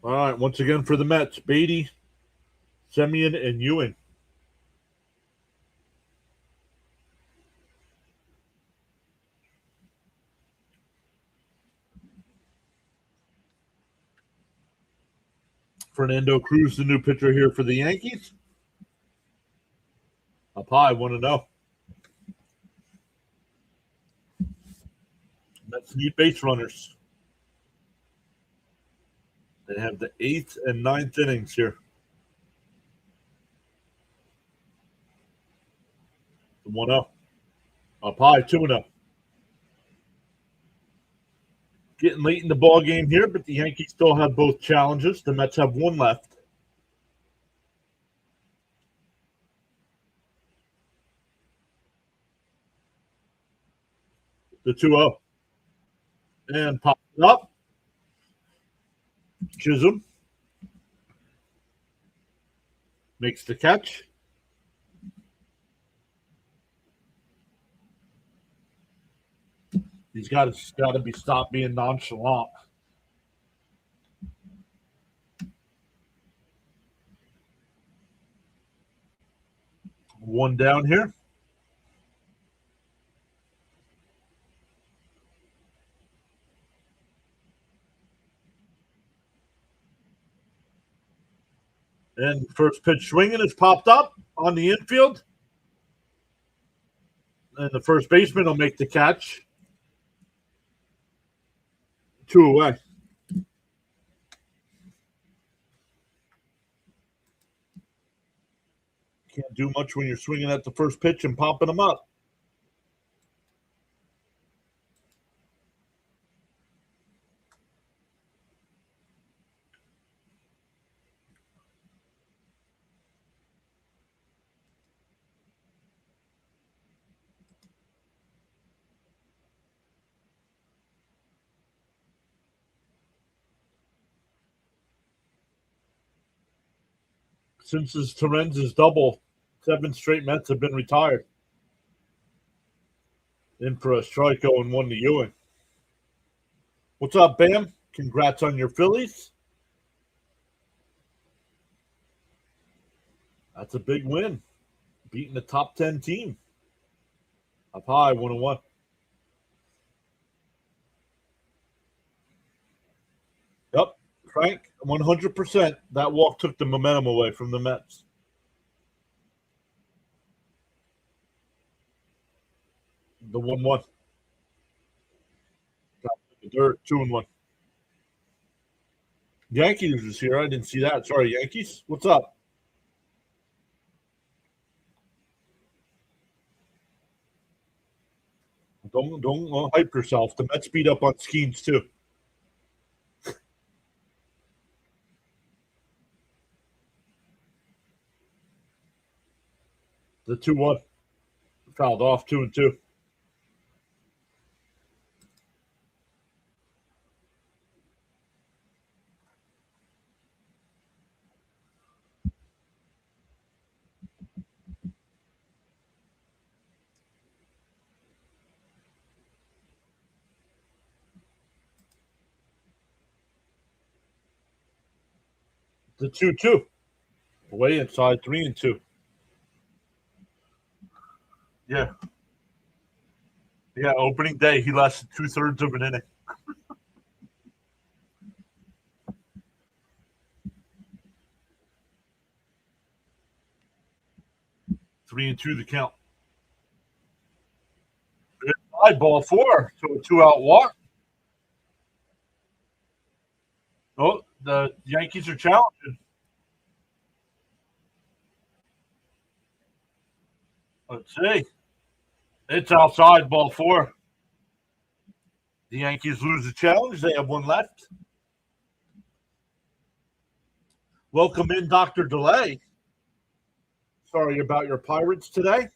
Speaker 1: All right, once again for the Mets, Beatty, Semien, and Ewing. Fernando Cruz, the new pitcher here for the Yankees. Up high, 1-0. Mets need base runners. They have the 8th and 9th innings here. 1-0. Up high, 2-0. Getting late in the ball game here, but the Yankees still have both challenges. The Mets have one left. The 2-0. And pop it up. Chisholm makes the catch. He's got to be stopped being nonchalant. One down here. And first pitch swinging is popped up on the infield. And the first baseman will make the catch. 2 away. Can't do much when you're swinging at the first pitch and popping them up. Since his Terenz's double, 7 straight Mets have been retired. In for a strikeout and 1 to Ewing. What's up, Bam? Congrats on your Phillies. That's a big win. Beating the top 10 team. Up high, 1-1. Yep, Frank, 100%. That walk took the momentum away from the Mets. The 1-1. The dirt, 2-1. Yankees is here. I didn't see that. Sorry, Yankees. What's up? Don't hype yourself. The Mets beat up on Skeens too. The 2-1. Fouled off 2-2. The 2-2. Way inside 3-2. Yeah. Yeah, opening day, he lasted 2/3 of an inning. 3-2 the count. Inside ball 4, so a 2-out walk. Oh, the Yankees are challenging. Let's see. It's outside ball 4. The Yankees lose the challenge. They have one left. Welcome in, Dr. Delay. Sorry about your Pirates today.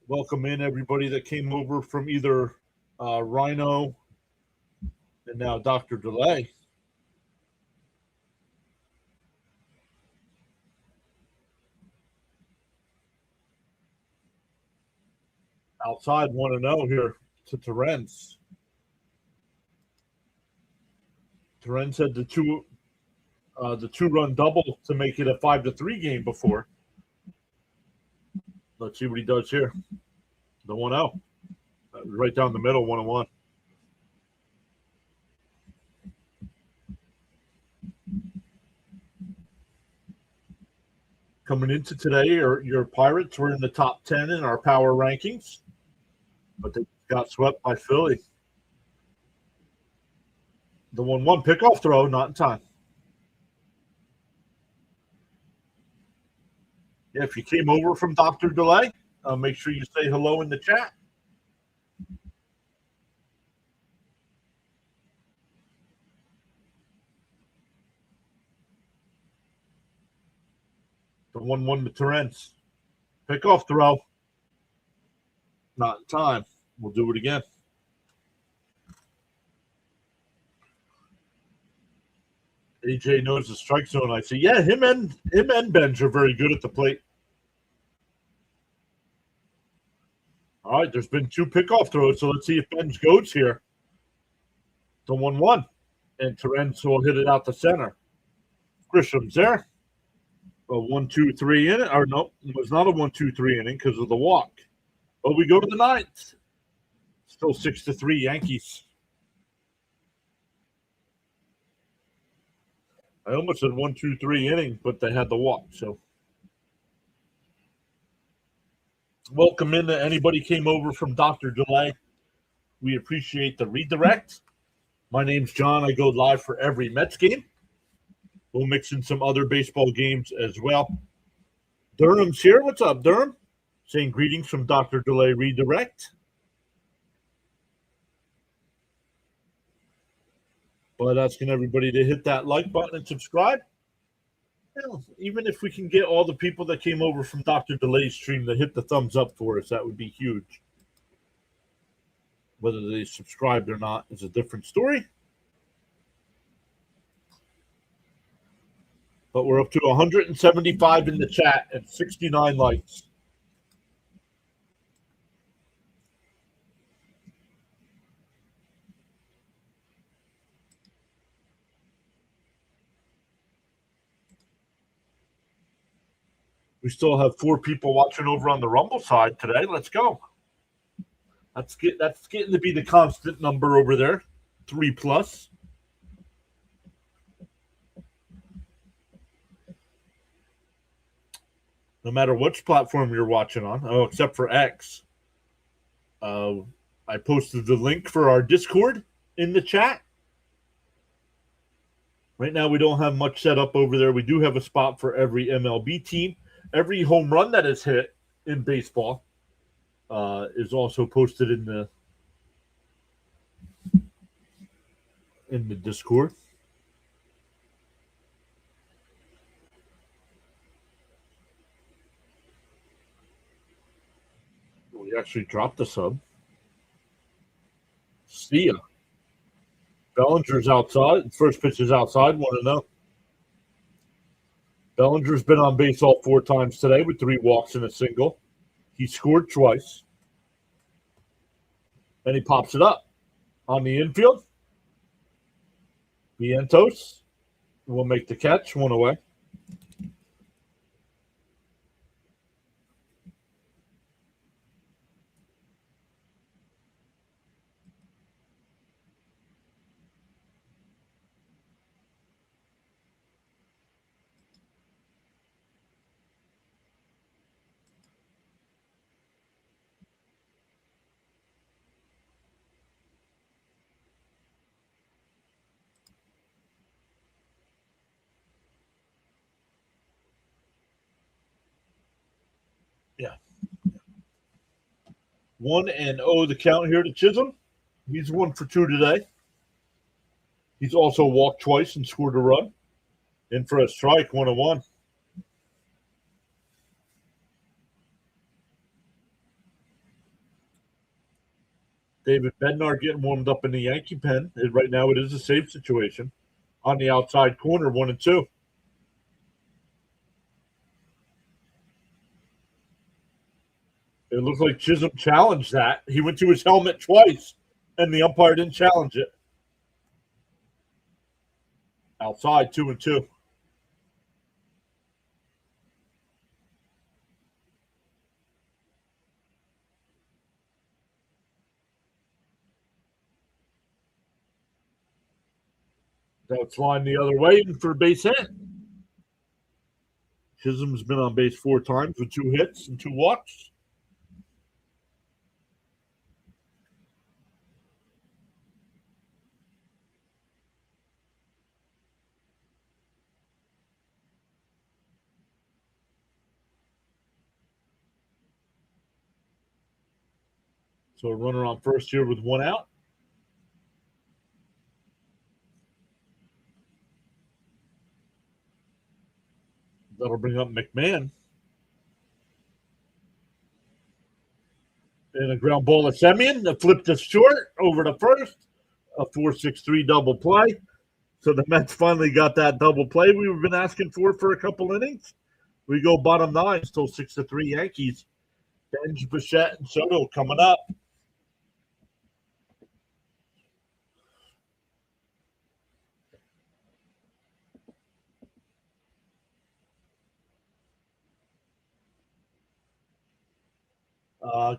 Speaker 1: Welcome in, everybody that came over from either Rhino and now Dr. Delay. Outside 1-0 here to Terrence. Terrence had the two-run double to make it a 5-3 game before. Let's see what he does here. The 1-0. Right down the middle, 1-1. Coming into today, your Pirates were in the top 10 in our power rankings, but they got swept by Philly. The 1-1 pickoff throw, not in time. Yeah, if you came over from Dr. Delay, make sure you say hello in the chat. The 1-1 to Terrence. Pickoff throw. Not in time. We'll do it again. AJ knows the strike zone. I see. Yeah, him and Benj are very good at the plate. All right, there's been 2 pickoff throws, so let's see if Benj goes here. The 1-1. And Terrence will hit it out the center. Grisham's there. A 1-2-3 inning. Or no, it was not a 1-2-3 inning because of the walk. But we go to the 9th. Still 6-3 Yankees. I almost said 1-2-3 inning, but they had the walk. So, welcome in to anybody came over from Dr. Delay. We appreciate the redirect. My name's John. I go live for every Mets game. We'll mix in some other baseball games as well. Durham's here. What's up, Durham? Saying greetings from Dr. Delay Redirect. But asking everybody to hit that like button and subscribe. Well, even if we can get all the people that came over from Dr. Delay's stream to hit the thumbs up for us, that would be huge. Whether they subscribed or not is a different story. But we're up to 175 in the chat and 69 likes. We still have 4 people watching over on the Rumble side today. Let's go. That's getting to be the constant number over there. 3+. No matter which platform you're watching on. Oh, except for X. I posted the link for our Discord in the chat. Right now, we don't have much set up over there. We do have a spot for every MLB team. Every home run that is hit in baseball is also posted in the Discord. We actually dropped the sub. See ya. Bellinger's outside. First pitch is outside. 1-0. Bellinger's been on base all 4 times today with 3 walks and a single. He scored twice. And he pops it up on the infield. Vientos will make the catch. 1 away. 1-0 the count here to Chisholm. He's 1 for 2 today. He's also walked twice and scored a run. In for a strike, 1-1. David Bednar getting warmed up in the Yankee pen. Right now it is a safe situation. On the outside corner, 1-2. It looks like Chisholm challenged that. He went to his helmet twice, and the umpire didn't challenge it. Outside, 2-2. That's flying the other way for a base hit. Chisholm's been on base 4 times with 2 hits and 2 walks. So a runner on first here with 1 out. That'll bring up McMahon. And a ground ball to Semyon that flipped to short over to first. A 4-6-3 double play. So the Mets finally got that double play we've been asking for a couple innings. We go bottom 9, still 6-3 Yankees. Benj, Bichette, and Soto coming up.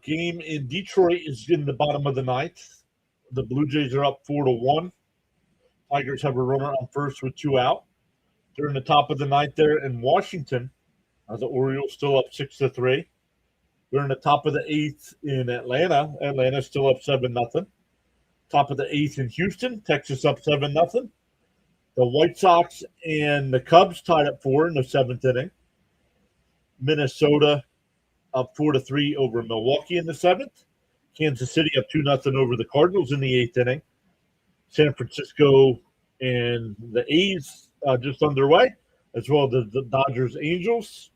Speaker 1: Game in Detroit is in the bottom of the 9th. The Blue Jays are up 4-1. Tigers have a runner on first with 2 out. They're in the top of the 9th there in Washington. The Orioles still up 6-3. They're in the top of the 8th in Atlanta. Atlanta's still up 7-0. Top of the 8th in Houston. Texas up 7-0. The White Sox and the Cubs tied up 4 in the 7th inning. Minnesota up 4-3 over Milwaukee in the 7th. Kansas City up 2-0 over the Cardinals in the 8th inning. San Francisco and the A's just underway, as well as the Dodgers, Angels,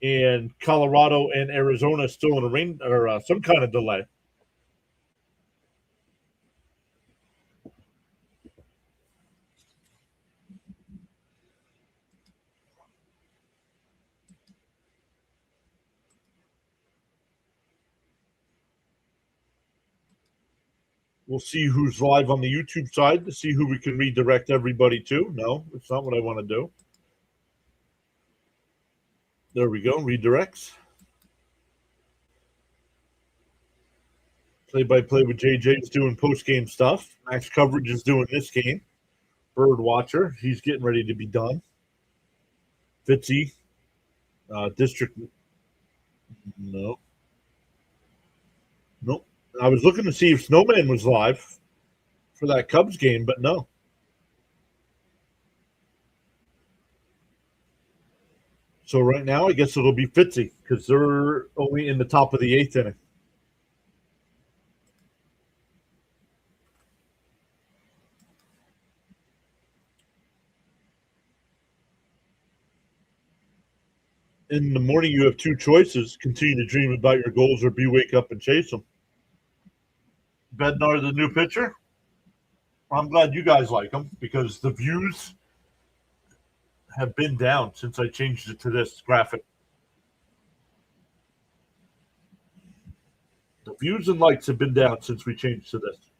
Speaker 1: and Colorado and Arizona still in a rain or some kind of delay. We'll see who's live on the YouTube side to see who we can redirect everybody to. No, it's not what I want to do. There we go. Redirects. Play-by-play with JJ's doing post-game stuff. Max Coverage is doing this game. Bird Watcher, he's getting ready to be done. Fitzy, District. No. Nope. I was looking to see if Snowman was live for that Cubs game, but no. So right now, I guess it'll be Fitzy because they're only in the top of the 8th inning. In the morning, you have 2 choices. Continue to dream about your goals or wake up and chase them. Bednar, the new pitcher. I'm glad you guys like him because the views have been down since I changed it to this graphic. The views and likes have been down since we changed to this.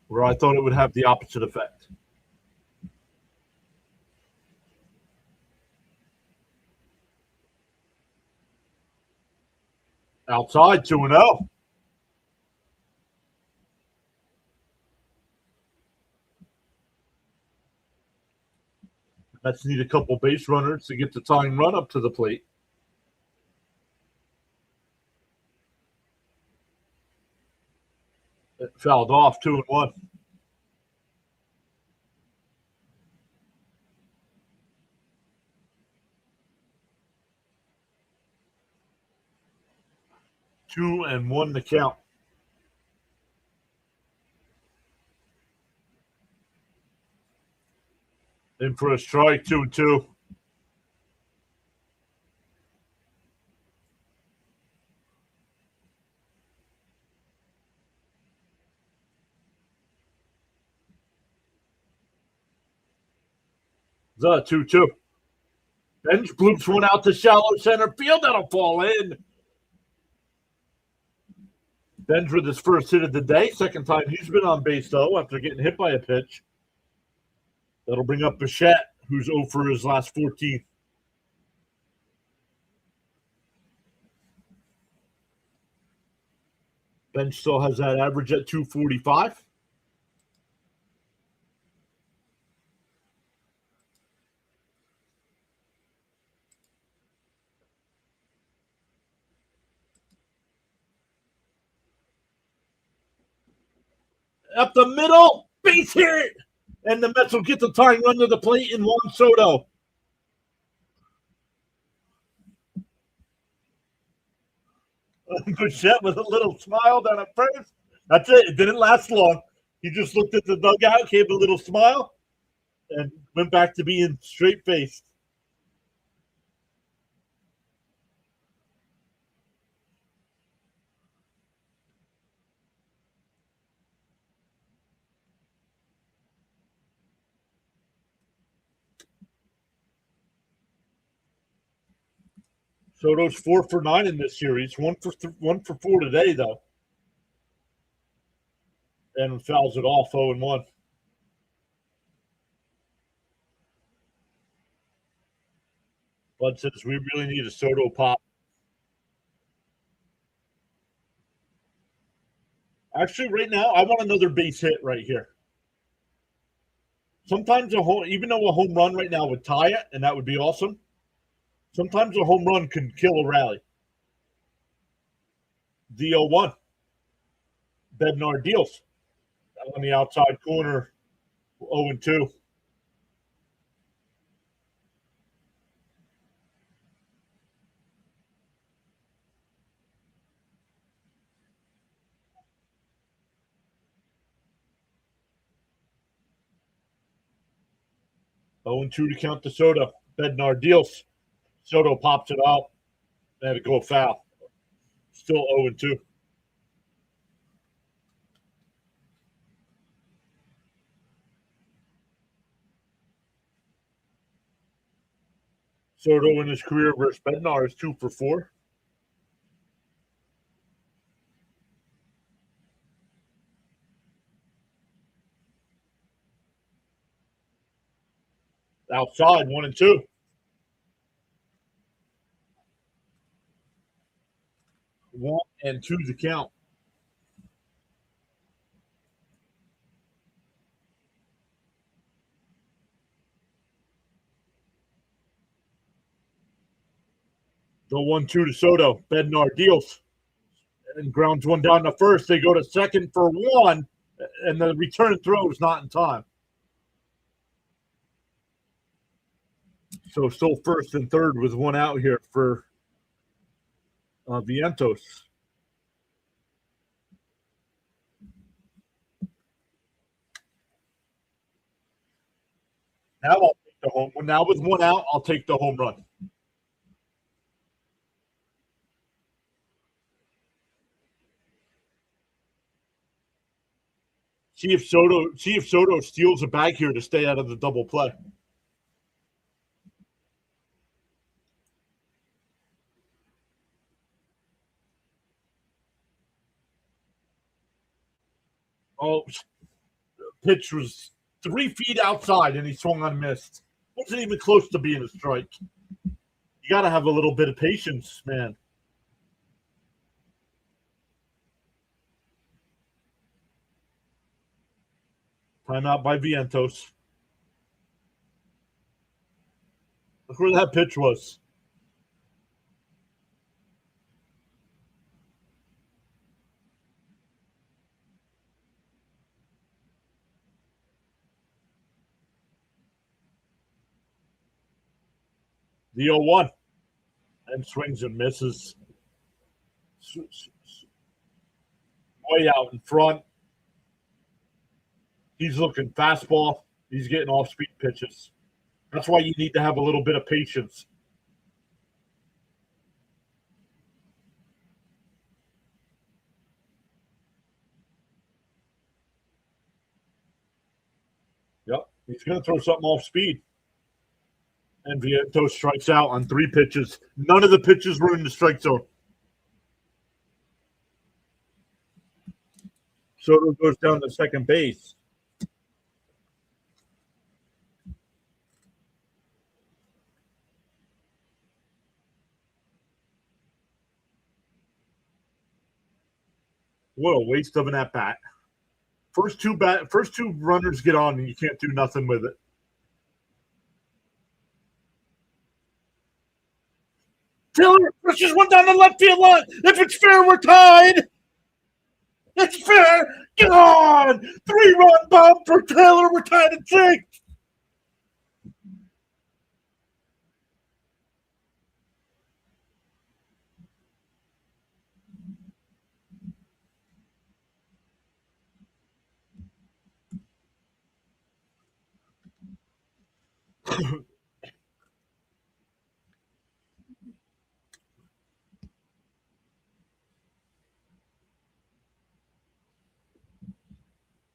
Speaker 1: Where I thought it would have the opposite effect. Outside, 2-0. Mets need a couple base runners to get the tying run up to the plate. It fouled off, 2-1. 2-1 the count. In for a strike, 2-2. The 2-2. Bench bloops one out to shallow center field. That'll fall in. Bench with his first hit of the day. Second time he's been on base, though, after getting hit by a pitch. That'll bring up Bichette, who's 0 for his last 14. Bench still has that average at 245. Up the middle, base hit, and the Mets will get the tying run to the plate in Juan Soto. Bichette with a little smile down at first. That's it. It didn't last long. He just looked at the dugout, gave a little smile, and went back to being straight-faced. Soto's 4 for 9 in this series. 1 for 4 today, though. And fouls it off 0-1. Bud says we really need a Soto pop. Actually, right now, I want another base hit right here. Sometimes even though a home run right now would tie it, and that would be awesome, sometimes a home run can kill a rally. The 0-1. Bednar deals. On the outside corner, 0-2. Oh, 2 to count to Soto. Bednar deals. Soto pops it out. Had to go foul. Still 0-2. Soto in his career versus Bednar is 2 for 4. Outside, 1-2. 1-2 the count. The 1-2 to Soto. Bednar deals and grounds one down to first. They go to second for 1, and the return throw is not in time. So still first and third with 1 out here for Vientos. Now I'll take the home. Now with 1 out, I'll take the home run. See if Soto steals a bag here to stay out of the double play. Oh, pitch was 3 feet outside, and he swung on missed. Wasn't even close to being a strike. You got to have a little bit of patience, man. Timeout by Vientos. Look where that pitch was. The 0-1. And swings and misses. way out in front. He's looking fastball. He's getting off-speed pitches. That's why you need to have a little bit of patience. Yep, he's going to throw something off speed. And Vientos strikes out on 3 pitches. None of the pitches were in the strike zone. Soto goes down to second base. What a waste of an at-bat. First two runners get on, and you can't do nothing with it. Taylor pushes one down the left field line. If it's fair, we're tied. It's fair. Get on. 3-run bomb for Taylor. We're tied at 6.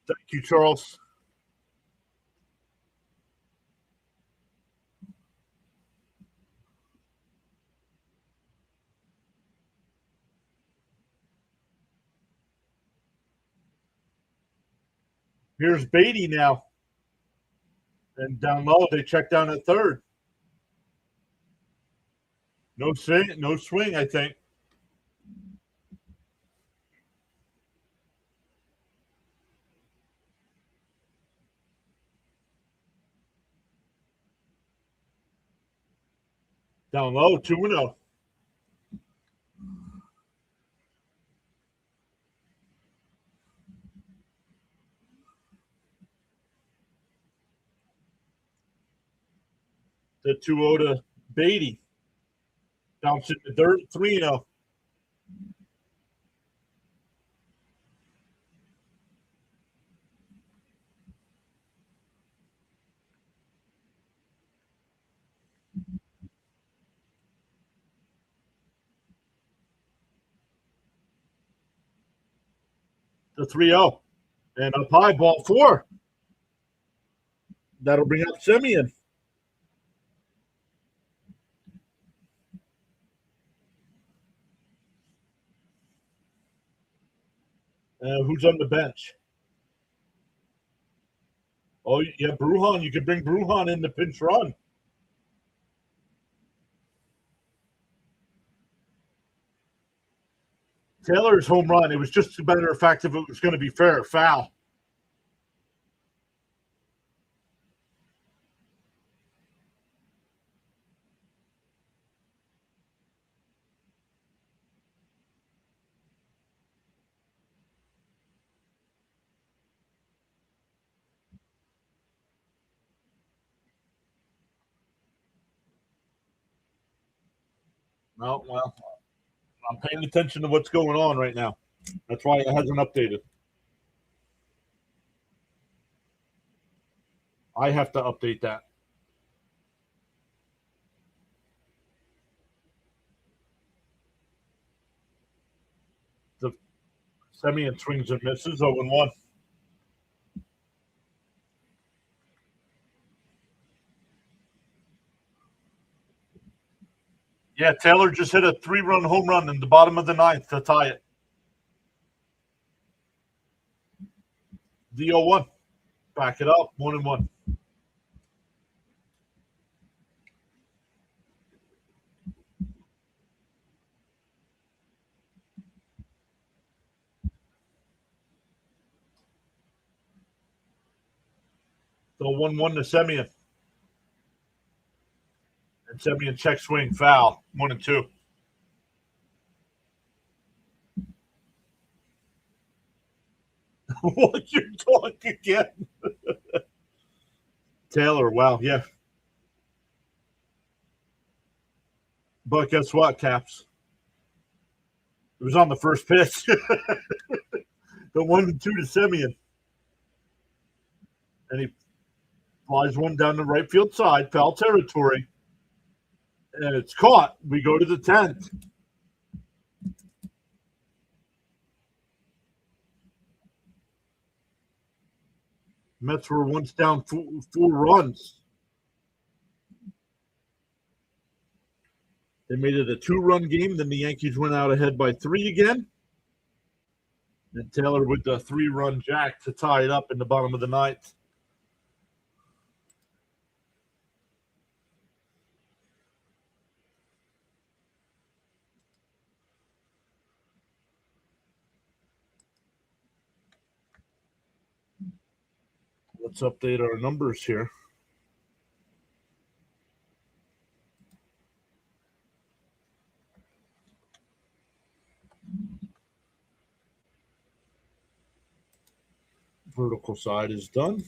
Speaker 1: Thank you, Charles. Here's Beatty now. And down low, they check down at third. No swing, I think. Down low, 2-0. The 2-0 to Beatty. Bounce it to third, 3-0. The 3-0. And up high, ball 4. That'll bring up Semien. Who's on the bench? Oh, yeah, Brujan. You could bring Brujan in the pinch run. Taylor's home run. It was just a matter of fact if it was going to be fair or foul. No, well, I'm paying attention to what's going on right now. That's why it hasn't updated. I have to update that. The Semien swings and misses, 0-1. Yeah, Taylor just hit a 3-run home run in the bottom of the 9th to tie it. The 0-1. Back it up, 1-1. So 1-1 to Semien. And Semien check swing foul, 1-2. What, you're talking again? Taylor, wow, yeah. But guess what, Caps? It was on the first pitch. The 1-2 to Semien. And he flies one down the right field side, foul territory. And it's caught. We go to the 10th. Mets were once down 4 runs. They made it a 2-run game. Then the Yankees went out ahead by 3 again. And Taylor with the 3-run jack to tie it up in the bottom of the 9th. Let's update our numbers here. Vertical side is done.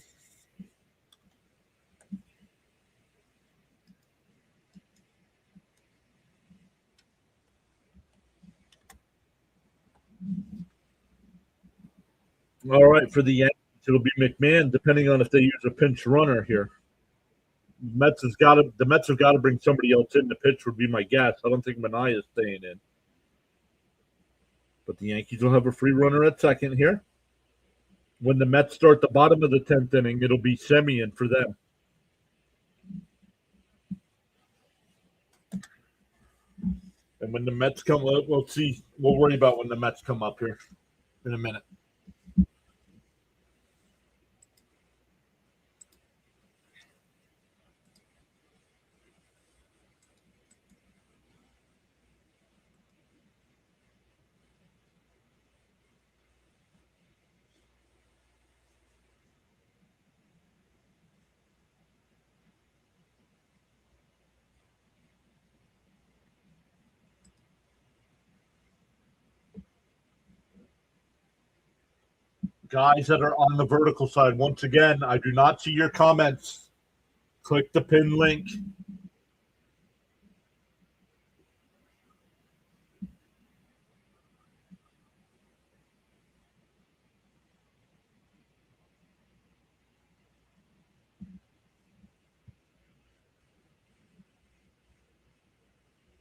Speaker 1: All right, for the Yankees, it'll be McMahon, depending on if they use a pinch runner here. The Mets have got to bring somebody else in to pitch, would be my guess. I don't think Manaea is staying in. But the Yankees will have a free runner at second here. When the Mets start the bottom of the 10th inning, it'll be Semien for them. And when the Mets come up, we'll see. We'll worry about when the Mets come up here in a minute. Guys that are on the vertical side, once again, I do not see your comments. Click the pin link.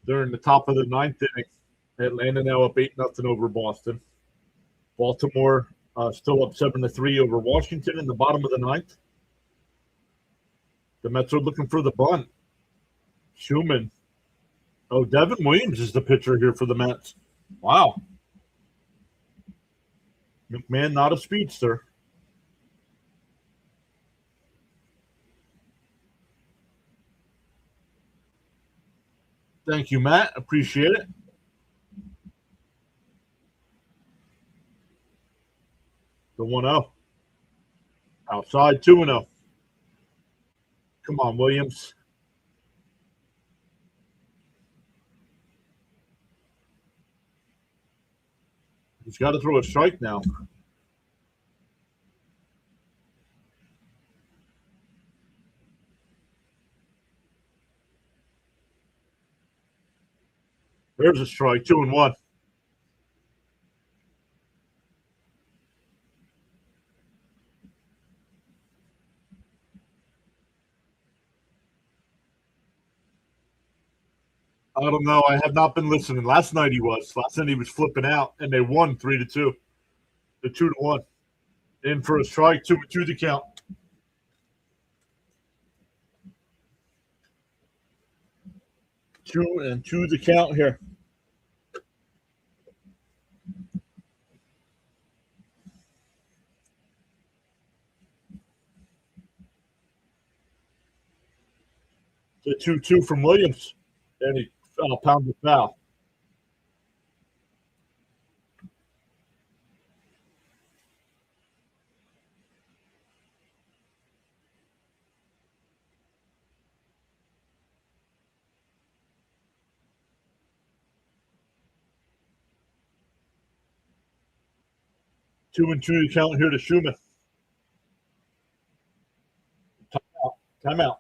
Speaker 1: They're in the top of the 9th inning. Atlanta now up 8-0 over Boston. Baltimore still up 7-3 over Washington in the bottom of the 9th. The Mets are looking for the bunt. Schumann. Oh, Devin Williams is the pitcher here for the Mets. Wow. McMahon, not a speedster. Thank you, Matt. Appreciate it. The 1-0. Outside 2-0. Come on, Williams. He's got to throw a strike now. There's a strike, 2-1. I don't know. I have not been listening. Last night he was. Last night he was flipping out, and they won 3-2. The 2-1. In for a strike, 2-2 the count. Two and two the count here. The 2-2 from Williams. And he pounded foul. Two and two to count here to Schumann. Timeout.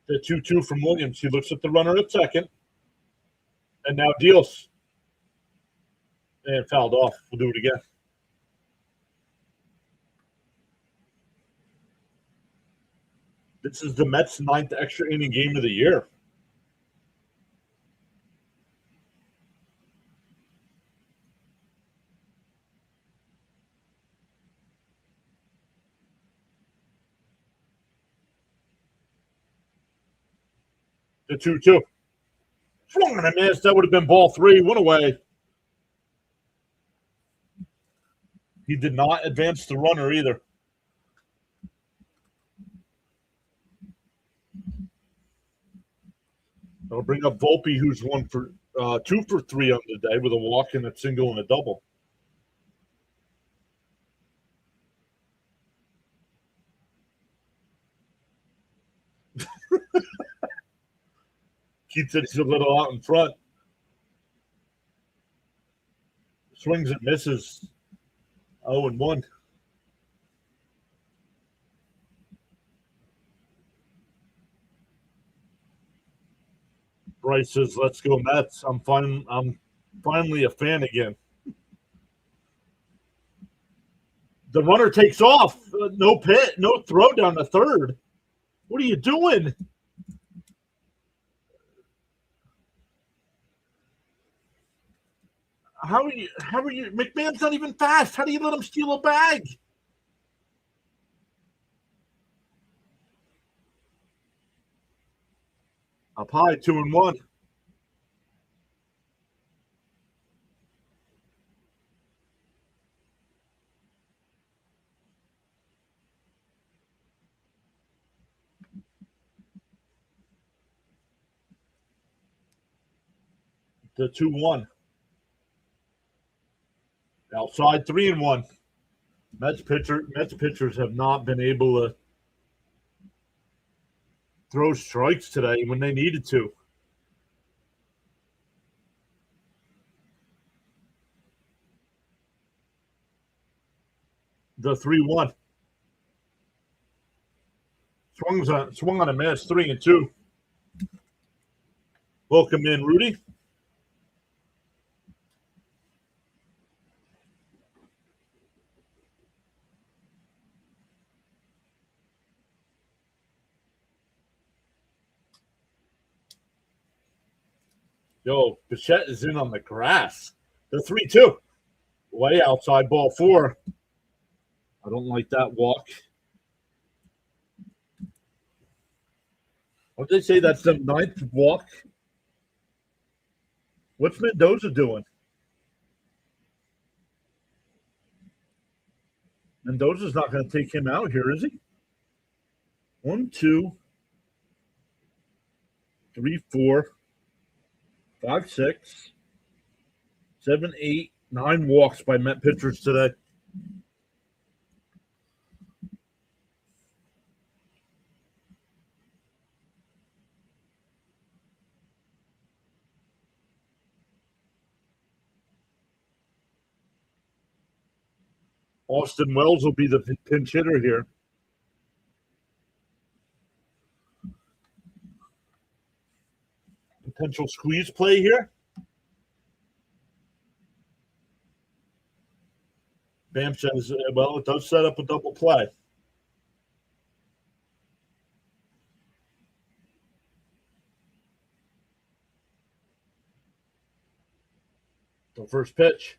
Speaker 1: The 2-2 from Williams. He looks at the runner at second. And now deals. And fouled off. We'll do it again. This is the Mets' 9th extra inning game of the year. The 2-2. Swung and a miss. That would have been ball 3. One away. He did not advance the runner either. I'll bring up Volpe, who's 2 for 3 on the day with a walk and a single and a double. Keeps it a little out in front. Swings and misses. 0-1. Bryce says, "Let's go Mets." I'm finally a fan again. The runner takes off. No pit, no throw down to third. What are you doing? How are you? McMahon's not even fast. How do you let him steal a bag? Up high, 2-1. The 2-1. Outside, 3-1. Mets pitchers have not been able to throw strikes today when they needed to. The 3-1. Swung on a miss, 3-2. Welcome in, Rudy. Yo, Bichette is in on the grass. The 3-2. Way outside, ball 4. I don't like that walk. What did they say? That's the 9th walk. What's Mendoza doing? Mendoza's not going to take him out here, is he? 1, 2, 3, 4, 5, 6, 7, 8, 9 walks by Met pitchers today. Austin Wells will be the pinch hitter here. Potential squeeze play here. Bam says, well, it does set up a double play. The first pitch.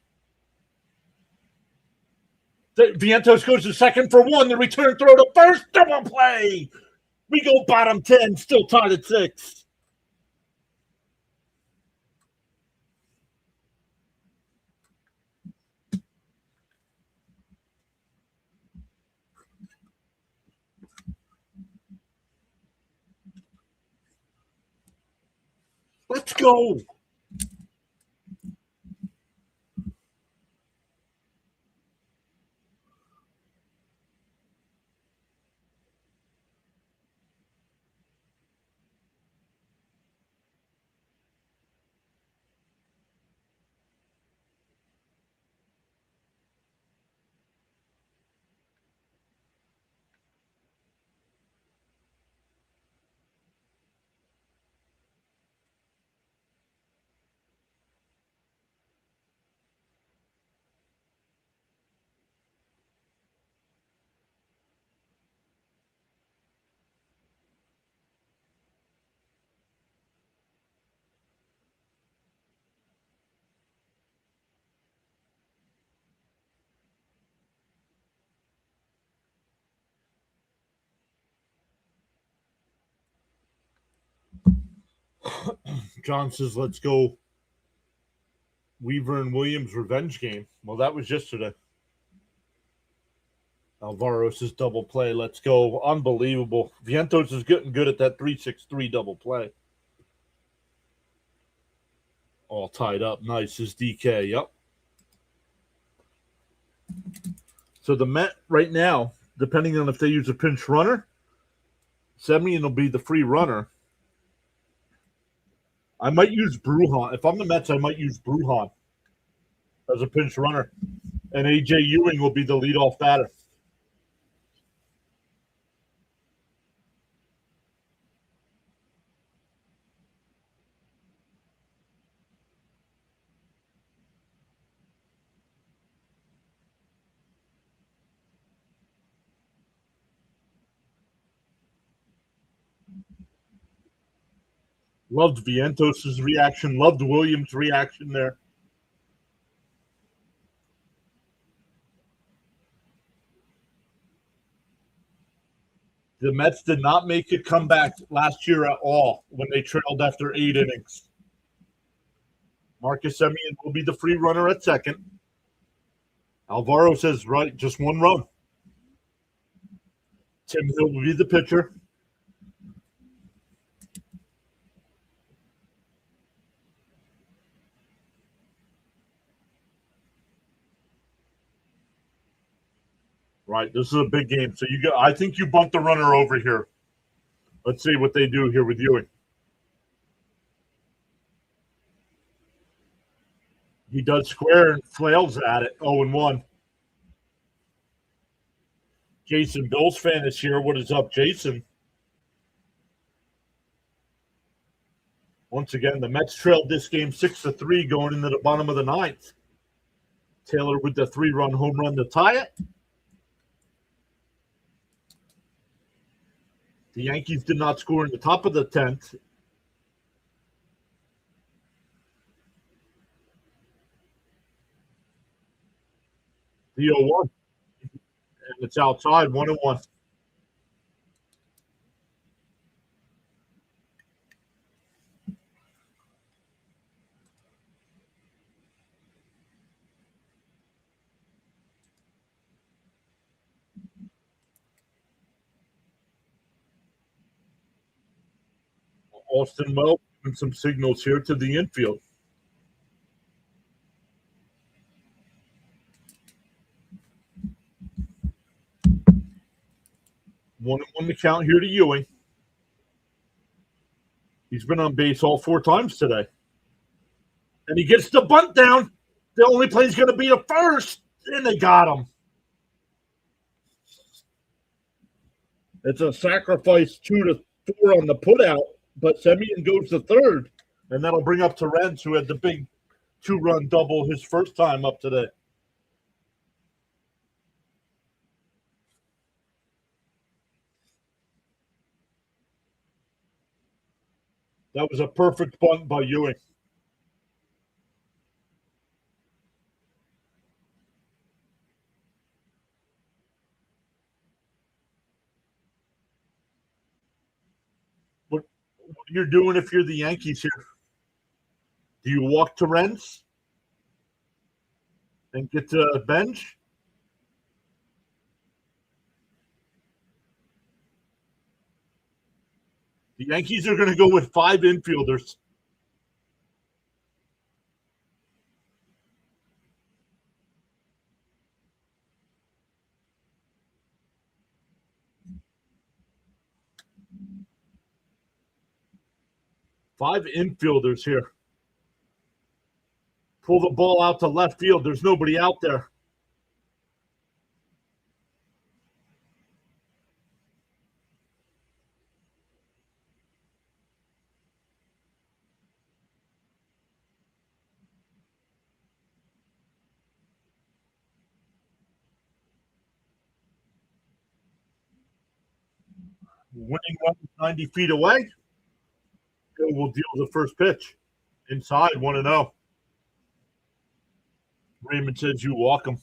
Speaker 1: Vientos goes to second for 1. The return throw to first. Double play. We go bottom 10, still tied at 6. Let's go. John says, let's go Weaver and Williams revenge game. Well, that was yesterday. Alvaro says double play. Let's go. Unbelievable. Vientos is getting good at that 3-6-3 double play. All tied up. Nice is DK. Yep. So the Met right now, depending on if they use a pinch runner, Semyon will be the free runner. I might use Brujan. If I'm the Mets, I might use Brujan as a pinch runner. And A.J. Ewing will be the leadoff batter. Loved Vientos' reaction. Loved Williams' reaction there. The Mets did not make a comeback last year at all when they trailed after 8 innings. Marcus Semien will be the free runner at second. Alvaro says, right, just one run. Tim Hill will be the pitcher. Right, this is a big game. So I think you bumped the runner over here. Let's see what they do here with Ewing. He does square and flails at it. 0-1. Jason, Bills fan, is here. What is up, Jason? Once again, the Mets trailed this game 6-3 going into the bottom of the ninth. Taylor with the 3-run home run to tie it. The Yankees did not score in the top of the 10th. The 0-1. And it's outside, 1-1. Austin Wells giving some signals here to the infield. 1-1 to count here to Ewing. He's been on base all 4 times today. And he gets the bunt down. The only play is going to be a first. And they got him. It's a sacrifice 2-4 on the putout, but Semien goes to third. And that'll bring up Terrence, who had the big 2-run double his first time up today. That was a perfect bunt by Ewing. What you're doing if you're the Yankees here? Do you walk Terrence and get to a bench? The Yankees are going to go with 5 infielders. Five infielders here. Pull the ball out to left field. There's nobody out there. Winning run 90 feet away. We'll deal the first pitch. Inside, 1-0. Raymond says you walk him.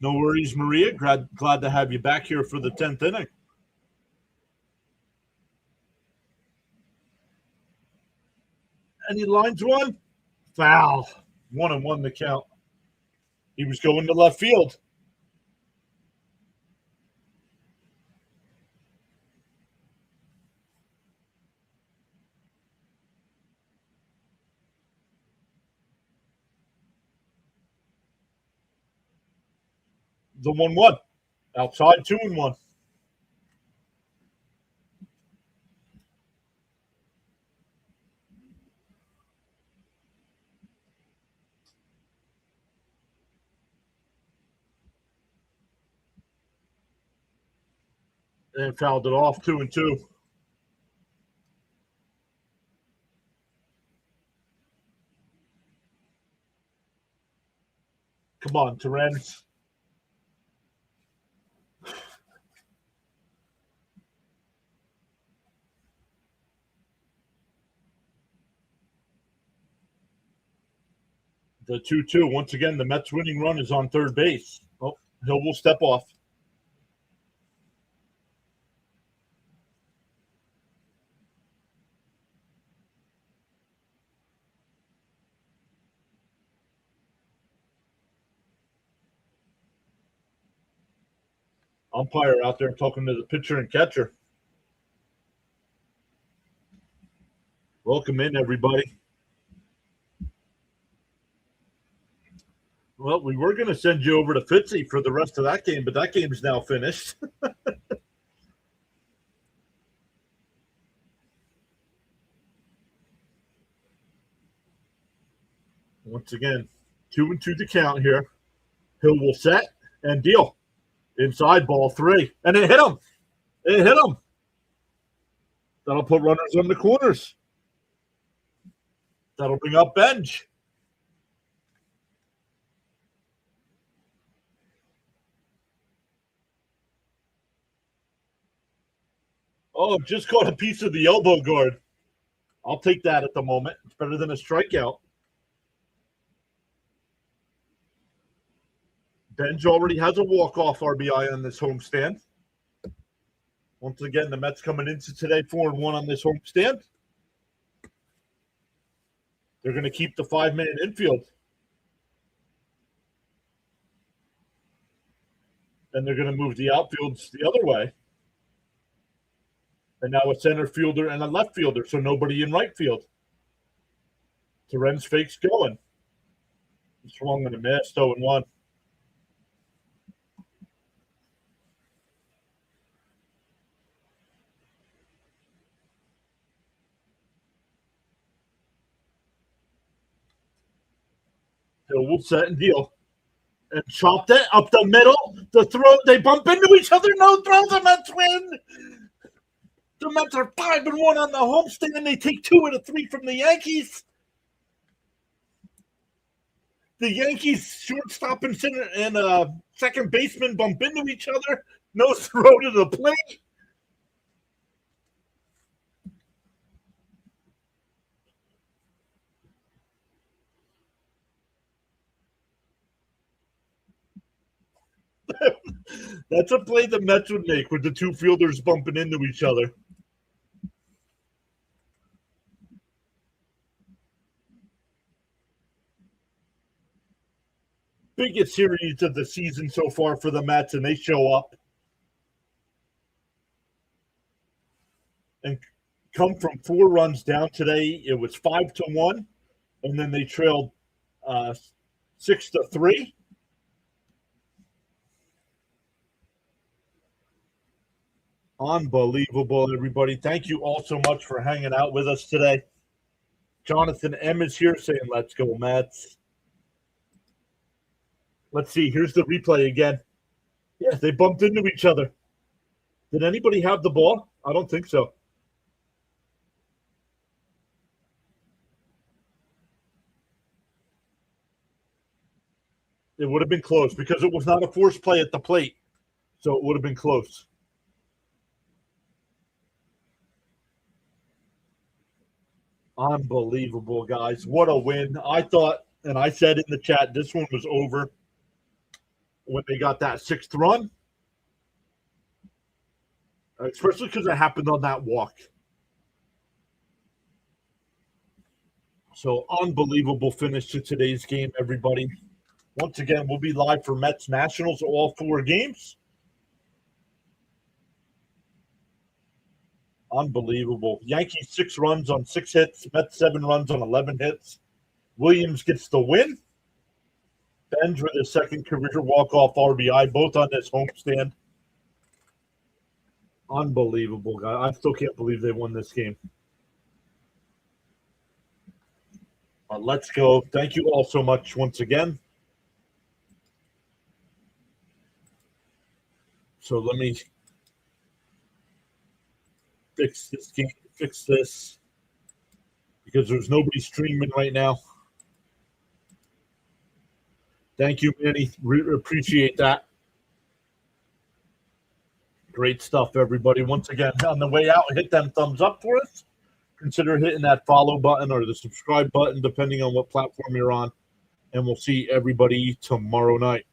Speaker 1: No worries, Maria. Glad to have you back here for the 10th inning. And he lines one. Foul. 1-1 the count. He was going to left field. The 1-1. Outside 2-1. And fouled it off 2-2. Come on, Terrence. The 2-2. Once again, the Mets winning run is on third base. Oh, Hill will step off. Umpire out there talking to the pitcher and catcher. Welcome in, everybody. Well, we were going to send you over to Fitzy for the rest of that game, but that game is now finished. Once again, 2-2 to count here. Hill will set and deal. Inside ball 3. And it hit him. It hit him. That'll put runners on the corners. That'll bring up Benj. Oh, just caught a piece of the elbow guard. I'll take that at the moment. It's better than a strikeout. Benj already has a walk-off RBI on this homestand. Once again, the Mets coming into today 4-1 on this homestand. They're going to keep the 5-man infield. And they're going to move the outfields the other way. And now a center fielder and a left fielder, so nobody in right field. Terrence fakes going. He swung and a missed, 0-1. Hill will set and deal. And chopped it up the middle. The throw, they bump into each other. No throw, the Mets win. The Mets are 5-1 on the homestand, and they take 2 out of 3 from the Yankees. The Yankees shortstop and center and second baseman bump into each other. No throw to the plate. That's a play the Mets would make with the two fielders bumping into each other. Biggest series of the season so far for the Mets, and they show up and come from 4 runs down today. It was 5-1, and then they trailed 6-3. Unbelievable, everybody. Thank you all so much for hanging out with us today. Jonathan M. is here saying, let's go, Mets. Let's see. Here's the replay again. Yeah, they bumped into each other. Did anybody have the ball? I don't think so. It would have been close because it was not a forced play at the plate. So it would have been close. Unbelievable, guys. What a win. I thought, and I said in the chat, this one was over when they got that 6th run. Especially because it happened on that walk. So unbelievable finish to today's game, everybody. Once again, we'll be live for Mets Nationals, all 4 games. Unbelievable. Yankees 6 runs on 6 hits. Mets 7 runs on 11 hits. Williams gets the win. Benz with his second career walk-off RBI, both on this homestand. Unbelievable, guy. I still can't believe they won this game. Let's go. Thank you all so much once again. So let me fix this game, fix this, because there's nobody streaming right now. Thank you, Manny. Appreciate that. Great stuff, everybody. Once again, on the way out, hit them thumbs up for us. Consider hitting that follow button or the subscribe button, depending on what platform you're on. And we'll see everybody tomorrow night.